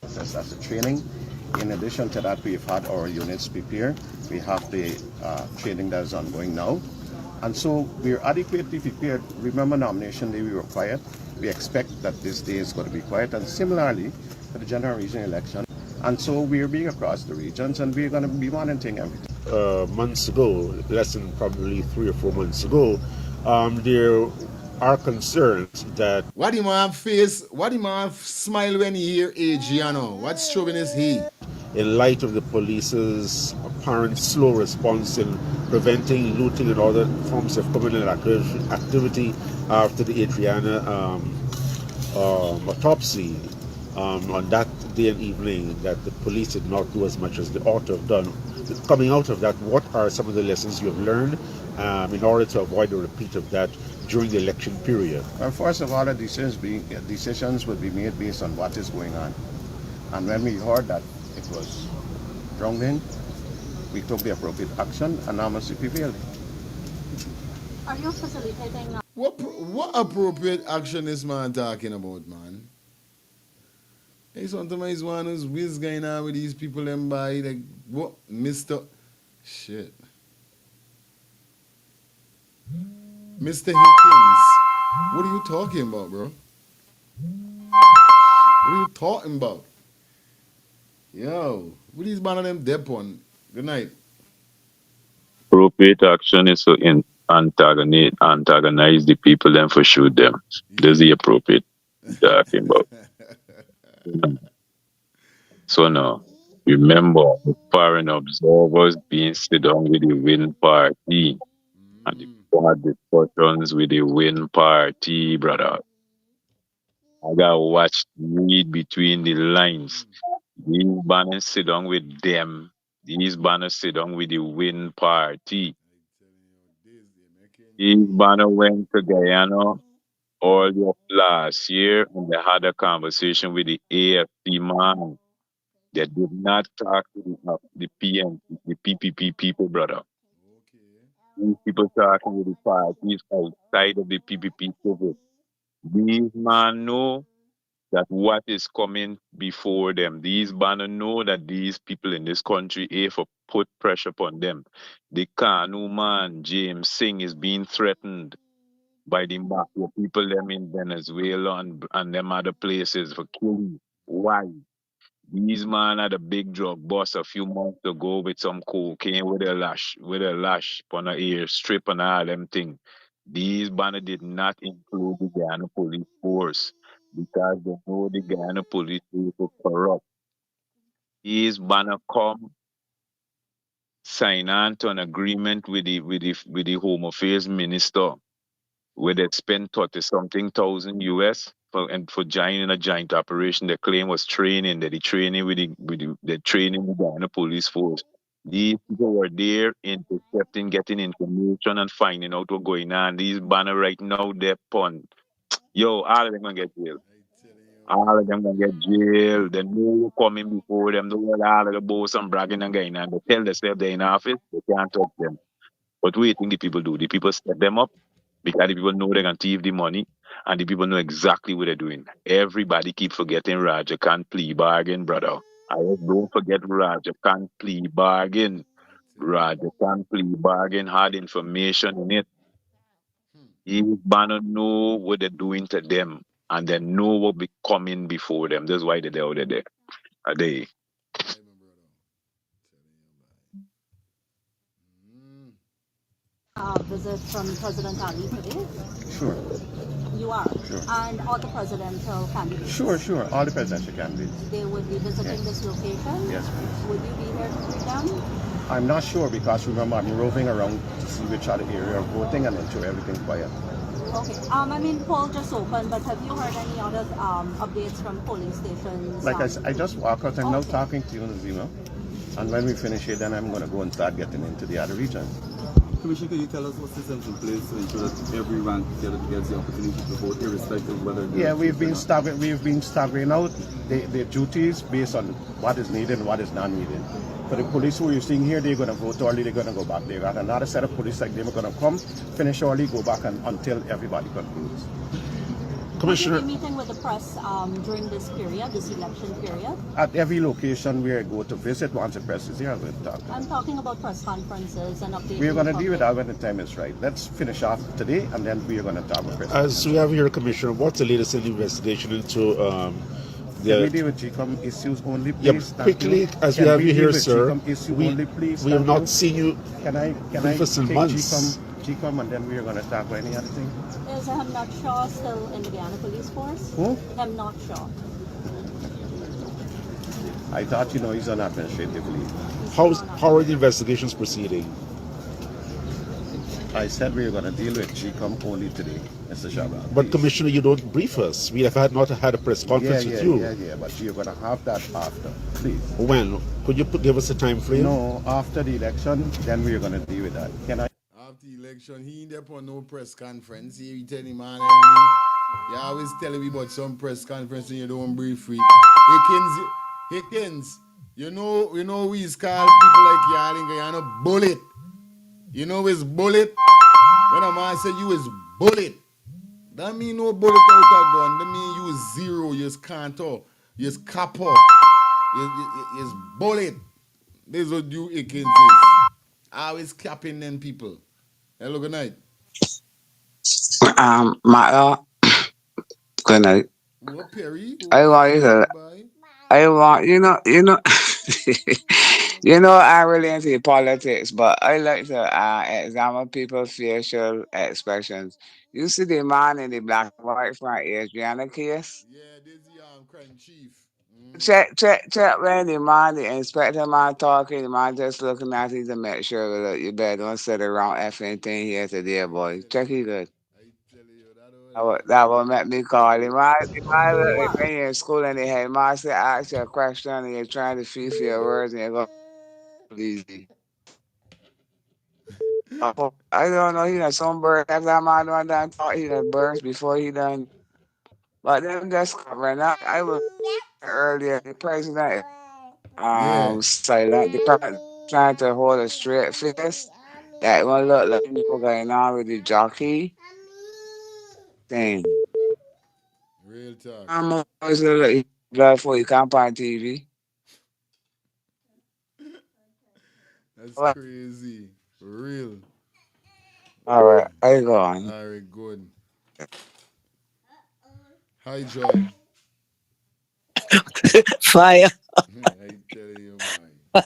That's a training. In addition to that, we've had our units prepared. We have the training that is ongoing now. And so we're adequately prepared. Remember, nomination day we were quiet. We expect that this day is going to be quiet. And similarly, for the general regional election. And so we're being across the regions, and we're going to be monitoring everything. Months ago, less than probably 3 or 4 months ago, there are concerns that... What do you man face? What do you man smile when you hear Adriano? What chauvinist he? In light of the police's apparent slow response in preventing looting and other forms of criminal activity after the Adriana autopsy on that day and evening, that the police did not do as much as they ought to have done. Coming out of that, what are some of the lessons you have learned in order to avoid a repeat of that during the election period? Well, first of all, the decisions will be made based on what is going on. And when we heard that it was wronging, we took the appropriate action, and normalcy prevailed. Are you facilitating? What appropriate action is man talking about, man? Hey, sometimes one who's whiz going on with these people and by like what, Mr. Shit. Mr. Hickens, what are you talking about, bro? What are you talking about? Yo, what these man of them dep on? Good night. Appropriate action is to antagonize the people and for shoot them. That's the appropriate talking about. So now, remember, the foreign observers being sit down with the win party and the had discussions with the win party, brother. I gotta watch, read between the lines. These banners sit down with them. These banners sit down with the win party. These banners went to Guyana all last year and they had a conversation with the AFP man. They did not talk to the PM, the PPP people, brother. These people talking with the parties outside of the PPP people. These man know that what is coming before them. These banner know that these people in this country, for put pressure upon them. The Kanu man, James Singh, is being threatened by the mafia people them in Venezuela and them other places for killing. Why? These man had a big drug boss a few months ago with some cocaine with a lash on a ear strip and all them thing. These banner did not include the Guyana police force because they know the Guyana police force is corrupt. These banner come sign on to an agreement with the Home Affairs Minister where they spent 30 something thousand US for joining a joint operation. The claim was training, that the training the training with the police force. These people were there intercepting, getting information and finding out what's going on. These banner right now they're pun. Yo, all of them gonna get jail. All of them gonna get jail. They know coming before them. The world all of the boss and bragging and going on. They tell themselves they're in office, they can't touch them. But what do you think the people do? The people set them up because the people know they can thieve the money and the people know exactly what they're doing. Everybody keep forgetting Raja can't plea bargain, brother. I just don't forget Raja can't plea bargain. Raja can't plea bargain had information in it. You banner know what they're doing to them and they know what be coming before them. That's why they're out there. Are they? Visit from President Ali today? Sure. You are? Sure. And all the presidential candidates? Sure. All the presidential candidates. They would be visiting this location? Yes, please. Would you be here to greet them? I'm not sure because remember I'm roving around to see which other area of voting and ensure everything quiet. Okay. I mean, poll just opened, but have you heard any other updates from polling stations? Like I said, I just walk out. I'm now talking to you in Zima. And when we finish here, then I'm going to go and start getting into the other region. Commissioner, can you tell us what systems in place to ensure that every rank gets the opportunity to vote, irrespective of whether? Yeah, we've been staggering out the duties based on what is needed and what is not needed. For the police who you're seeing here, they're going to vote early, they're going to go back. They got another set of police like them are going to come, finish early, go back until everybody concludes. Commissioner, will you be meeting with the press during this period, this election period? At every location where I go to visit, once the press is here, I'm going to talk. I'm talking about press conferences and updates. We're going to deal with that when the time is right. Let's finish off today, and then we're going to talk with press. As we have here, Commissioner, what's the latest in the investigation into Can we deal with GCOM issues only, please? Yeah, quickly, as we have you here, sir, we have not seen you Can I for months. GCOM and then we're going to talk about any other thing? Is Hemnot Shaw still in the Guyana Police Force? Who? Hemnot Shaw. I thought, he's on administrative leave. How are the investigations proceeding? I said we were going to deal with GCOM only today, Mr. Shabbat. But Commissioner, you don't brief us. We have not had a press conference with you. Yeah, but you're going to have that after, please. When? Could you give us a time frame? No, after the election, then we're going to deal with that. Can I? After the election, he ain't there for no press conference. He tell him, man, you always telling me about some press conference and you don't brief free. Hickens, you know we call people like y'all in Guyana bullet. You know it's bullet? When a man say you is bullet, that mean no bullet out of gun. That mean you is zero, you is canto, you is copper, you is bullet. This is what you Hickens is. Always capping them people. Hello, good night. Good night. What, Perry? I want I really into politics, but I like to examine people's facial expressions. You see the man in the black and white front Adriana case? Yeah, this is the crime chief. Check when the man, the inspector man talking, the man just looking at you to make sure that you better don't sit around effing thing here today, boy. Check it good. That will make me call him. When you're in school and the headmaster asks you a question and you're trying to feel for your words and you're going easy. I don't know, he done some birds. After that man done thought he done birds before he done. But them just covering up. I was earlier, the president silent. The president trying to hold a straight face. That one look like people going on with the jockey thing. talk. I'm always gonna drive for you can't on TV. That's All crazy. For real. right, I go on. Alright, good. Hi, Joy. Fire, I tell you, man.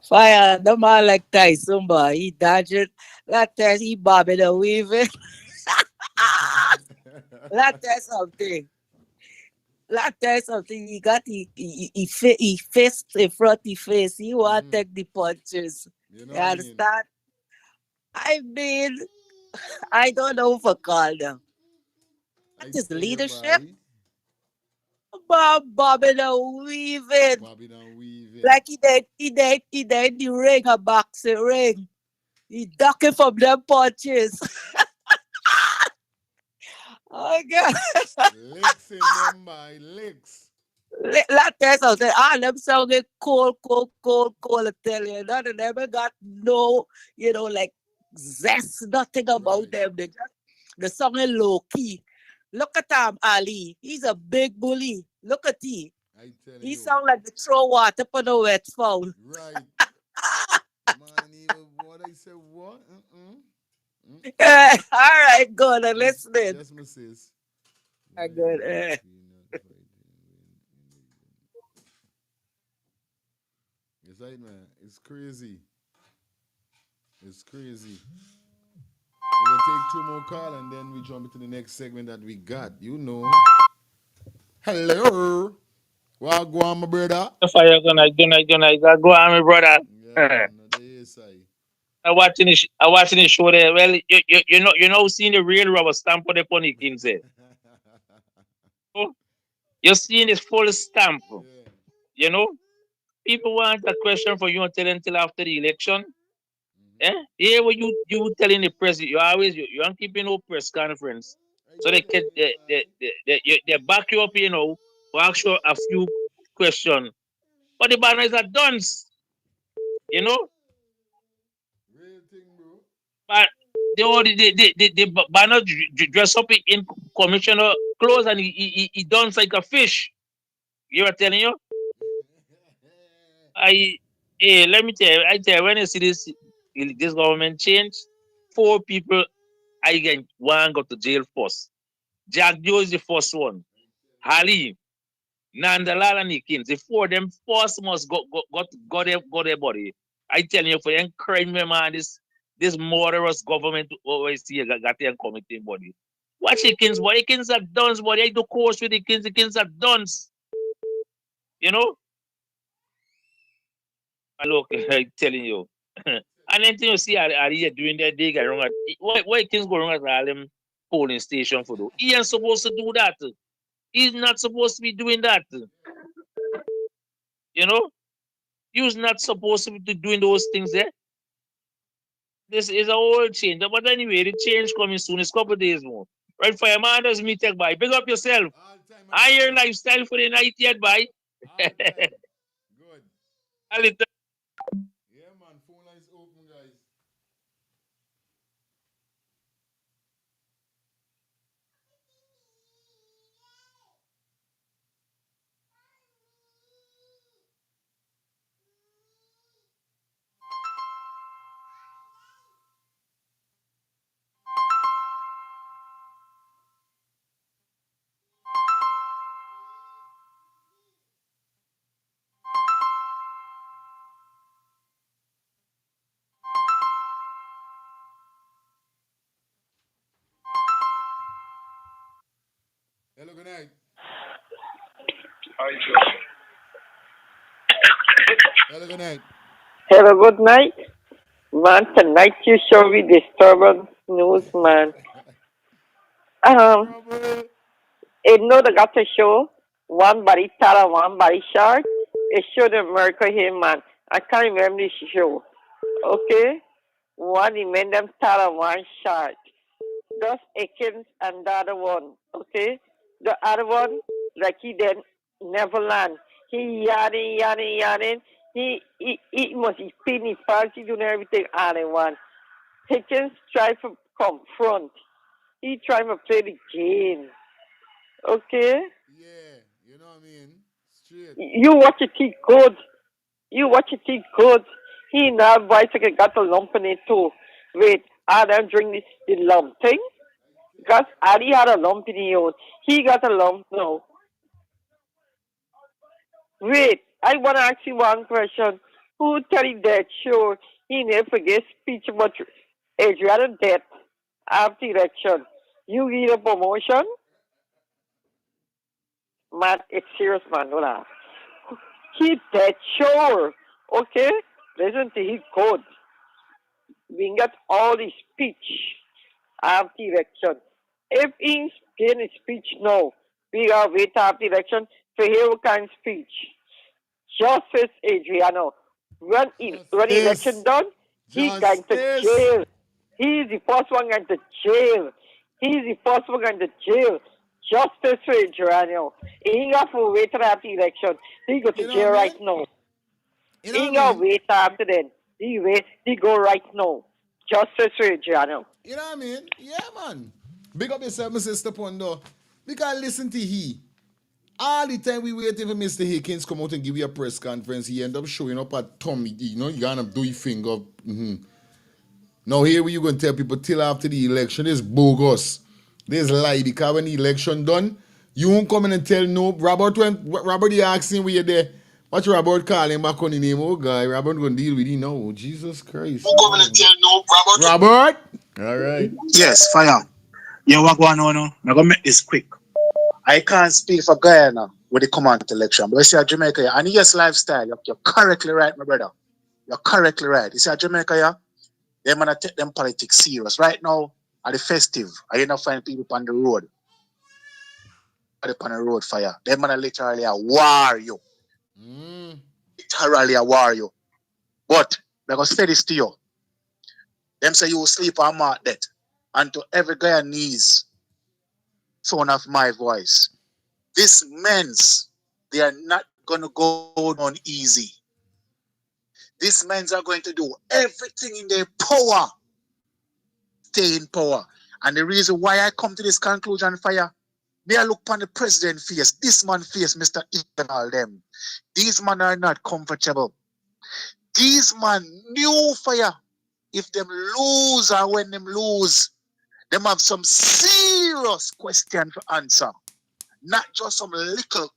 fire. The man like Tyson, boy. He dodged. That time he bobbing and weaving. Let tell something. Let tell something. He got he fist in front of face. He want to take the punches. You know You what I mean? understand? I mean, I don't know for call them. I That is tell you, leadership. boy. Bobbing and weaving. Bobby done weaving. Like he did the ring, a boxing ring. He ducking from them punches. Oh God. Licks in them, boy. Licks. Let tell something. All them sounding cold, cold, cold, cold. I tell you, none of them ain't got no, like zest, nothing about them. They just the song is low key. Look at Ali. He's a big bully. Look at he. I tell He you. sound like the throw water for the wet phone. Right. Man, what I say, what? All right, good. I'm listening. Yes, my sis. Good. It's right, man. It's crazy. It's crazy. We're going to take two more calls and then we jump into the next segment that we got. You know. Hello. What go on, my brother? Fire good night. Go on, my brother. Yeah, no, the ASI. I watching the show there. Well, you know, seeing the real rubber stamp on the pony kings there. Oh, you're seeing this full stamp. You know, people want a question for you until after the election. Eh? Yeah, what you telling the press, you aren't keeping no press conference, so they back you up, for ask you a few questions. But the banners are done, you know. Real thing, bro. But the banner dress up in commissioner clothes and he dance like a fish. You know what I'm telling you? Let me tell you, I tell you, when you see this government change, 4 people, I get one go to jail first. Jack Joe is the first one. Hali, Nandalal and Nikins, the 4 of them first must go their body. I tell you, for encourage me, man, this murderous government always see got their committing body. Watch the kings, boy. The kings are done, boy. I do course with the kings are done. You know? And look, I'm telling you. And then you see are here doing that they get wrong at why things go wrong at all them polling station for though. He ain't supposed to do that. He's not supposed to be doing that. You know? You're not supposed to be doing those things there. This is a whole change. But anyway, the change coming soon. It's a couple of days more. Right, fireman does me take by. Big up yourself. Higher lifestyle for the night yet, by. Good. A little. Yeah, man. Phone lines open, guys. Hello, good night. Hi, Joe. Hello, good night. Hello, good night. Man, tonight you show me disturbance news, man. They got a show. One body tall and one body short. It showed America here, man. I can't remember the show. Okay? One, he made them tall and one short. Those Akins and the other one. Okay? The other one, like he then never land. He yawning. He must be spin his party doing everything all in one. Higgins try to confront. He try to play the game. Okay? Yeah, you know what I mean? Straight. You watch it eat good. You watch it eat good. He now bicycle got a lump in it too. Wait, I don't drink the lump thing. Because Ali had a lump in his own. He got a lump now. Wait, I want to ask you one question. Who tell you that sure he never forget speech about Adriana's death after election? You get a promotion? Man, it's serious, man. Don't laugh. He dead sure. Okay? Listen to his code. We got all the speech after election. If he's getting a speech now, we are wait after election for hear what kind of speech. Justice Adriano. When election done, he going to jail. He's the first one going to jail. He's the first one going to jail. Justice for Adriano. He ain't got to wait till after election. He go to jail right now. He ain't got to wait after then. He go right now. Justice for Adriano. You know what I mean? Yeah, man. Big up yourself, Mr. Stepondo. Because listen to he. All the time we waiting for Mr. Higgins come out and give you a press conference, he end up showing up at Tommy. You know, you gonna do your finger. Now here we you gonna tell people till after the election. This bogus. This lie. Because when the election done, you won't come in and tell no. Robert he asking where you there. Watch Robert calling back on the name. Oh guy, Robert gonna deal with you now. Jesus Christ. Who come in and tell no, Robert. All right. Yes, fire. You know what going on now? I'm gonna make this quick. I can't speak for Guyana with the command election, but you see Jamaica, and yes, lifestyle, you're correctly right, my brother. You're correctly right. You see Jamaica, yeah, they're gonna take them politics serious. Right now, at the festive, I did not find people on the road. On the road fire. They're gonna literally war you. Literally war you. But they're gonna say this to you. Them say you will sleep on mark death. And to every Guyanese sound of my voice. These men's, they are not going to go on easy. These men's are going to do everything in their power, stay in power. And the reason why I come to this conclusion, fire, may I look upon the president face, this man face, Mr. Ethan, all them. These men are not comfortable. These men knew fire. If them lose or when them lose, them have some serious question to answer. Not just some little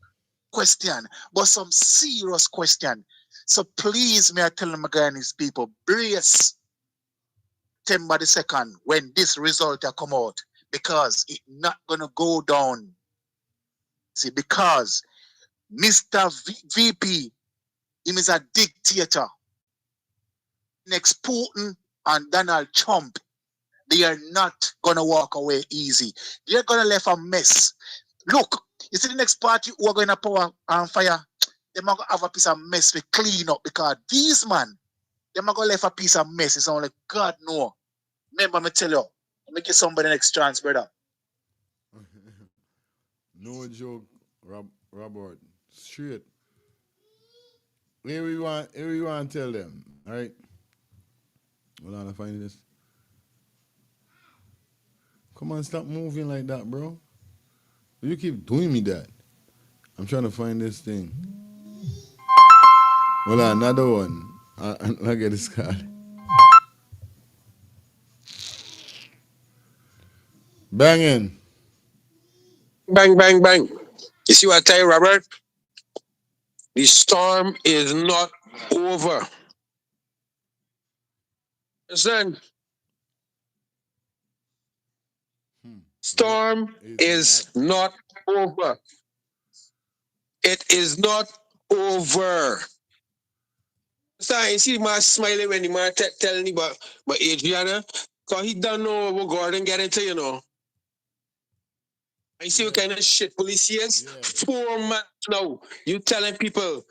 question, but some serious question. So please, may I tell them again, these people, brace September the 2nd when this result will come out, because it's not going to go down. See, because Mr. VP, he is a dictator. Next Putin and Donald Trump, they are not going to walk away easy. They're going to leave a mess. Look, you see the next party who are going to power and fire, they're going to have a piece of mess to clean up, because these man, they're going to leave a piece of mess. It's only God know. Remember, me tell you, let me give somebody the next chance, brother. No joke, Robert. Straight. Here we want to tell them, all right? Hold on, I find this. Come on, stop moving like that, bro. You keep doing me that. I'm trying to find this thing. Hold on, another one. I'll get this card. Banging. Bang, bang, bang. You see what I tell you, Robert? The storm is not over. Understand? Storm is not over. It is not over. So you see the man smiling when the man telling me about Adriana, because he don't know what Gordon get into, you know. And you see what kind of shit police is? 4 months now, you telling people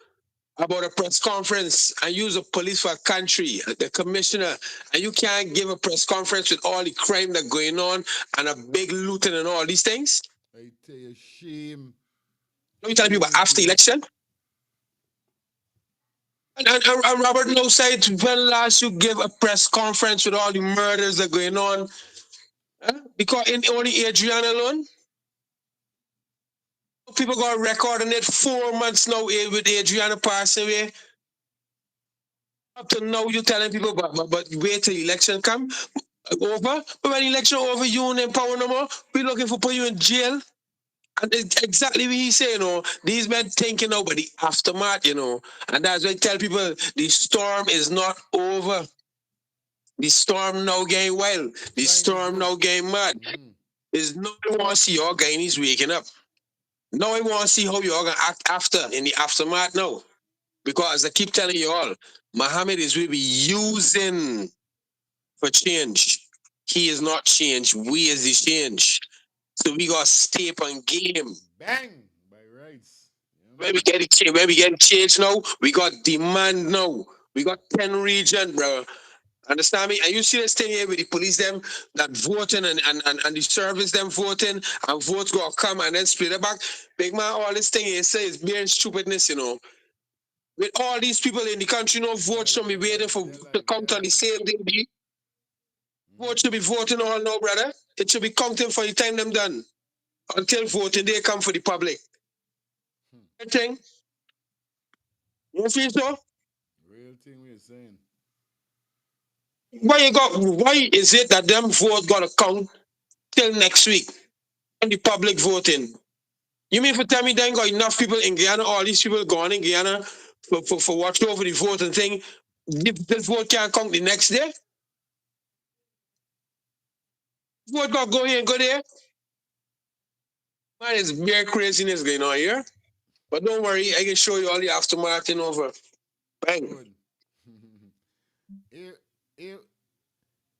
about a press conference and use the police for a country, the commissioner, and you can't give a press conference with all the crime that's going on and a big looting and all these things? I tell you, shame. You telling people after election? And Robert no said, when last you give a press conference with all the murders that are going on? Because in only Adriana alone? People got recording it 4 months now with Adriana passing away. Up to now, you telling people, but wait till election come over. But when election over, you ain't in power no more. We looking for put you in jail. And it's exactly what he's saying, these men thinking about the aftermath, And that's why I tell people the storm is not over. The storm now getting wild. The storm now getting mad. Is no one want to see your guys waking up. Now I want to see how you're going to act after, in the aftermath now. Because I keep telling you all, Muhammad is will be using for change. He is not change. We is the change. So we got to stay up on game. Bang! By rights. When we get it changed now, we got demand now. We got 10 region, bro. Understand me? And you see this thing here with the police them that voting and the service them voting and votes go come and then split it back. Big man, all this thing here say is being stupidness, With all these people in the country, no votes should be waiting for to count on the same day. Votes should be voting all now, brother. It should be counting for the time them done. Until voting day come for the public. Thing. You feel so? Real thing we're saying. Why is it that them vote gotta count till next week when the public voting? You mean for tell me they ain't got enough people in Guyana, all these people going in Guyana for watch over the vote and thing? This vote can't count the next day? Vote got go here and go there? Man, it's mere craziness going on here. But don't worry, I can show you all the aftermath and over. Bang.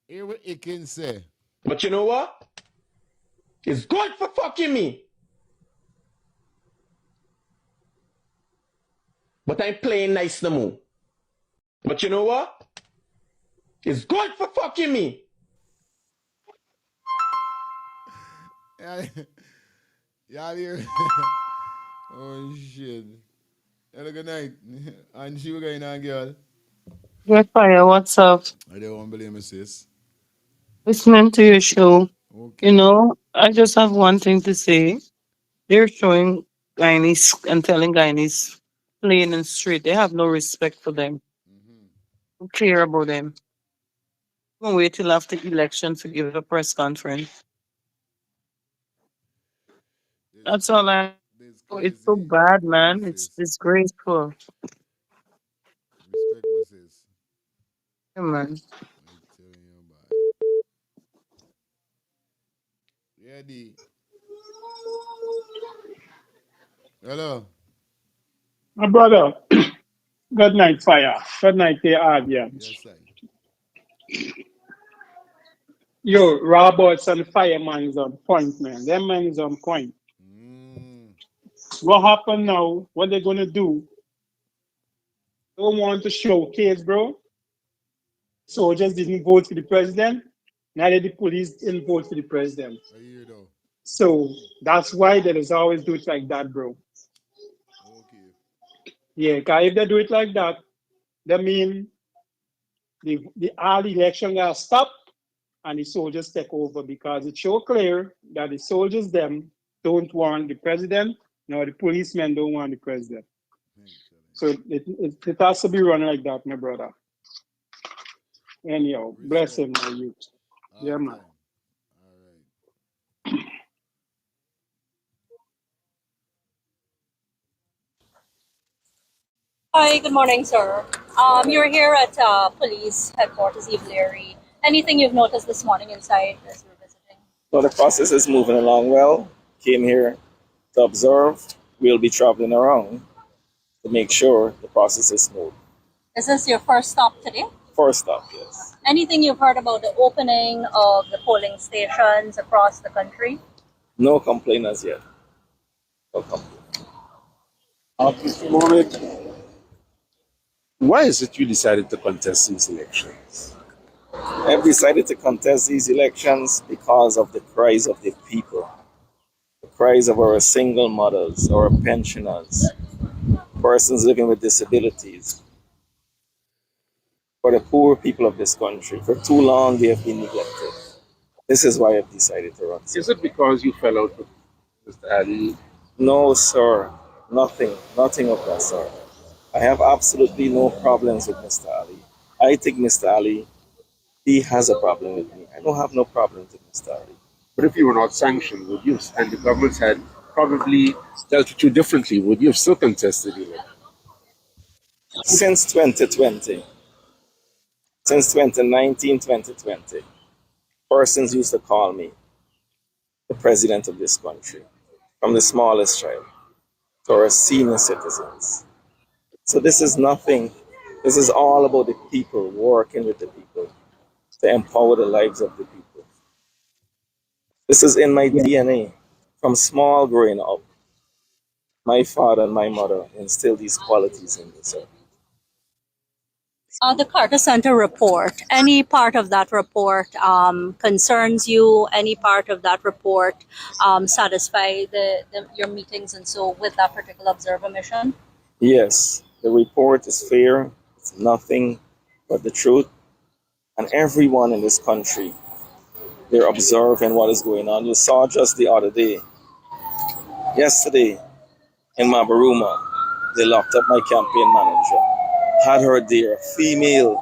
Hear what it can say. But you know what? It's good for fucking me. But I'm playing nice no more. But you know what? It's good for fucking me. Y'all hear? Oh shit. Hello, good night. And she was going on, girl. Good fire, what's up? I don't believe me, sis. Listening to your show. I just have one thing to say. They're showing Guyanese and telling Guyanese plain and straight. They have no respect for them. Don't care about them. Don't wait till after election to give a press conference. That's all I. It's so bad, man. It's disgraceful. Respect me, sis. Yeah, man. Yeah, D. Hello. My brother, good night, fire. Good night, the audience. Yes, sir. Yo, Roberts and fireman's on point, man. Them man is on point. What happened now? What they gonna do? Don't want to showcase, bro. Soldiers didn't vote for the president. Neither the police didn't vote for the president. So that's why they just always do it like that, bro. Yeah, cause if they do it like that, that mean the all election got stop and the soldiers take over because it's so clear that the soldiers them don't want the president, nor the policemen don't want the president. So it has to be run like that, my brother. Anyhow, bless him, my youth. Yeah, man. Hi, good morning, sir. You're here at police headquarters, Eve Leary. Anything you've noticed this morning inside as you're visiting? So the process is moving along well. Came here to observe. We'll be traveling around to make sure the process is smooth. Is this your first stop today? First stop, yes. Anything you've heard about the opening of the polling stations across the country? No complaint as yet. No complaint. Mr. Mohammed, why is it you decided to contest these elections? I've decided to contest these elections because of the cries of the people. The cries of our single mothers, our pensioners, persons living with disabilities. For the poor people of this country. For too long they have been neglected. This is why I've decided to run. Is it because you fell out with Mr. Ali No, sir. Nothing of that sort. I have absolutely no problems with Mr. Ali. I think Mr. Ali, he has a problem with me. I don't have no problems with Mr. Ali. But if you were not sanctioned, would you, and the government had probably dealt with you differently, would you have still contested the election? Since 2020, since 2019, 2020, persons used to call me the president of this country, from the smallest child to our senior citizens. So this is nothing. This is all about the people, working with the people to empower the lives of the people. This is in my DNA. From small growing up, my father and my mother instilled these qualities in me. So The Carter Center report, any part of that report concerns you? Any part of that report satisfy your meetings and so with that particular observer mission? yes, the report is fair. It's nothing but the truth. And everyone in this country, they're observing what is going on. You saw just the other day, yesterday in Mabaruma, they locked up my campaign manager. Had her there, female,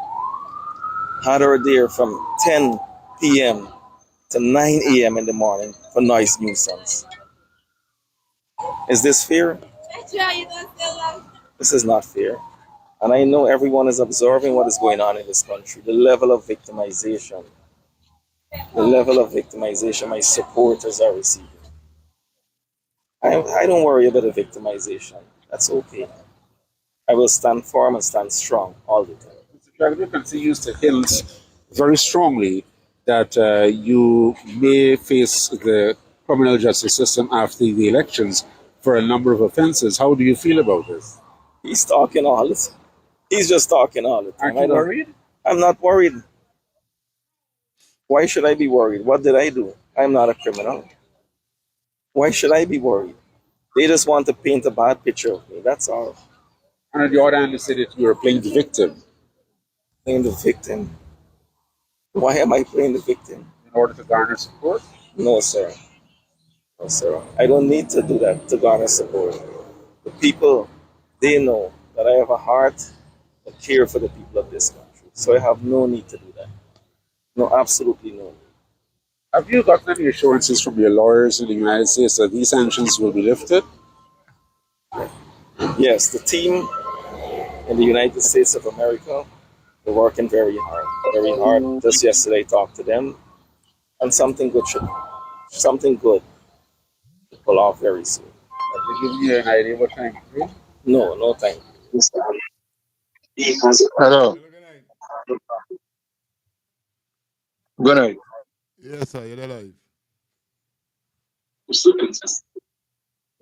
had her there from 10 p.m. to 9 a.m. in the morning for noise nuisance. Is this fair? This is not fair. And I know everyone is observing what is going on in this country, the level of victimization, my supporters are receiving. I don't worry about the victimization. That's okay. I will stand firm and stand strong all the time. Mr. Dragon continues to hint very strongly that you may face the criminal justice system after the elections for a number of offenses. How do you feel about this? He's talking all this. He's just talking all the time. Aren't you worried? I'm not worried. Why should I be worried? What did I do? I'm not a criminal. Why should I be worried? They just want to paint a bad picture of me. That's all. And on the other hand, you said that you were playing the victim. Playing the victim? Why am I playing the victim? In order to garner support? No, sir. No, sir. I don't need to do that to garner support. The people, they know that I have a heart and care for the people of this country. So I have no need to do that. No, absolutely no need. Have you gotten any assurances from your lawyers in the United States that these sanctions will be lifted? Yes, the team in the United States of America, they're working very hard, very hard. Just yesterday I talked to them, and something good to pull off very soon. Have they given you an idea what time to do? No, no thank you. Hello. Good night. Yes, sir, you're alive.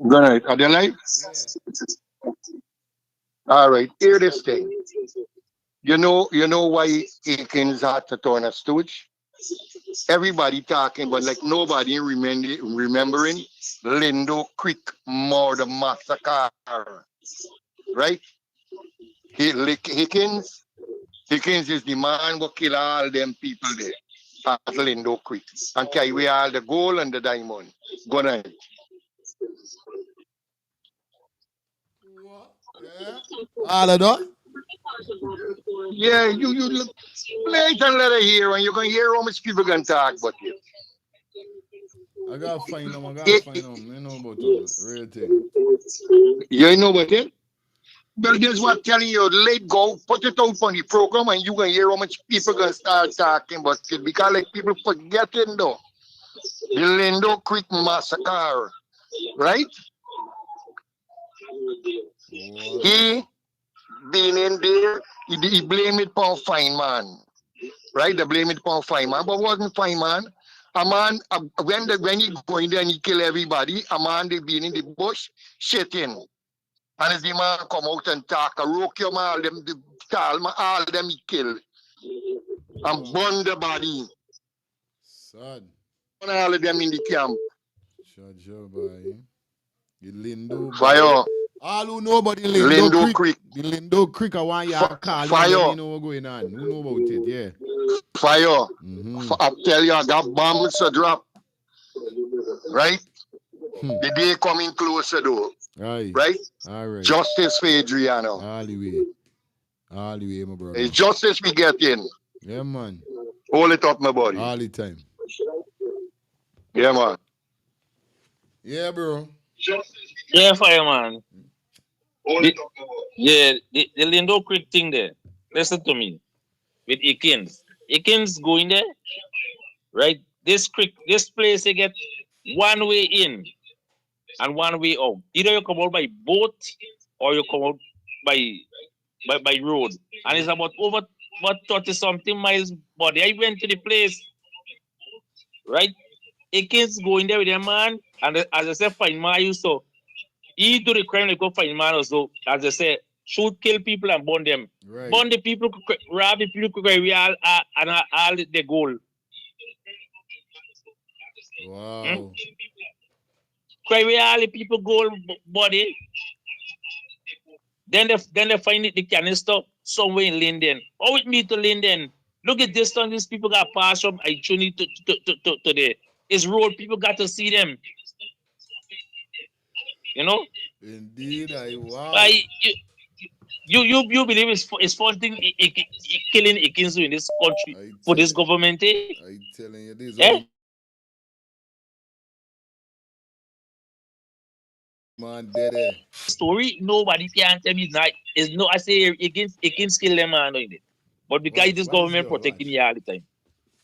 Good night. Are they alive? All right. Hear this thing. You know why Akins had to turn a stooge? Everybody talking, but like nobody remembering Lindo Creek murder massacre. Right? Hickins is the man who kill all them people there at Lindo Creek and carry away all the gold and the diamond. Good night. All of that? Yeah, you look, play it and let her hear, and you can hear how much people can talk about you. I gotta find them. You know about them. Real thing. You know about it? But that's what I'm telling you. Let go, put it out on the program, and you can hear how much people can start talking about it. Because like people forgetting though. The Lindo Creek massacre, right? He been in there, he blame it on fine man. Right? They blame it on fine man, but wasn't fine man. A man, when he go in there and he kill everybody, a man they been in the bush, shitting. And as the man come out and talk, a rook your man, all them he kill. And burn the body. Sad. Burn all of them in the camp. Sure, boy. The Lindo. Fire. All who know about the Lindo, Lindo Creek. The Lindo Creek, I want you to call Fire. you know what's going on. Who know about it, yeah. Fire. I tell you, I got bombs to drop. Right? The day coming closer though. Aye. Right? All right. Justice for Adriano. All the way. All the way, my brother. It's justice we get in. Yeah, man. Hold it up, my body. All the time. Yeah, man. Yeah, bro. Yeah, fireman. The Lindo Creek thing there. Listen to me. With Akins. Akins going there, right? This place they get one way in and one way out. Either you come out by boat or you come out by road. And it's about over 30 something miles body. I went to the place, right? Akins going there with their man, and as I said, find man you so he do the crime, they go find man also. As I said, shoot, kill people and burn them. Right. Burn the people, rob the people, we all the goal. Wow. Cry we all the people goal body. Then they find it the canister somewhere in Linden. Or with me to Linden. Look at this time these people got passed from Ichuni to the it's road. People got to see them. You know? Indeed, wow. You believe it's fun thing killing Ikinzu in this country for this government? I'm telling you this. Man, dead. Story nobody can tell me that is no. I say against kill them man doing it, but because this government protecting you all the time.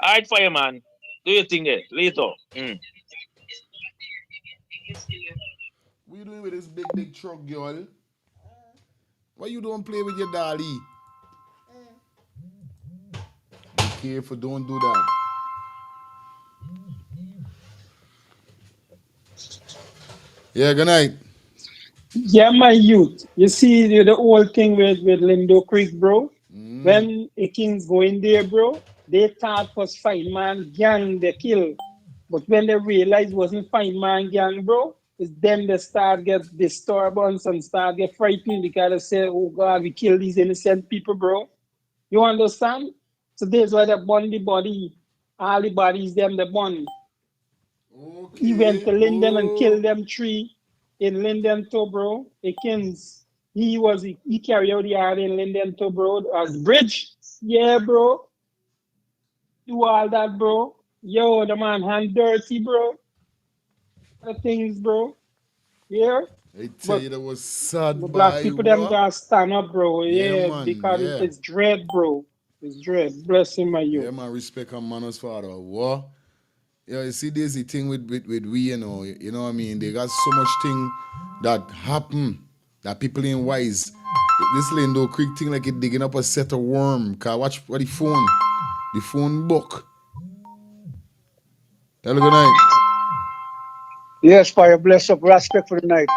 All right, fireman, do your thing there later. What you doing with this big truck, girl? Why you don't play with your dolly? Be careful, don't do that. Yeah, good night. Yeah, my youth. You see the whole thing with Lindo Creek, bro. When the Kings go in there, bro, they thought was fine man gang they kill. But when they realized it wasn't fine man gang, bro, it's them that start get disturbance and start get frightened because they say, oh God, we kill these innocent people, bro. You understand? So that's why they burn the body. All the bodies them they burn. Okay. He went to Linden and killed them 3 in Linden too, bro. Akins, he carried out the yard in Linden too, bro. As bridge. Yeah, bro. Do all that, bro. Yo, the man hand dirty, bro. The things, bro. Yeah. I tell you that was sad the black people them what? gotta stand up, bro. Yeah, Yeah, man, because yeah. it's dread, bro. It's dread. Bless him, my youth. Yeah, man, respect and manners, father. What? Yeah, you see, there's the thing with we, you know what I mean? They got so much thing that happen that people ain't wise. This Lindo Creek thing like it digging up a set of worm. Cause watch what the phone book. Hello, good night. Yes, fire, bless up, respect for the night.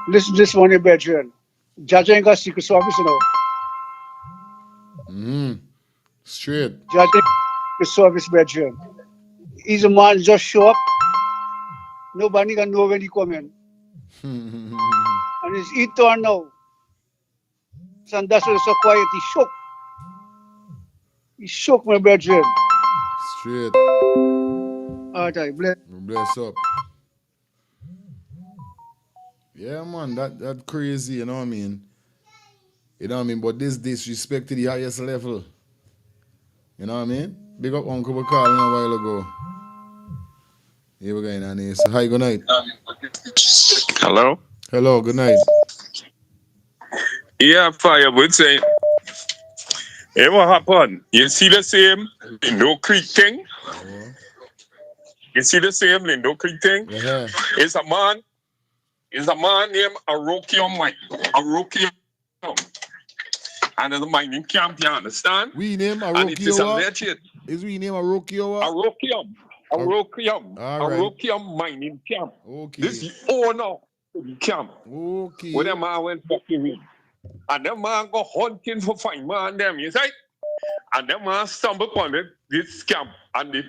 Listen to this one, your brethren. Judge ain't got secret service, you know. Straight. Judge ain't got secret service, brethren. He's a man just show up. Nobody can know when he come in. And it's he turn now. And that's why he's so quiet. He shook. He shook, my brethren. Straight. All right, Bless up. Yeah, man, that crazy, you know what I mean? You know what I mean? But this disrespect to the highest level. You know what I mean? Big up Uncle we calling a while ago. Here we go in here. So, hi, good night. Hello? Hello, good night. Yeah, fire, would say. Hey, what happened? You see the same Lindo Creek thing? You see the same Lindo Creek thing? Yeah. It's a man named Arokium. And there's a mining camp, you understand? We name Arokio. And it is alleged. Is we name Arokio? Arokium. Arokium mining camp. Okay. This is the owner of the camp. Okay. Where that man went fucking in. And that man go hunting for fine man them, you see? And that man stumbled upon this camp and they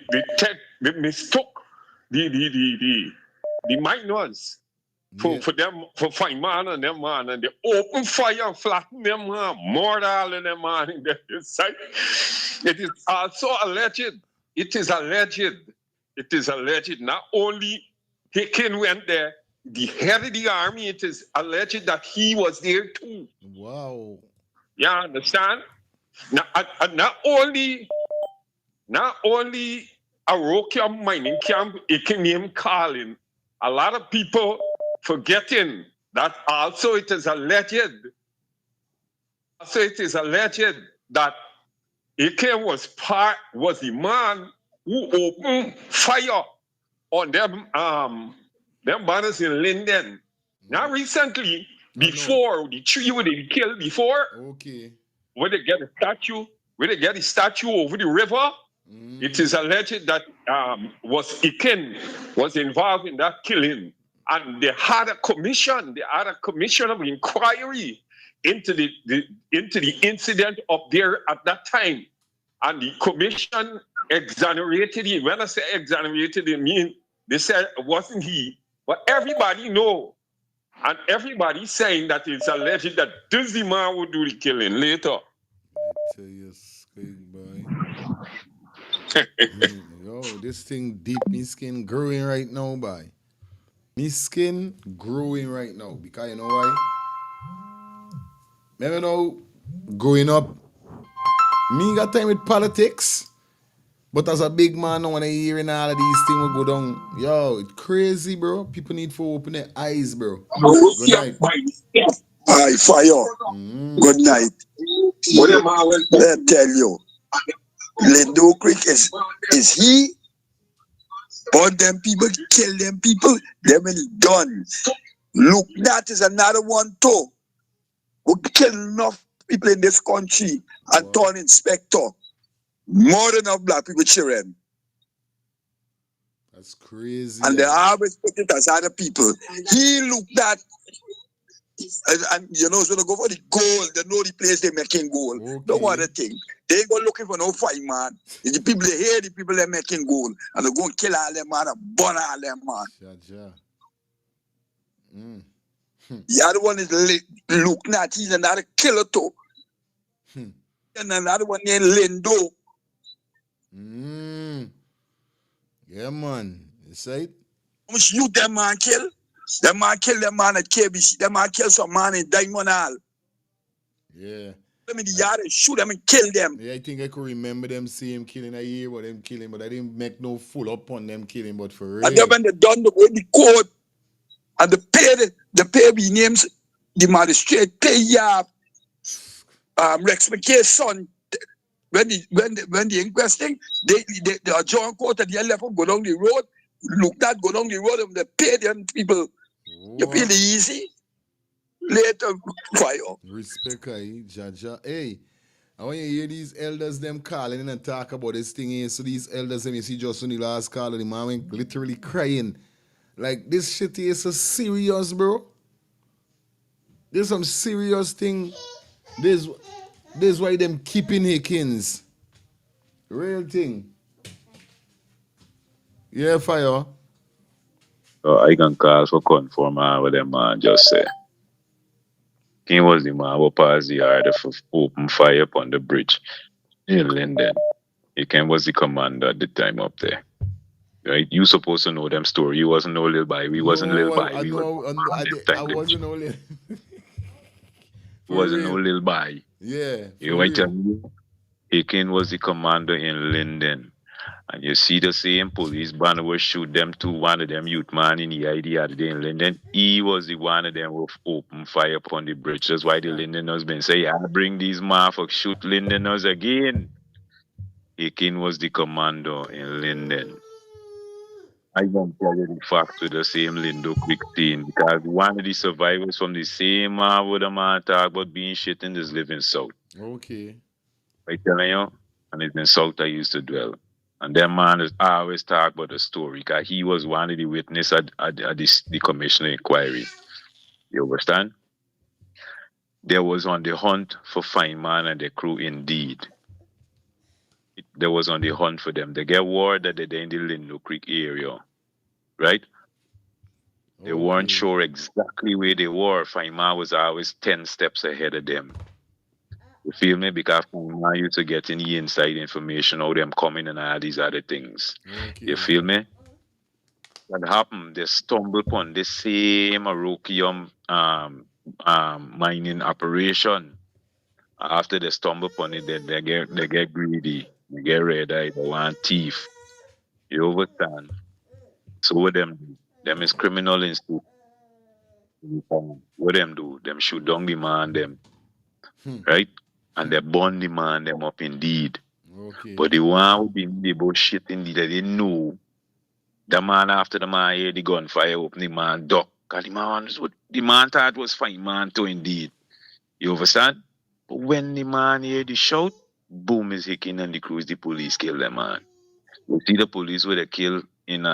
mistook the miners for them for fine man and them man, and they open fire and flatten them man, murder all of them man in the site. It is also alleged. It is alleged. Not only Hicken went there. The head of the army, it is alleged that he was there too. Wow. You understand? Not only a rock camp, mining camp, it can name calling. A lot of people forgetting that also it is alleged. Also, it is alleged that Akin was the man who opened fire on them banners in Linden. Not recently, before the tree where they killed before. Okay. Where they get a statue, over the river. It is alleged that was Akin was involved in that killing. And they had a commission of inquiry into the incident up there at that time. And the commission exonerated him. When I say exonerated, I mean they said it wasn't he. But everybody know. And everybody saying that it's alleged that this the man who do the killing later. I tell you, boy. Yo, this thing deep me skin growing right now, boy. Me skin growing right now. Because you know why? Remember now, growing up, me got time with politics. But as a big man, when I hearing all of these things will go down, yo, it's crazy, bro. People need to open their eyes, bro. Good night. Aye, fire. Good night. What am I tell you? Lindo Creek is he? Burn them people, kill them people, them in guns. Look, that is another one too. We kill enough people in this country and turn inspector. More than enough black people children. That's crazy. And they always put it as other people. He looked at, and you know, so they go for the gold. They know the place they making gold. Okay. Don't want to think. They ain't go looking for no fight, man. The people they hear the people they making gold. And they go and kill all them, man, and burn all them, man. The other one is Luke Nat. He's another killer too. And another one named Lindo. Yeah, man. You say it? How much youth that man kill? That man kill them man at KBC. That man kill some man in Diamond Hall. Yeah. Them in the yard and shoot them and kill them. Yeah, I think I could remember them see him killing a year about them killing, but I didn't make no full up on them killing, but for real. And then when they done the court and the pay the names, the magistrate pay Rex McKay's son. When the inquesting, they adjourn court and they left them go down the road. Look that go down the road and they pay them people. You feel easy. Later fire. Respect, Jaja. Hey, and when you hear these elders them calling in and talk about this thing here, so these elders them you see just on the last call of the man went literally crying. Like this shit here is so serious, bro. There's some serious thing. There's why them keeping Hickins. Real thing. Yeah, fire. So I can call for confirm what them man just say. He was the man who passed the order for open fire upon the bridge in Linden. He was the commander at the time up there. Right? You supposed to know them story. You wasn't no little boy. We wasn't little boy. I wasn't no little. Wasn't no little boy. Yeah. You might tell me, Aiken was the commander in Linden. And you see the same police banner will shoot them to one of them youth man in the ID other day in Linden. He was the one of them who opened fire upon the bridge. That's why the Lindeners been say, I bring these motherfuckers shoot Lindeners again. Aiken was the commander in Linden. I won't tell you the fact with the same Lindo quick thing because one of the survivors from the same with a man talk about being shit in this living south. Okay. I telling you, and it's in south I used to dwell. And that man is always talk about the story because he was one of the witness at the commissioner inquiry. You understand? There was on the hunt for Feynman and the crew indeed. They was on the hunt for them. They get word that they're in the Lindo Creek area. Right? They weren't sure exactly where they were. Feynman was always 10 steps ahead of them. You feel me? Because Feynman used to get in the inside information, how them coming and all these other things. You feel me? that happened, they stumble upon the same Arokium mining operation. After they stumble upon it, they get greedy, they get red eye, they want thief. You understand? So what them do? Them is criminal institute. What them do? Them shoot down the man them, right? And they burn the man them up indeed. Okay. But the one who been the bullshit indeed, they didn't know. The man after the man hear the gunfire open, the man duck. Cause the man thought it was fine man too indeed. You understand? But when the man hear the shout, boom is hicking and the crews, the police kill the man. You see the police with a kill in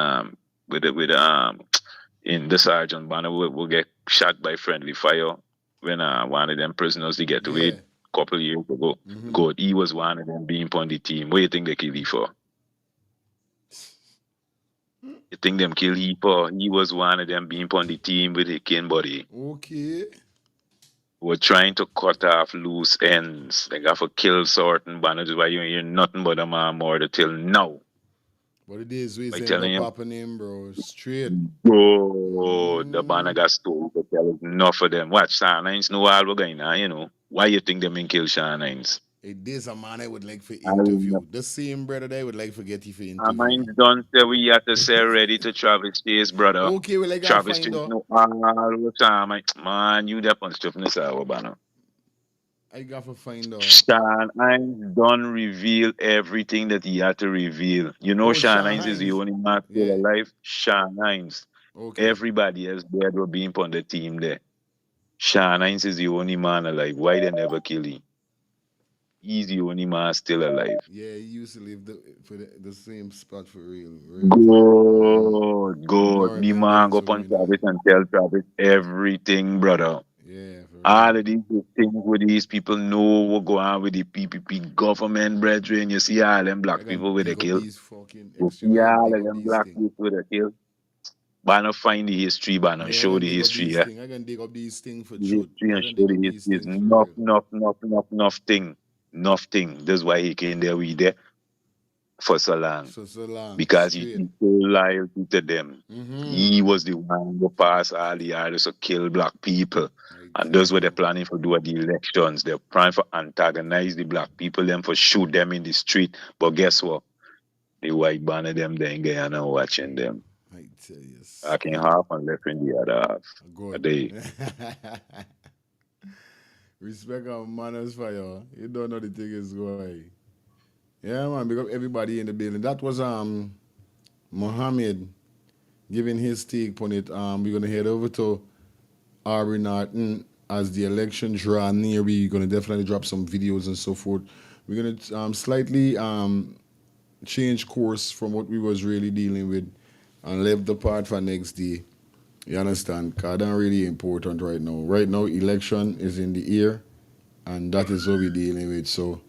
in the sergeant banner will get shot by friendly fire when one of them prisoners they get away a couple of years ago. God, he was one of them being on the team. What do you think they kill he for? You think them kill he for? He was one of them being on the team with a kin body. Okay. We're trying to cut off loose ends. They got to kill certain banners why you hear nothing but a man more till now. But it is we By saying telling go him, popping him, bro. Straight. oh, the banner got stole. But there was enough of them. Watch, Sean Hines know all we're going on, you know. Why you think them in kill Sean Hines? It is a man I would like for interview. The same brother that I would like for get you for interview. Hines done say we have to say ready to Travis Chase, brother. Okay, well I gotta Travis find Chase out. know all the time. Man, you that on stuff in this hour, banner. I got to find out. Sean Hines done reveal everything that he had to reveal. You know, Sean Hines is the only man still alive. Sean Hines. Okay. Everybody else dead were being on the team there. Sean Hines is the only man alive. Why they never kill him? He's the only man still alive. Yeah, he used to live for the same spot for real. Good. The man go on Travis and tell Travis everything, brother. Yeah. All of these things with these people know what go on with the PPP government, brethren. You see all them black people with the kill. You see all of them black people with the kill. Banner find the history, banner show the history. Yeah. I can dig up these things for the truth. history and show the history is nothing. That's why he came there with there for so long. Because he so loyal to them. He was the one who passed all the orders to kill black people. And that's what they're planning for do at the elections. They're planning for antagonize the black people, them for shoot them in the street. But guess what? The white banner them there in Guyana watching them. I tell you. I can half and left in the other half. Good. Respect our manners for you. You don't know the thing is going. Yeah, man, because everybody in the building. That was Mohammed giving his take on it. We're gonna head over to Aubrey Norton as the election draw near. We're gonna definitely drop some videos and so forth. We're gonna slightly change course from what we was really dealing with and left the part for next day. You understand? Because that's really important right now. Right now, election is in the air, and that is what we're dealing with. So,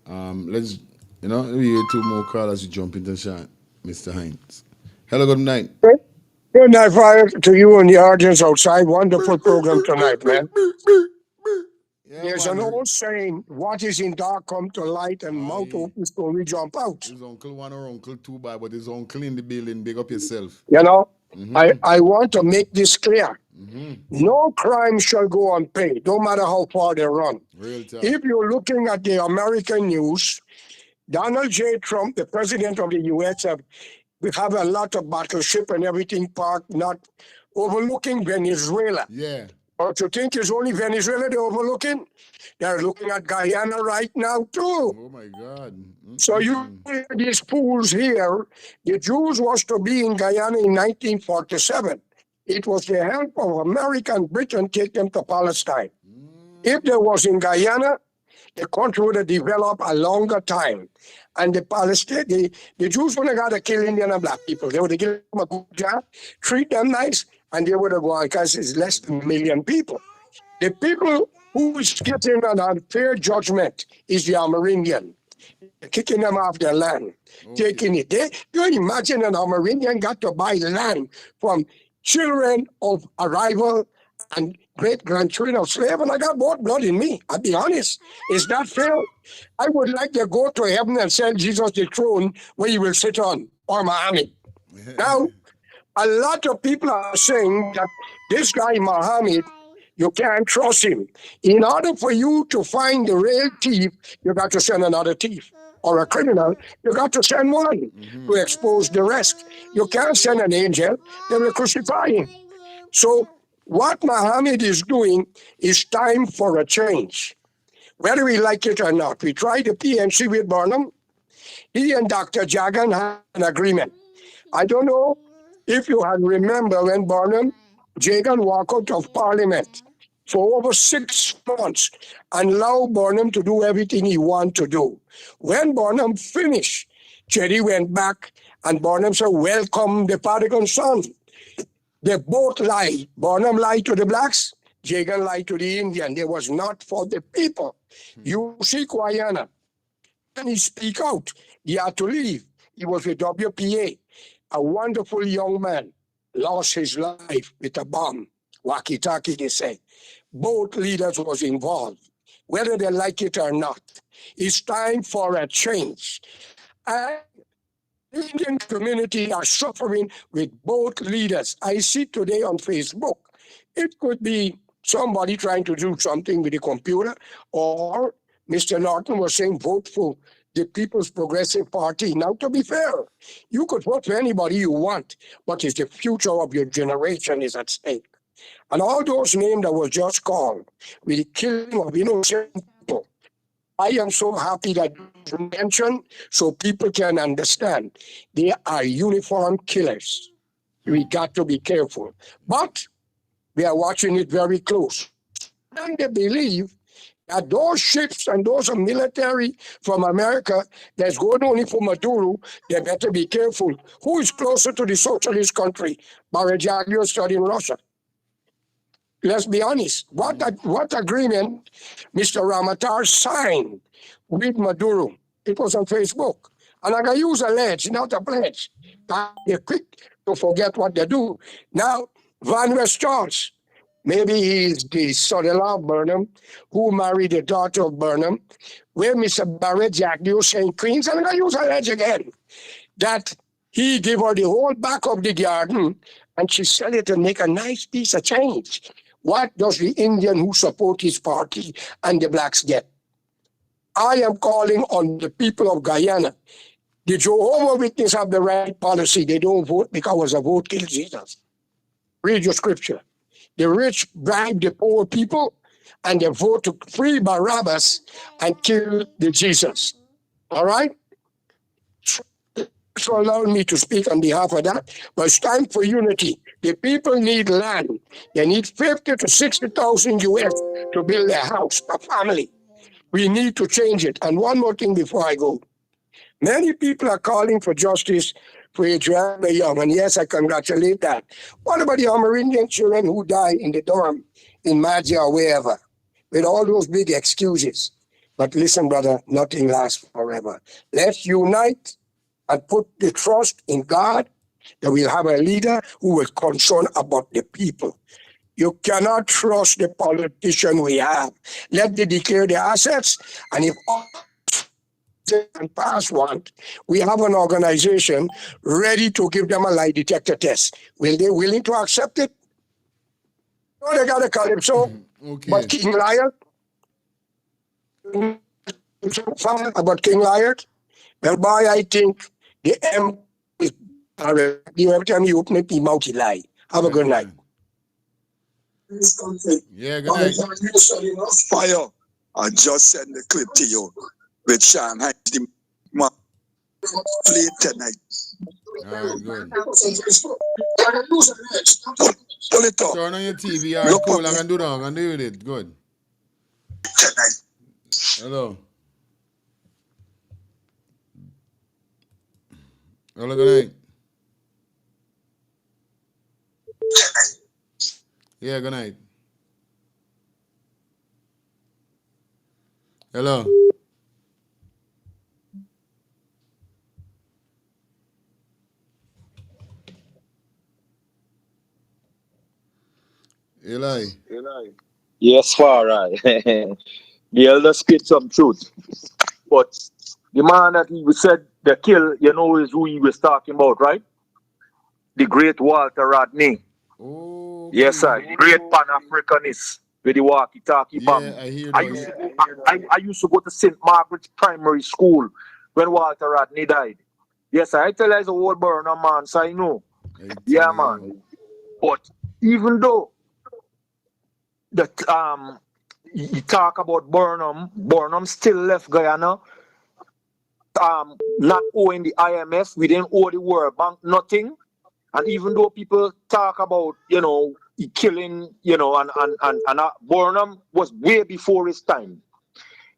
let's, we hear two more callers you jump into chat, Mr. Hines. Hello, good night. Good night, Fire, to you and the audience outside. Wonderful program tonight, man. There's an old saying, what is in dark come to light and mouth open so we jump out. His uncle one or uncle two, but his uncle in the building, big up yourself. I want to make this clear. No crime shall go unpaid, no matter how far they run. If you're looking at the American news, Donald J. Trump, the president of the U.S., we have a lot of battleship and everything parked, not overlooking Venezuela. Yeah. Or to think it's only Venezuela they're overlooking? They're looking at Guyana right now, too. Oh, my God. So you these fools here, the Jews was to be in Guyana in 1947. It was the help of America and Britain take them to Palestine. If they was in Guyana, the country would have developed a longer time. And the Jews would have got to kill Indian and black people. They would have given them a good job, treat them nice, and they would have gone because it's less than 1 million people. The people who is getting an unfair judgment is the Amerindian. Kicking them off their land, taking it. You imagine an Amerindian got to buy land from children of arrival and great-grandchildren of slave, and I got more blood in me. I'll be honest. Is that fair? I would like to go to heaven and sell Jesus the throne where he will sit on, or Muhammad. Now, A lot of people are saying that this guy, Mohammed, you can't trust him. In order for you to find the real thief, you got to send another thief. Or a criminal, you got to send one to expose the rest. You can't send an angel, they will crucify him. So what Mohammed is doing is time for a change. Whether we like it or not, we tried the PNC with Barnum. He and Dr. Jagan had an agreement. I don't know if you had remember when Barnum, Jagan walked out of Parliament for over 6 months and allowed Barnum to do everything he wanted to do. When Barnum finished, Jerry went back and Barnum said, welcome the prodigal son. They both lied. Barnum lied to the blacks, Jagan lied to the Indian. They was not for the people. You see Kwayana. And he speak out. He had to leave. He was with WPA. A wonderful young man lost his life with a bomb. Walkie-talkie, they say. Both leaders was involved, whether they like it or not. It's time for a change. And the Indian community are suffering with both leaders. I see today on Facebook, it could be somebody trying to do something with the computer, or Mr. Norton was saying vote for the People's Progressive Party. Now, to be fair, you could vote for anybody you want, but it's the future of your generation is at stake. And all those names that were just called with the killing of innocent people, I am so happy that you mentioned so people can understand they are uniform killers. We got to be careful. But we are watching it very close. And they believe that those ships and those military from America that's going only for Maduro, they better be careful. Who is closer to the socialist country? Barajaglio studying Russia. Let's be honest. What agreement Mr. Ramatar signed with Maduro? It was on Facebook. And I can use a ledge, not a pledge. They're quick to forget what they do. Now, Van West Charles, maybe he's the son-in-law of Burnham, who married the daughter of Burnham, where Mr. Barrett Jackdew St. Queens, and I use a ledge again, that he gave her the whole back of the garden, and she sell it and make a nice piece of change. What does the Indian who support his party and the blacks get? I am calling on the people of Guyana. The Jehovah Witnesses have the right policy. They don't vote because a vote kills Jesus. Read your scripture. The rich bribe the poor people, and they vote to free Barabbas and kill the Jesus. All right? So allow me to speak on behalf of that. But it's time for unity. The people need land. They need 50 to 60,000 US to build a house, a family. We need to change it. And one more thing before I go. Many people are calling for justice for Adriana Young, and yes, I congratulate that. What about the Amerindian children who died in the dorm in Magia or wherever, with all those big excuses? But listen, brother, nothing lasts forever. Let's unite and put the trust in God that we'll have a leader who will concern about the people. You cannot trust the politician we have. Let them declare the assets, and if and pass one, we have an organization ready to give them a lie detector test. Will they willing to accept it? No, they got a calypso, but King Liar, about King Liar, well, boy, I think the M is every time you open it, the mouth lie. Have a good night. Yeah, good night. Fire. I just send the clip to you with Shanghai. Play tonight. All right, good. Pull it up. Turn on your TV. All right, cool. I can do that. I can do with it. Good. Hello. Hello, good night. Yeah, good night. Hello. Eli. Yes, far right. The elder spit some truth. But the man that he said the kill, you know, is who he was talking about, right? the great Walter Rodney. Oh, okay. Yes, sir. Great Pan-Africanist with the walkie-talkie Yeah, bomb. I hear I that. used, to go, I used to go to St. Margaret's Primary School when Walter Rodney died. Yes, sir. I tell you, as a old burner man, so I know. Yeah, man. But even though that you talk about Burnham still left Guyana, not owing the IMF, we didn't owe the World Bank nothing. And even though people talk about, he killing, and Burnham was way before his time.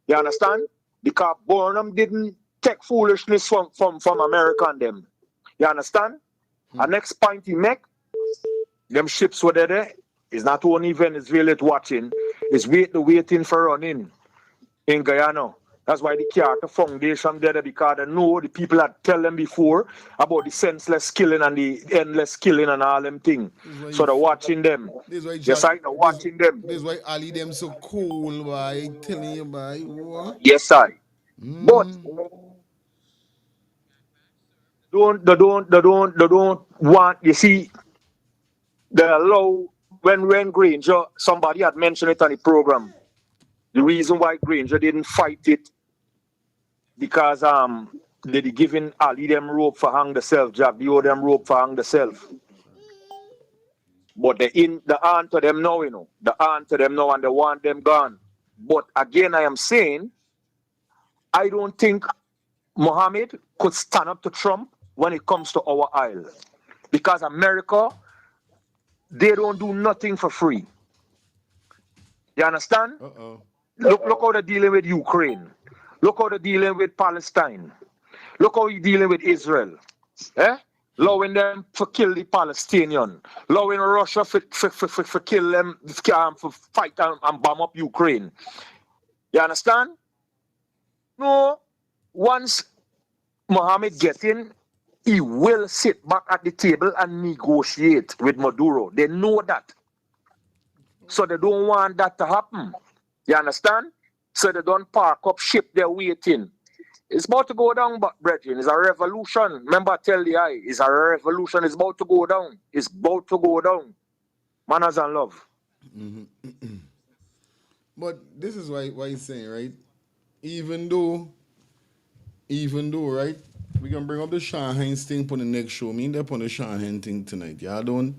You understand? Because Burnham didn't take foolishness from America and them. You understand? And next point he make, them ships were there. It's not only Venezuela watching, it's waiting for running in Guyana. That's why the Carter Foundation there, because they know the people had tell them before about the senseless killing and the endless killing and all them things. So they're watching them. Yes, I know watching them. That's why Ali them so cool, boy. Telling you, boy. What? Yes, I. But they don't want, you see, they allow when Granger, somebody had mentioned it on the program. The reason why Granger didn't fight it because they giving Ali them rope for hang themselves, Jack. They owe them rope for hang themselves. But the answer them now, the answer them now, and they want them gone. But again, I am saying, I don't think Mohammed could stand up to Trump when it comes to our isle, because America, they don't do nothing for free. You understand? Look how they're dealing with Ukraine. Look how they're dealing with Palestine. Look how you're dealing with Israel. Allowing them to kill the Palestinian. Allowing Russia for kill them, for fight and bomb up Ukraine. You understand? No. Once Mohammed gets in, he will sit back at the table and negotiate with Maduro. They know that. So they don't want that to happen. You understand? So they don't park up ship, they're waiting. It's about to go down, but brethren, it's a revolution. Remember, I tell the eye, it's a revolution. It's about to go down. It's about to go down. Manners and love. But this is why he's saying, right? Even though, right, we can bring up the Sean Hines thing for the next show. Me and they're on the Sean Hines thing tonight. Y'all don't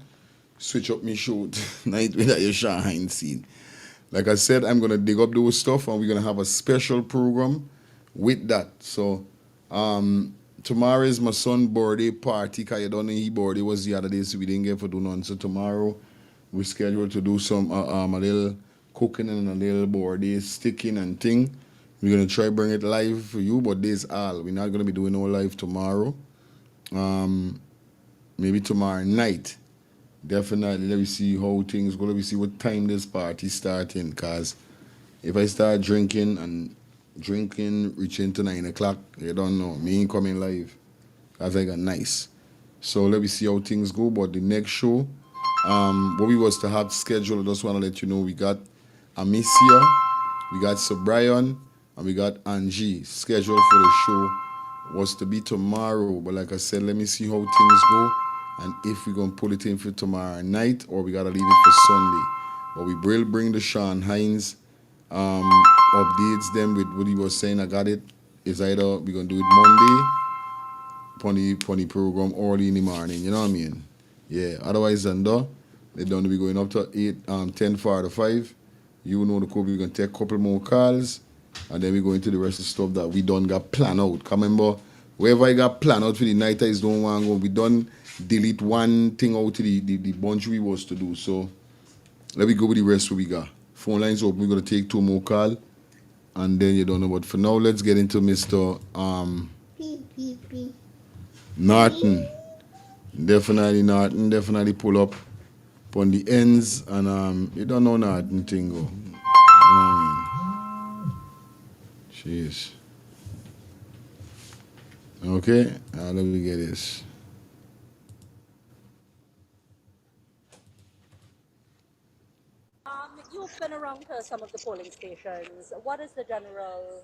switch up me show tonight without your Sean Hines scene. Like I said, I'm gonna dig up those stuff and we're gonna have a special program with that. So tomorrow is my son's birthday party, because you don't know his birthday was the other day, so we didn't get to do none. So tomorrow we scheduled to do some a little cooking and a little birthday sticking and thing. We're gonna try bring it live for you, but this all. We're not gonna be doing no live tomorrow. Maybe tomorrow night. Definitely, let me see how things go. Let me see what time this party starting. Cause if I start drinking reaching to 9 o'clock, you don't know. Me ain't coming live. Cause I got nice. So let me see how things go. But the next show, what we was to have scheduled, I just want to let you know we got Amicia, we got Sir Brian, and we got Angie. Scheduled for the show was to be tomorrow. But like I said, let me see how things go. And if we're going to pull it in for tomorrow night or we got to leave it for Sunday. But we will bring the Sean Hines updates them with what he was saying. I got it. It's either we're going to do it Monday, pony program early in the morning. You know what I mean? Yeah. Otherwise than that, they're going to be going up to 10:45. You know the code. We're going to take a couple more calls. And then we go into the rest of the stuff that we done got planned out. Remember, wherever I got planned out for the night, I don't want to go. We done delete one thing out to the bunch we was to do. So let me go with the rest what we got. Phone lines open. We're going to take 2 more calls. And then you don't know. But for now, let's get into Mr. Norton. Definitely Norton. Definitely pull up on the ends. And you don't know Norton thing go. You know what I mean? Jeez. Okay, let me get this. You've been around some of the polling stations. What is the general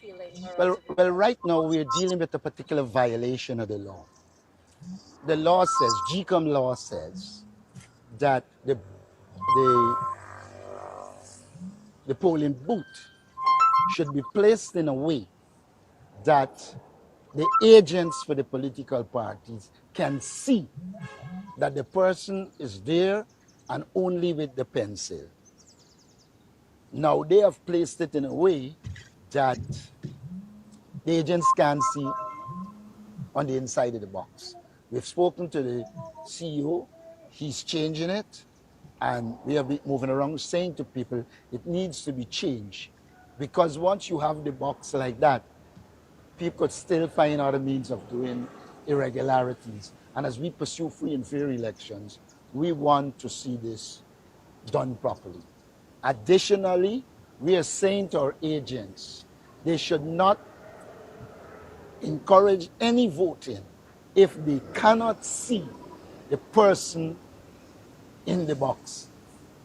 feeling or Well, observation? right now we're dealing with a particular violation of the law. the law says, GCOM law says, that the polling booth should be placed in a way that the agents for the political parties can see that the person is there and only with the pencil. Now they have placed it in a way that the agents can see on the inside of the box. We've spoken to the CEO, he's changing it, and we have been moving around saying to people, it needs to be changed. Because once you have the box like that, people could still find other means of doing irregularities. And as we pursue free and fair elections, we want to see this done properly. Additionally, we are saying to our agents, they should not encourage any voting if they cannot see the person in the box.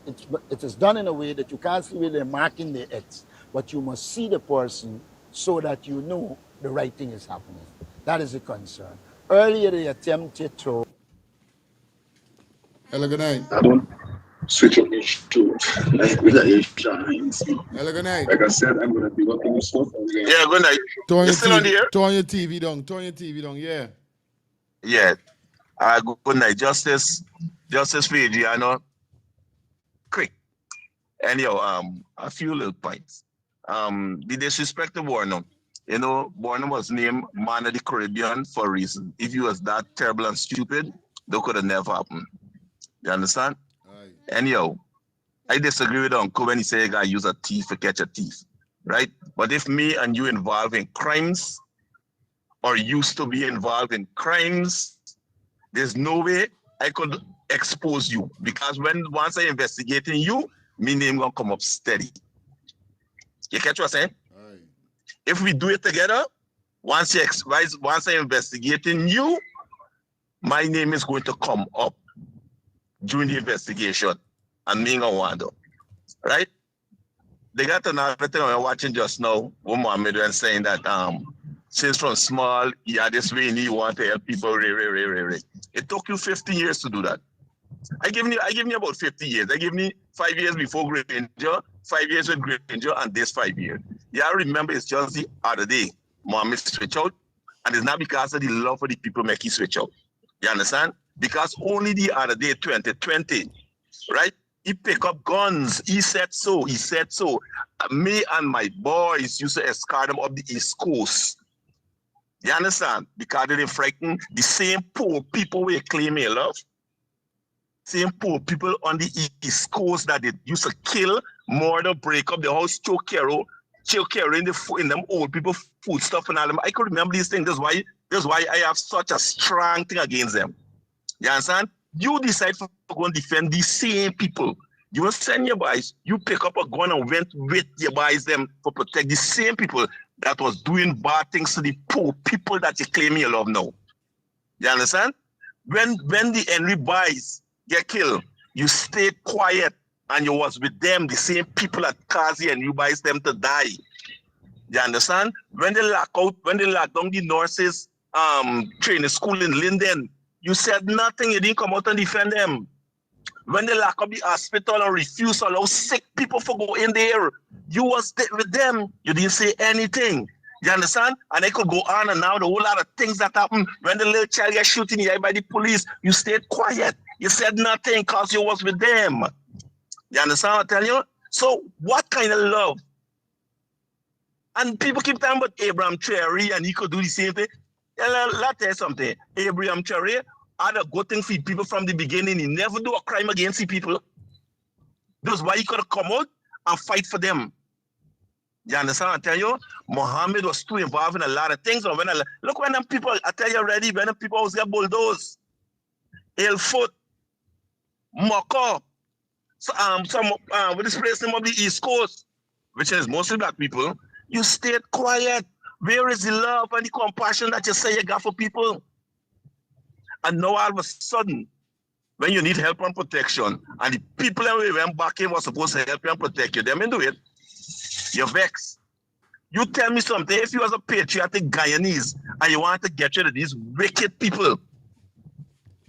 It is done in a way that you can't see where they're marking the X, but you must see the person so that you know the right thing is happening. That is a concern. Earlier, they attempted to... Hello, good night. I don't switch up my show like with the Asian. Hello, good night. Like I said, I'm going to be working with stuff. Yeah, good night. You still on the air? Turn your TV down, yeah. Yeah. Good night. Justice Fiji, I know. Quick. Anyhow, a few little points. The disrespect of Warner. You know, Warner was named Man of the Caribbean for a reason. If he was that terrible and stupid, that could have never happened. You understand? Aye. Anyhow, I disagree with Uncle when he said you gotta use a thief to catch a thief, right? But if me and you involved in crimes or used to be involved in crimes, there's no way I could expose you, because once I investigating you, my name gonna come up steady. You catch what I'm saying? Aye. If we do it together, once I investigating you, my name is going to come up during the investigation, and me gonna wander, right? They got another thing I'm watching just now, what Mohammed was saying that since from small, he had this way and he want to help people. It took you 15 years to do that. I give you about 50 years. I give me 5 years before Granger, 5 years with Granger, and this 5 years. Yeah, I remember it's just the other day, Mohammed switch out, and it's not because of the love for the people make he switch out. You understand? Because only the other day, 2020, right? He pick up guns. He said so. Me and my boys used to escort them up the East Coast. You understand? Because they didn't frighten the same poor people we claim they love. Same poor people on the East Coast that they used to kill, murder, break up the house, choke care in them old people food stuff and all them. I could remember these things. That's why I have such a strong thing against them. You understand? You decide to go and defend these same people. You will send your boys, you pick up a gun and went with your boys them for protect the same people that was doing bad things to the poor people that you claim you love now. You understand? When the Henry boys get killed, you stay quiet and you was with them, the same people at Kazi, and you boys them to die. You understand? When they lock down the nurses training school in Linden, you said nothing, you didn't come out and defend them. When they lock up the hospital and refuse to allow sick people to go in there, you was there with them. You didn't say anything. You understand? And I could go on and now the whole lot of things that happen. When the little child got shot in the eye by the police, you stayed quiet. You said nothing because you was with them. You understand what I'm telling you? So what kind of love? And people keep talking about Abraham Cherry and he could do the same thing. Let me tell you something. Abraham Cherry had a good thing for people from the beginning. He never do a crime against the people. That's why he could have come out and fight for them. You understand what I'm telling you? Muhammad was too involved in a lot of things. And look when them people, I tell you already, when them people was get bulldozed. Ilfoot, Moko, with this place name of the East Coast, which is mostly black people, you stayed quiet. Where is the love and the compassion that you say you got for people? And now all of a sudden, when you need help and protection, and the people that we went back in was supposed to help you and protect you, they didn't do it. You're vexed. You tell me something, if you was a patriotic Guyanese and you want to get rid of these wicked people,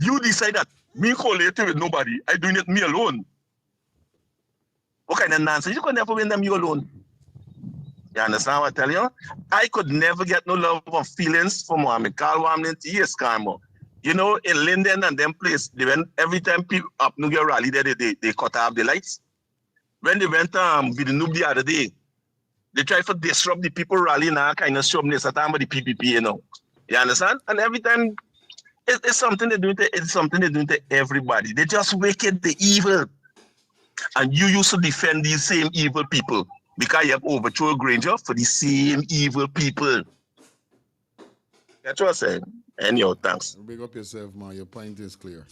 You decide that me collaborating with nobody, I doing it me alone. What kind of nonsense? You could never win them you alone. You understand what I tell you? I could never get no love or feelings for Mohammed. Carl Wamlin, yes, Carmo. You know, in Linden and them place, they went every time people up New Year rally there, they cut off the lights. When they went with the noob the other day, they try to disrupt the people rally now, kind of show them this time with the PPP, you know. You understand? And every time it's something they're doing to everybody. They just wicked the evil. And you used to defend these same evil people because you have overthrown Granger for the same evil people. That's what I'm saying. And your thanks. Big up yourself, man. Your point is clear.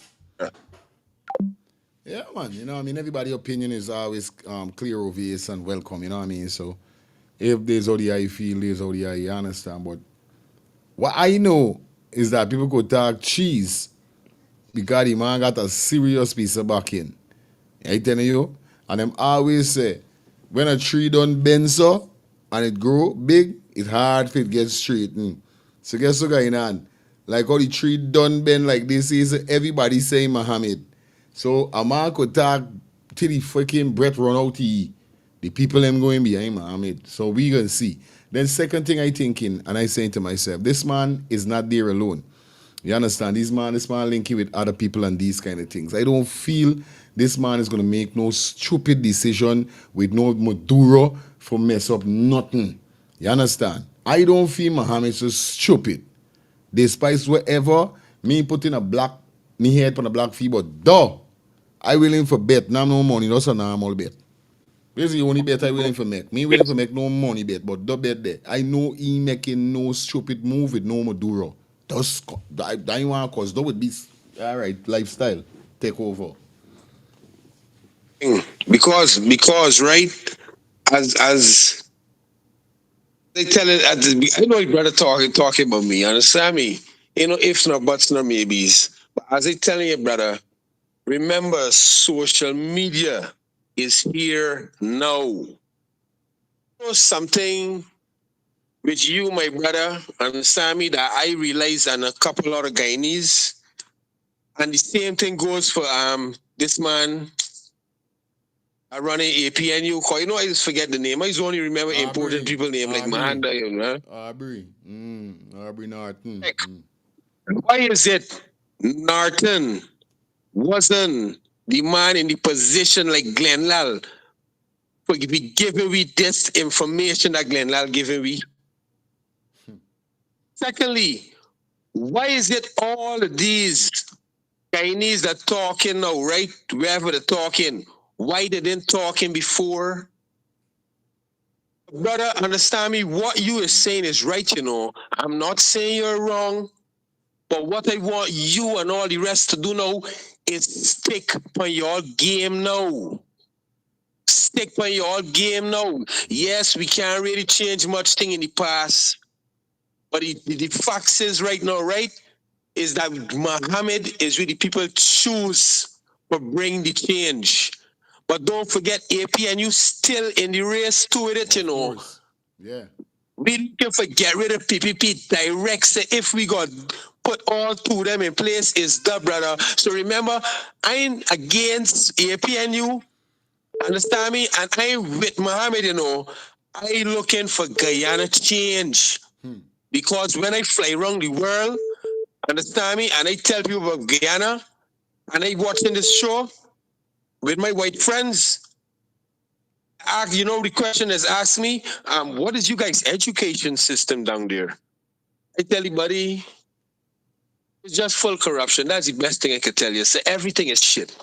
Yeah, man. You know what I mean? Everybody's opinion is always clear, obvious, and welcome. You know what I mean? So if there's how the eye feel, there's how the eye, you understand. But what I know is that people could talk cheese because the man got a serious piece of backing. I telling you? And them always say, when a tree done bend so and it grow big, it's hard for it get straightened. So guess what going on? Like how the tree done bend like this is everybody saying Muhammad. So a man could talk till the fucking breath run out the people them going behind Muhammad. So we gonna see. Then second thing I thinking, and I saying to myself, this man is not there alone. You understand? This man linking with other people and these kind of things. I don't feel this man is going to make no stupid decision with no Maduro for mess up nothing. You understand? I don't feel Muhammad so stupid. Despite whatever, me putting me head on a black fee, but though, I willing for bet. Now no money, that's a normal bet. This is the only bet I willing for make. Me willing for make no money bet, but the bet there. I know he making no stupid move with no Maduro. I want cause that would be all right lifestyle take over. Because right as they tell it I know your brother talking about me, understand me? You know, ifs no buts no maybes. But as I telling you, brother, remember social media is here now. You know something which you, my brother, understand me, that I realize and a couple other Guyanese. And the same thing goes for this man running APNU. You know, I just forget the name. I just only remember important people name like Rohnda, you know. Aubrey Norton. Why is it Norton wasn't the man in the position like Glenn Lal for be giving we this information that Glenn Lal giving we? Secondly, why is it all of these Chinese that talking now, right? Wherever they're talking, why they didn't talking before? Brother, understand me, what you is saying is right, you know. I'm not saying you're wrong, but what I want you and all the rest to do now is stick on your game now. Stick on your game now. Yes, we can't really change much thing in the past, but the facts is right now, right, is that Muhammad is really people choose to bring the change. But don't forget, AP and you still in the race to it, you know. Yeah. We can forget rid of PPP direct. Say if we got put all two of them in place is the brother. So remember, I ain't against AP and you. Understand me? And I ain't with Muhammad, you know. I looking for Guyana change. Because when I fly around the world, understand me, and I tell people about Guyana, and I watching this show with my white friends. You know, the question is asked me, what is you guys' education system down there? I tell you, buddy, it's just full corruption. That's the best thing I could tell you. So everything is shit.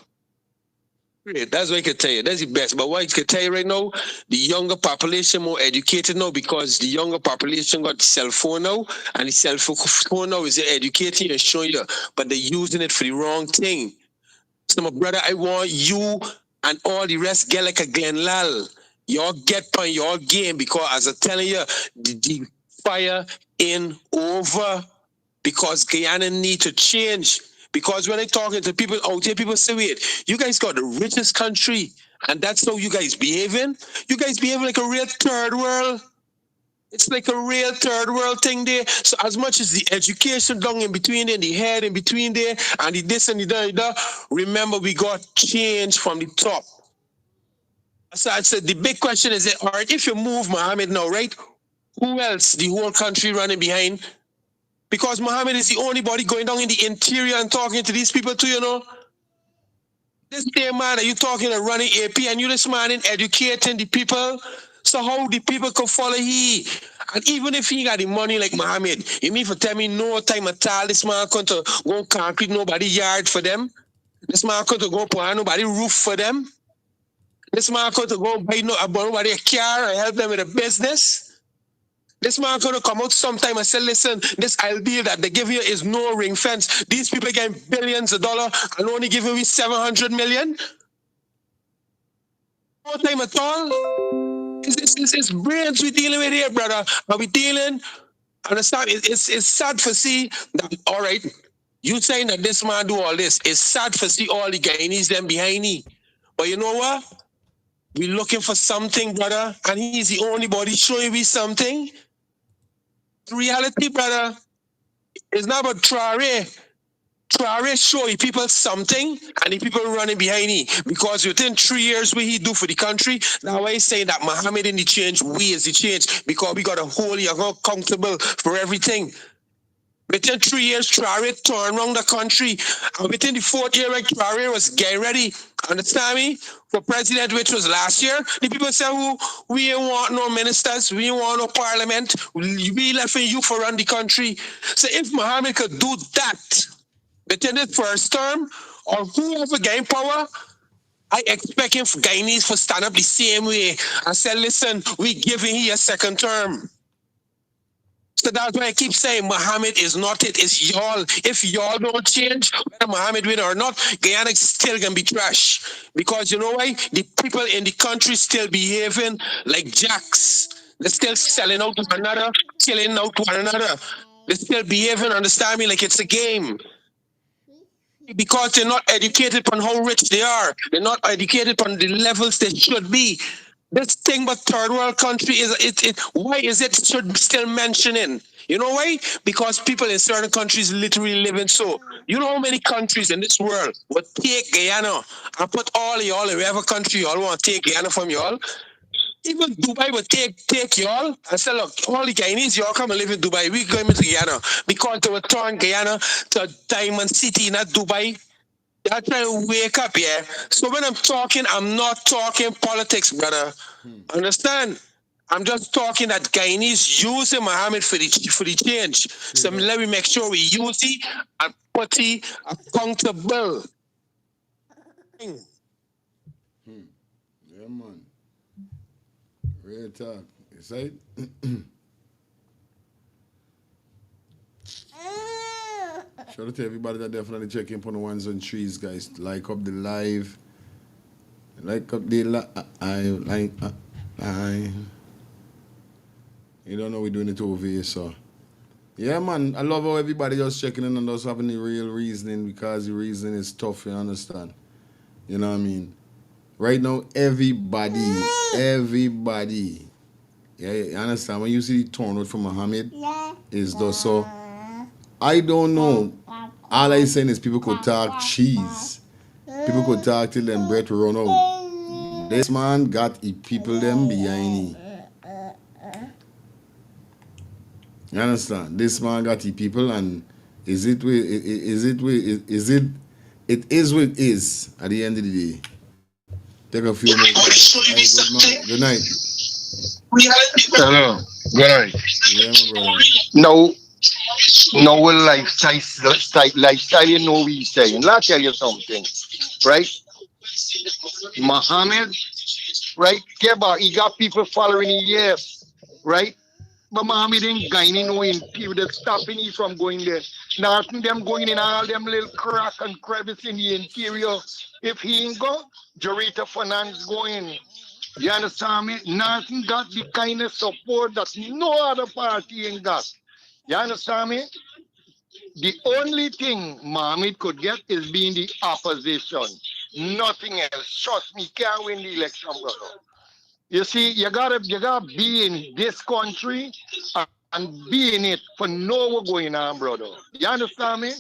That's what I can tell you. That's the best. But what I can tell you right now, the younger population more educated now because the younger population got cell phone now, and the cell phone now is educating and showing you, but they're using it for the wrong thing. So my brother, I want you and all the rest get like a Glenn Lal. Y'all get on your game because as I'm telling you, the fire ain't over because Guyana need to change. Because when I talking to people out here, people say, wait, you guys got the richest country and that's how you guys behaving? You guys behaving like a real third world? It's like a real third world thing there. So as much as the education down in between there, the head in between there, and the this and the that, remember we got change from the top. So I said the big question is that, all right, if you move Mohammed now, right? Who else the whole country running behind? Because Mohammed is the only body going down in the interior and talking to these people too, you know. This same man that you talking and running AP and you this man in educating the people. So how the people could follow he? And even if he got the money like Mohammed, you mean for tell me no time at all this man come to go concrete nobody yard for them? This man come to go put nobody roof for them? This man come to go buy nobody a car and help them with a business? This man gonna come out sometime and say, listen, this deal that they give you is no ring fence. These people getting billions of dollars and only giving me 700 million. No time at all. It's brains we dealing with here, brother. But we dealing, understand, it's sad for see that, all right, you saying that this man do all this. It's sad for see all the Guyanese them behind me. But you know what? We looking for something, brother, and he's the only body showing me something. The reality, brother, is not about Traore. Traore show the people something, and the people running behind him. Because within 3 years, what he do for the country, now I saying that Mohammed in the change, we is the change, because we got a whole year accountable for everything. Within 3 years, Traore turned around the country, and within the 4th year, when Traore was getting ready, understand me, for president, which was last year, the people said, we ain't want no ministers, we ain't want no parliament, we left you for run the country. So if Mohammed could do that, within the first term, or whoever gain power, I expect him for Guyanese for stand up the same way and say, listen, we giving you a second term. So that's why I keep saying Mohammed is not it, it's y'all. If y'all don't change, whether Mohammed win or not, Guyana still gonna be trash. Because you know why? The people in the country still behaving like jacks. They're still selling out to one another, killing out to one another. They're still behaving, understand me, like it's a game. Because they're not educated on how rich they are. They're not educated on the levels they should be. This thing but third world country is why is it should still mentioning? You know why? Because people in certain countries literally living so. You know how many countries in this world would take Guyana and put all y'all in whatever country y'all want to take Guyana from y'all? Even Dubai would take y'all and say, look, all the Guyanese, y'all come and live in Dubai. We going to Guyana because they would turn Guyana to a diamond city, not Dubai. They're trying to wake up, yeah. So when I'm talking, I'm not talking politics, brother. Understand? I'm just talking that Guyanese using Mohammed for the change. So let me make sure we use it and put it accountable. Yeah, man. Real talk. You say? Shout out to everybody that definitely check in on the ones and trees, guys. Like up the live. Like up the I. You don't know we're doing it over here, so. Yeah, man. I love how everybody just checking in and just having the real reasoning because the reasoning is tough, you understand? You know what I mean? Right now, everybody. Yeah, you understand? When you see the turnout from Muhammad, is just so. I don't know. All I saying is people could talk cheese. People could talk till them breath run out. This man got the people them behind him. You understand? This man got the people, and it is what it is at the end of the day. Take a few more calls. Good night. Hello. Good night. Yeah, my brother. No lifestyle, you know what he's saying. Let me tell you something, right? Muhammad, right? Keba, he got people following him, yes, right? But Muhammad ain't gaining no people that's stopping you from going there. Nothing them going in all them little crack and crevice in the interior. If he ain't go, Jarita Finance going. You understand me? Nothing got the kind of support that no other party ain't got. You understand me? The only thing Mohammed could get is being the opposition. Nothing else. Trust me, can't win the election, brother. You see, you gotta be in this country and be in it for know what's going on, brother. You understand me?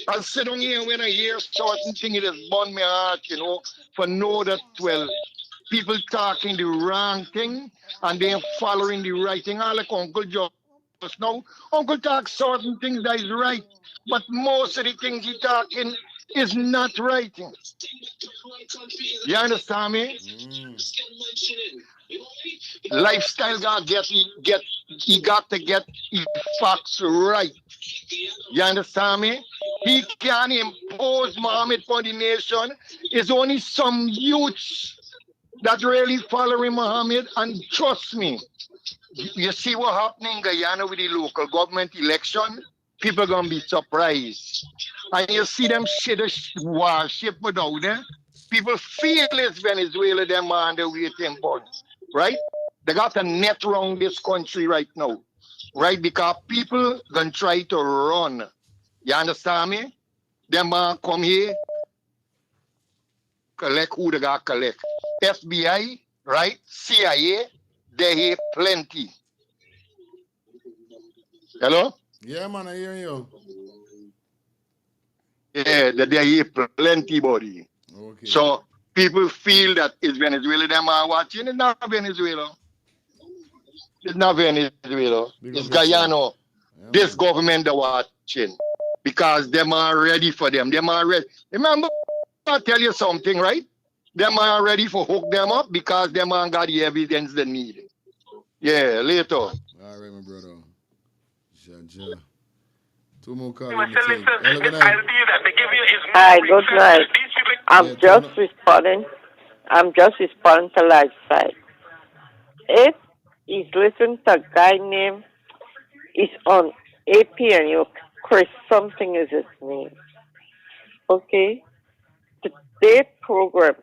I sit on here when I hear certain things, it has burn my heart, for know that, well, people talking the wrong thing and they're following the right thing. I like Uncle just now. Uncle talks certain things that is right, but most of the things he talking is not right. You understand me? Lifestyle he got to get his facts right. You understand me? He can impose Muhammad for the nation. It's only some youths that really following Muhammad, and trust me, you see what happening in Guyana with the local government election? People gonna be surprised. And you see them shit warship without there. People feel it's Venezuela them are on the waiting board. Right? They got a net around this country right now. Right? Because people gonna try to run. You understand me? Them come here, collect who they got collect. FBI, right? CIA, they here plenty. Hello? Yeah, man, I hear you. Yeah, they here plenty body. Okay. So people feel that it's Venezuela them are watching. It's not Venezuela. It's not Venezuela. It's Guyana. Yeah, This man. government they're watching. Because them are ready for them. Them are ready. Remember, I tell you something, right? Them are ready for hook them up because them are got the evidence they need. Yeah, later. All right, my brother. Ja. Two more calls. Hello, good night. Hi, good night. I'm just responding to lifestyle. If he's listening to a guy named, he's on APNU, Chris something is his name. Okay? Today's program,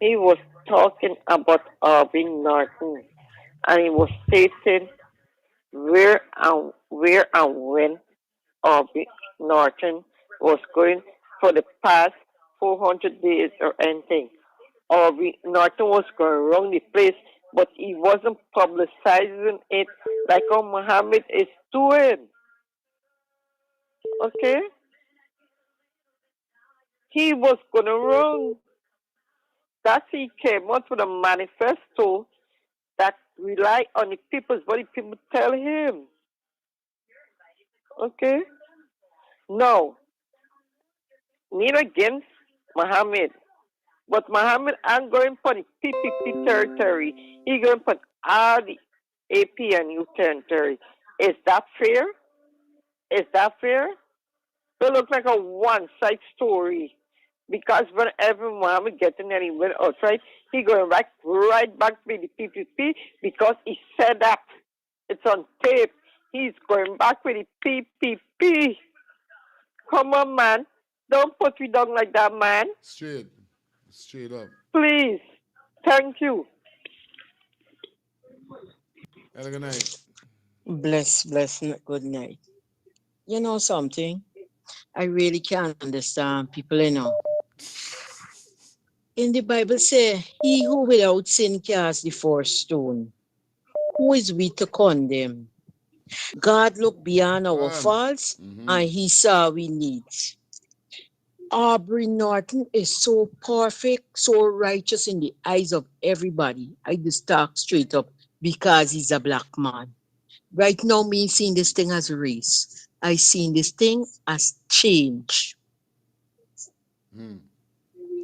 he was talking about Aubrey Norton, and he was stating where and when Aubrey Norton was going for the past 400 days or anything. Aubrey Norton was going around the place, but he wasn't publicizing it like how Muhammad is doing. Okay? He was going around. That's he came out with a manifesto that rely on the people's body. People tell him. Okay? No. Neither against Muhammad. But Muhammad ain't going for the PPP territory. He going for all the APNU territory. Is that fair? Is that fair? It looks like a one-side story. Because whenever Muhammad getting anywhere outside, he going right back to the PPP because he said that. It's on tape. He's going back with the PPP. Come on, man. Don't put me down like that, man. Straight up. Please. Thank you. Have a good night. Bless, good night. You know something? I really can't understand people, In the Bible say, he who without sin cast the first stone. Who is we to condemn? God looked beyond our faults and he saw we needs. Aubrey Norton is so perfect, so righteous in the eyes of everybody. I just talk straight up because he's a black man. Right now, me seeing this thing as race. I seen this thing as change.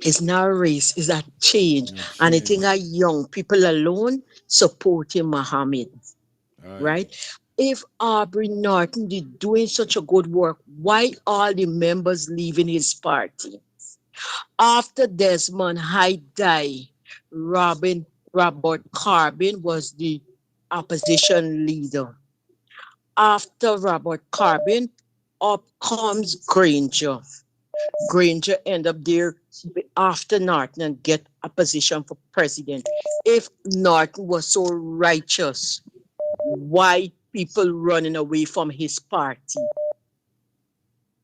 It's not race, it's a change. And I think our young people alone supporting Muhammad. Right? If Aubrey Norton did doing such a good work, why all the members leaving his party? After Desmond Hyde died, Robert Carbon was the opposition leader. After Robert Carbon, up comes Granger. Granger end up there after Norton and get a position for president. If Norton was so righteous, why people running away from his party?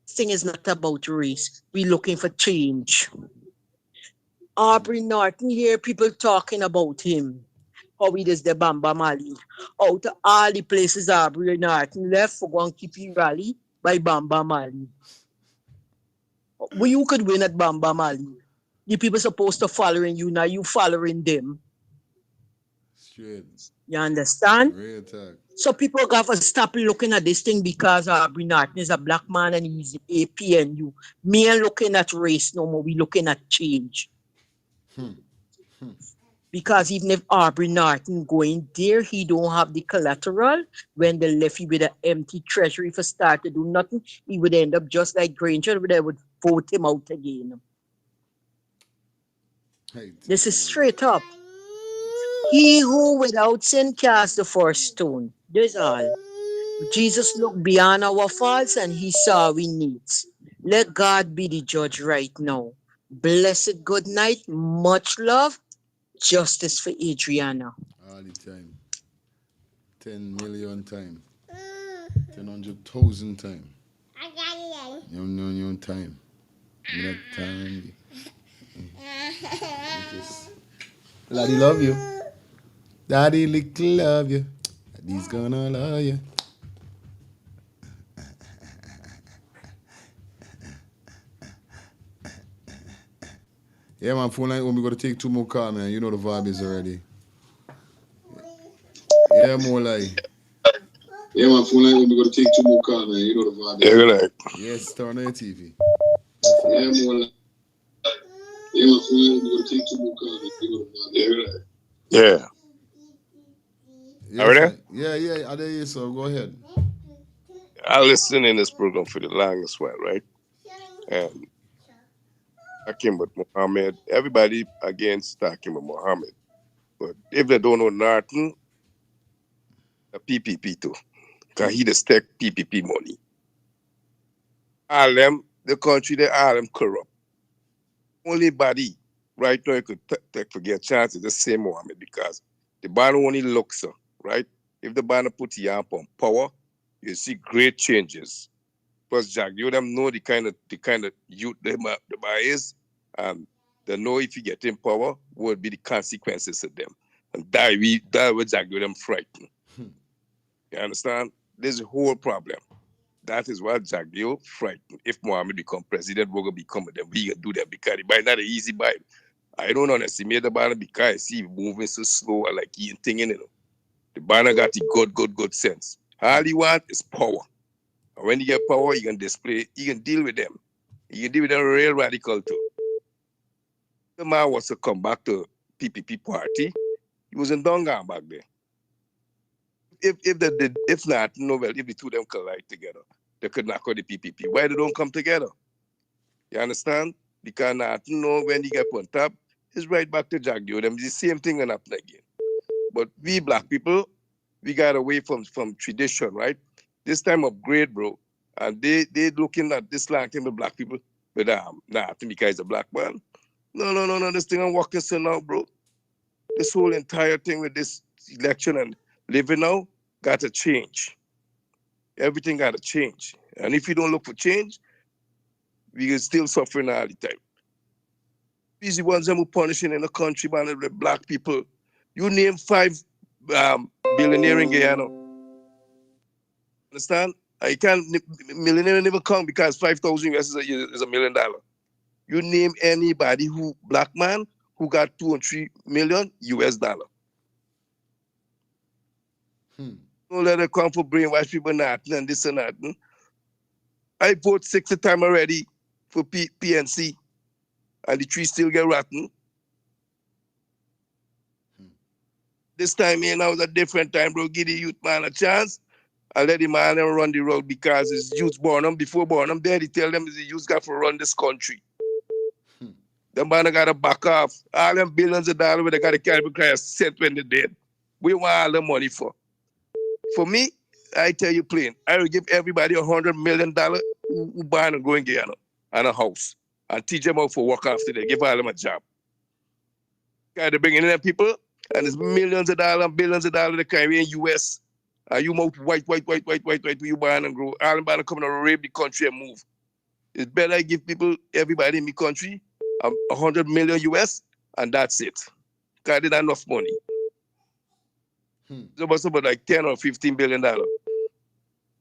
This thing is not about race. We're looking for change. Aubrey Norton here, people talking about him. How he does the Bamba Mali. Out of all the places Aubrey Norton left for go and keep his rally by Bamba Mali. Well, you could win at Bamba Mali. The people supposed to following you, now you following them. Straight. You understand? Real talk. So people got to stop looking at this thing because Aubrey Norton is a black man and he's APNU. Me ain't looking at race no more. We looking at change. Because even if Aubrey Norton going there, he don't have the collateral. When they left you with an empty treasury for start to do nothing, he would end up just like Granger, where they would vote him out again. This is straight up. He who without sin cast the first stone. That's all. Jesus looked beyond our faults and he saw our needs. Let God be the judge right now. Blessed good night. Much love. Justice for Adriana. All the time. 10 million time. 10,000 time. You know your time. That time. Daddy love you. Daddy little love you. Daddy's gonna love you. Yeah, man, phone line we gotta take 2 more calls, man. You know the vibe is already. Yeah, more like. Yeah, man, phone line we gotta take 2 more calls, man. You know the vibe. Yeah, good night. Yes, turn on your TV. Yeah, more like. Yeah, man, phone line we gotta take 2 more calls, man. You know the vibe. Yeah, good night. Yeah. Yes, Are we there? Yeah, I there, so go ahead. I listened in this program for the longest while, right? And talking with Muhammad, everybody against talking with Muhammad. But if they don't know Norton, the PPP too. Because he just take PPP money. All them, the country, they all them corrupt. Only body right now you could take for get chance is the same Muhammad because the ban only looks, right? If the ban put you up on power, you see great changes. Plus, Jack, you them know the kind of youth the buy is, and they know if you get in power, what would be the consequences of them. And that would Jack you them frightened. You understand? There's a whole problem. That is why Jack you frightened. If Mohammed become president, we're gonna become with them. We can do that because it might not an easy buy. I don't underestimate the banner because I see moving so slow like he ain't thinking, you know. The banner got the good sense. All he want is power. And when you get power, you can display, you can deal with them. You can deal with them real radical too. The man was to come back to PPP party. He was in Dongan back there. If not, no, well, if the two of them collide together, they could knock out the PPP. Why they don't come together? You understand? Because not know when he get on top, it's right back to Jack Dio. Them the same thing and happen again. But we black people, we got away from tradition, right? This time upgrade, bro. And they looking at this like thing with black people. But nah, I think because he's a black man. No. This thing I'm walking so now, bro. This whole entire thing with this election and living now got to change. Everything got to change. And if you don't look for change, we are still suffering all the time. These are the ones that are punishing in the country, man, the black people. You name 5 billionaires in Guyana. Understand? I can't, millionaire never come because 5,000 US is $1 million. You name anybody black man who got 2 or 3 million US dollar. Don't let it come for brainwash people nothing and this and that. I vote 60 times already for PNC and the tree still get rotten. This time here now is a different time, bro. Give the youth man a chance and let the man run the road because it's youth born them. Before born them, there they tell them the youth got to run this country. The man got to back off. All them billions of dollars they got to carry because sent when they're dead. We want all the money for. For me, I tell you plain, I will give everybody $100 million who buy and go in Guyana and a house and teach them how to work after they give all them a job. Got to bring in them people and it's millions of dollars and billions of dollars they carry in US. And you mouth white, you buy and grow. All them band come and rape the country and move. It's better I give people, everybody in the country, $100 million US and that's it. Because they had enough money. It was about like 10 or $15 billion.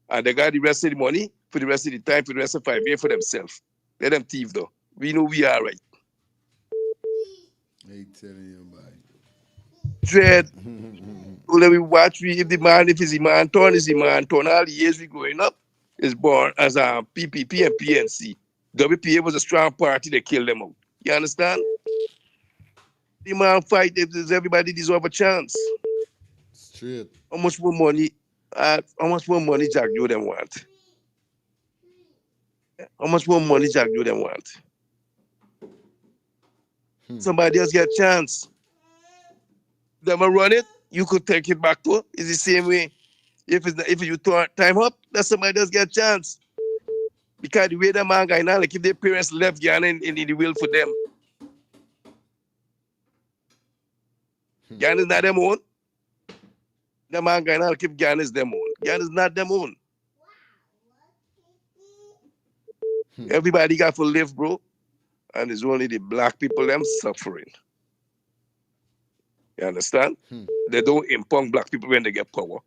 And they got the rest of the money for the rest of the time, for the rest of 5 years for themselves. Let them thief though. We know we are right. I telling you, boy. Dread. Let me watch we if it's the man turn, is the man turn. All the years we going up is born as a PPP and PNC. WPA was a strong party, they killed them out. You understand? The man fight, if everybody deserve a chance. Straight. How much more money Jack do them want? How much more money Jack do them want? Somebody else get a chance. Them run it, you could take it back to. It's the same way. If you turn time up, that somebody else get a chance. Because the way that man guy now, like if their parents left Ghana in the will for them. Ghana is not them own. The man guy now, like if Ghana is them own. Ghana is not them own. Everybody got to live, bro. And it's only the black people them suffering. You understand? They don't impound black people when they get power.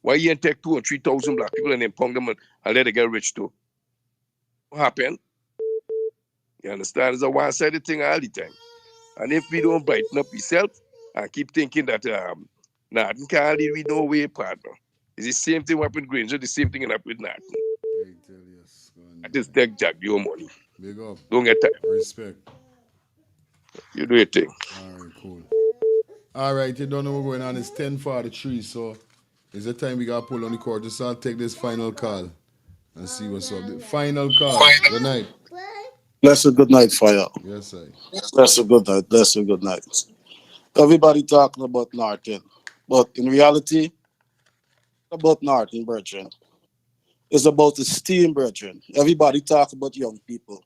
Why you ain't take 2,000 or 3,000 black people and impound them and let them get rich too? What happened? You understand? It's a one-sided thing all the time. And if we don't brighten up ourselves and keep thinking that nothing can lead we no way, partner. It's the same thing happened with Granger, the same thing happened with nothing. I just take Jack your money. Big up. Don't get tired. Respect. You do your thing. All right, cool. All right, you don't know what's going on. It's 10:43, so it's the time we got to pull on the court. Just I'll take this final call and see what's up. The final call. Good night. Blessed good night, fire. Yes, sir. Blessed good night. Blessed good night. Everybody talking about Norton, but in reality, about Norton, brethren. It's about the steam, brethren. Everybody talk about young people.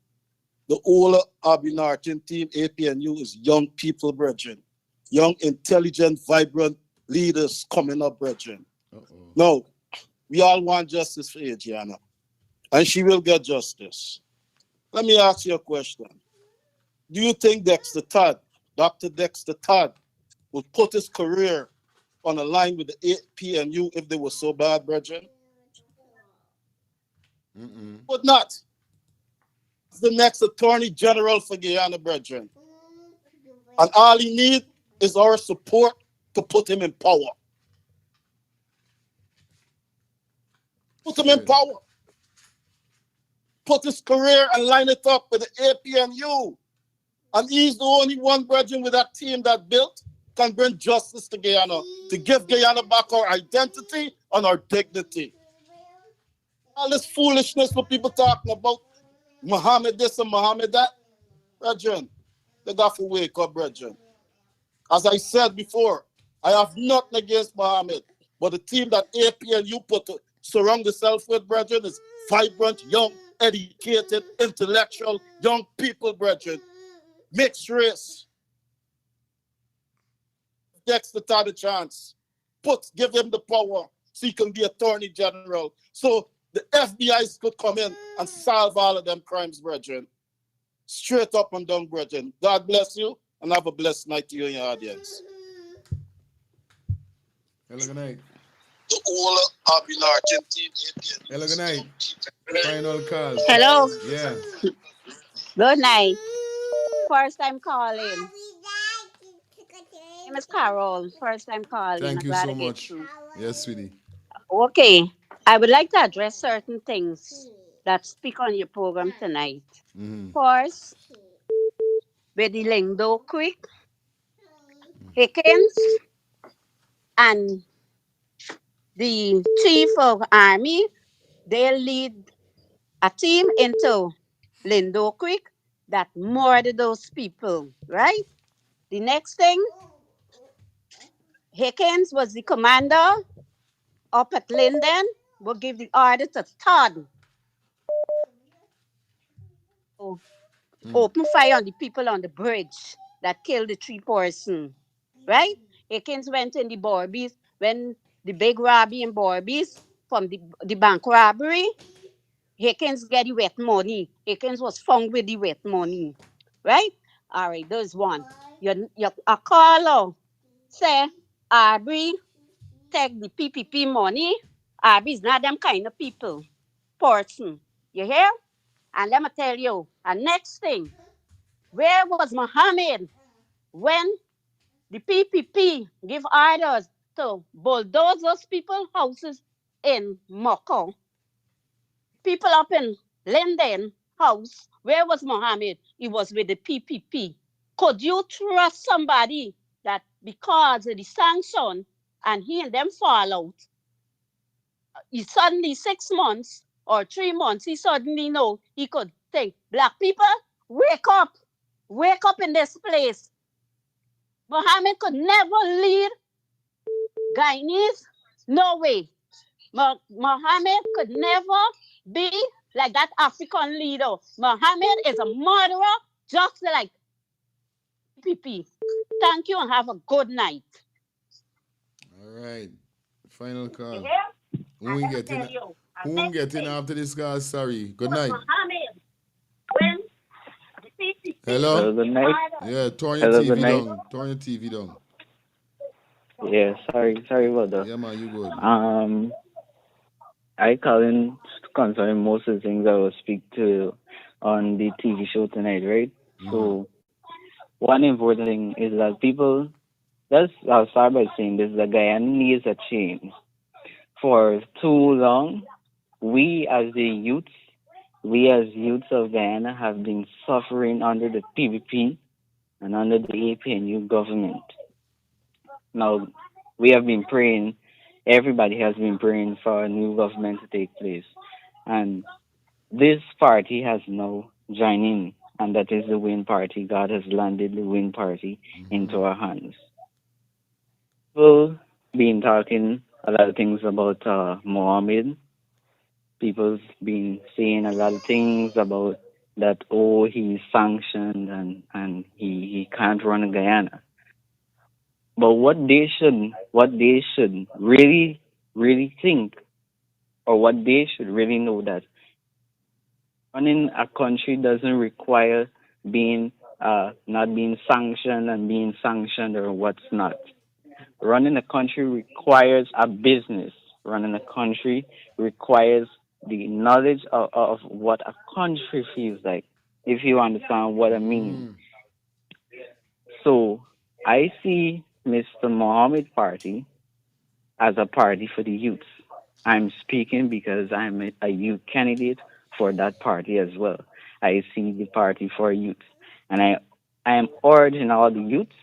The whole Aubrey Norton team, APNU, is young people, brethren. Young, intelligent, vibrant leaders coming up, brethren. Now, we all want justice for Adriana, and she will get justice. Let me ask you a question. Do you think Dexter Todd, Dr. Dexter Todd, would put his career on a line with the APNU if they were so bad, brethren? Would not. The next Attorney General for Guyana, brethren. And all he needs is our support to put him in power. Put him in power. Put his career and line it up with the APNU. And he's the only one, brethren, with that team that built can bring justice to Guyana, to give Guyana back our identity and our dignity. All this foolishness what people talking about, Muhammad this and Muhammad that, brethren, they got to wake up, brethren. As I said before, I have nothing against Muhammad, but the team that APNU put to surround itself with, brethren, is vibrant, young, educated, intellectual, young people, brethren. Mixed race. Dexter Todd a chance. Give him the power so he can be Attorney General. So the FBI could come in and solve all of them crimes, brethren. Straight up and down, brethren. God bless you and have a blessed night to you and your audience. Hello, good night. The whole Aubrey Norton team. Hello, good night. Final call. Hello. Yeah. Good night. First time calling. My name is Carol. First time calling. Thank I'm you glad so to get much. through. Yes, sweetie. Okay. I would like to address certain things that speak on your program tonight. First, with the Lindo Quick, Hickens, and the Chief of Army, they lead a team into Lindo Creek that murdered those people, right? The next thing, Hickens was the commander up at Linden, will give the order to Todd to open fire on the people on the bridge that killed the 3 persons, right? Hickens went in the Borbies, when the big robbery in Borbies from the bank robbery, Hickens get the wet money. Hickens was found with the wet money, right? All right, there's one. You a caller say Aubrey take the PPP money. Aubrey is not them kind of people person. You hear? And let me tell you, and next thing, where was Mohammed when the PPP give orders to bulldoze those people houses in Moko? People up in Linden house, where was Mohammed? He was with the PPP. Could you trust somebody that because of the sanction and he and them fall out, he suddenly 6 months or 3 months, he suddenly know he could think, black people, wake up in this place. Mohammed could never lead Guyanese, no way. Mohammed could never be like that African leader. Mohammed is a murderer, just like PP. Thank you and have a good night. All right. Final call. Yeah? Who we getting? Who we getting after this guy? Sorry. Good night. Mohammed, when the PPP. Hello? Hello, good night. Yeah, turn your Hello, good TV night. down. Turn your TV down. Yeah, sorry about that. Yeah, man, you good. I call in concerning most of the things I will speak to on the TV show tonight, right? So one important thing is that people, I'll start by saying this, that Guyana needs a change. For too long, we as youths of Guyana have been suffering under the PVP and under the APNU government. Now, we have been praying, everybody has been praying for a new government to take place. And this party has now joined in, and that is the Win Party. God has landed the Win Party into our hands. People been talking a lot of things about Mohammed. People's been saying a lot of things about that, oh, he's sanctioned and he can't run Guyana. But what they should really, really think, or what they should really know, that running a country doesn't require being not being sanctioned and being sanctioned or what's not. Running a country requires a business. Running a country requires the knowledge of what a country feels like, if you understand what I mean. So I see Mr. Mohammed Party as a party for the youth. I'm speaking because I'm a youth candidate for that party as well. I see the party for youth. And I am urging all the youths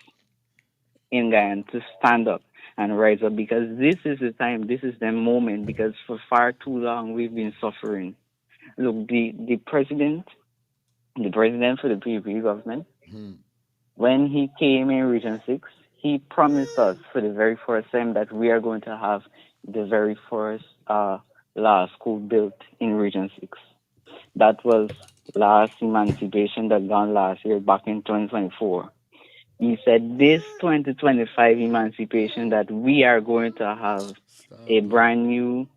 in Guyana to stand up and rise up, because this is the time, this is the moment, because for far too long we've been suffering. Look, the president for the PPP government, when he came in Region 6, he promised us for the very first time that we are going to have the very first law school built in Region 6. That was last emancipation that gone last year, back in 2024. He said this 2025 emancipation that we are going to have a brand new,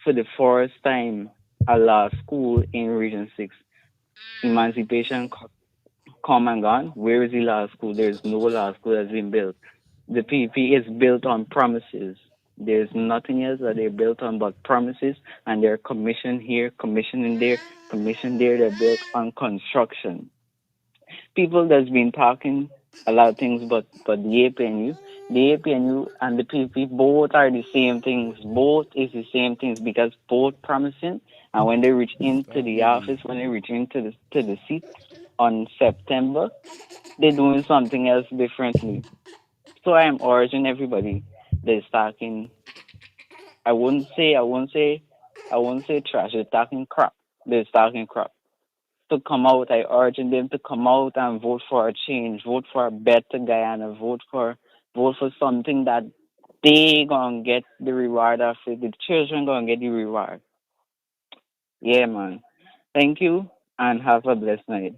for the first time, a law school in Region 6. Emancipation come and gone. Where is the law school? There's no law school that's been built. The PPP is built on promises. There's nothing else that they're built on but promises, and they're commissioned here, commissioned there, commissioned there. They're built on construction. People that's been talking a lot of things, but the APNU and the PPP both are the same things. Both is the same things, because both promising, and when they reach into the office, when they reach into the seat on September, they're doing something else differently. So I am urging everybody that's talking. I won't say trash. They're talking crap. They're talking crap. To come out, I urge them to come out and vote for a change. Vote for a better Guyana. Vote for something that they gonna get the reward of it. The children gonna get the reward. Yeah, man. Thank you and have a blessed night.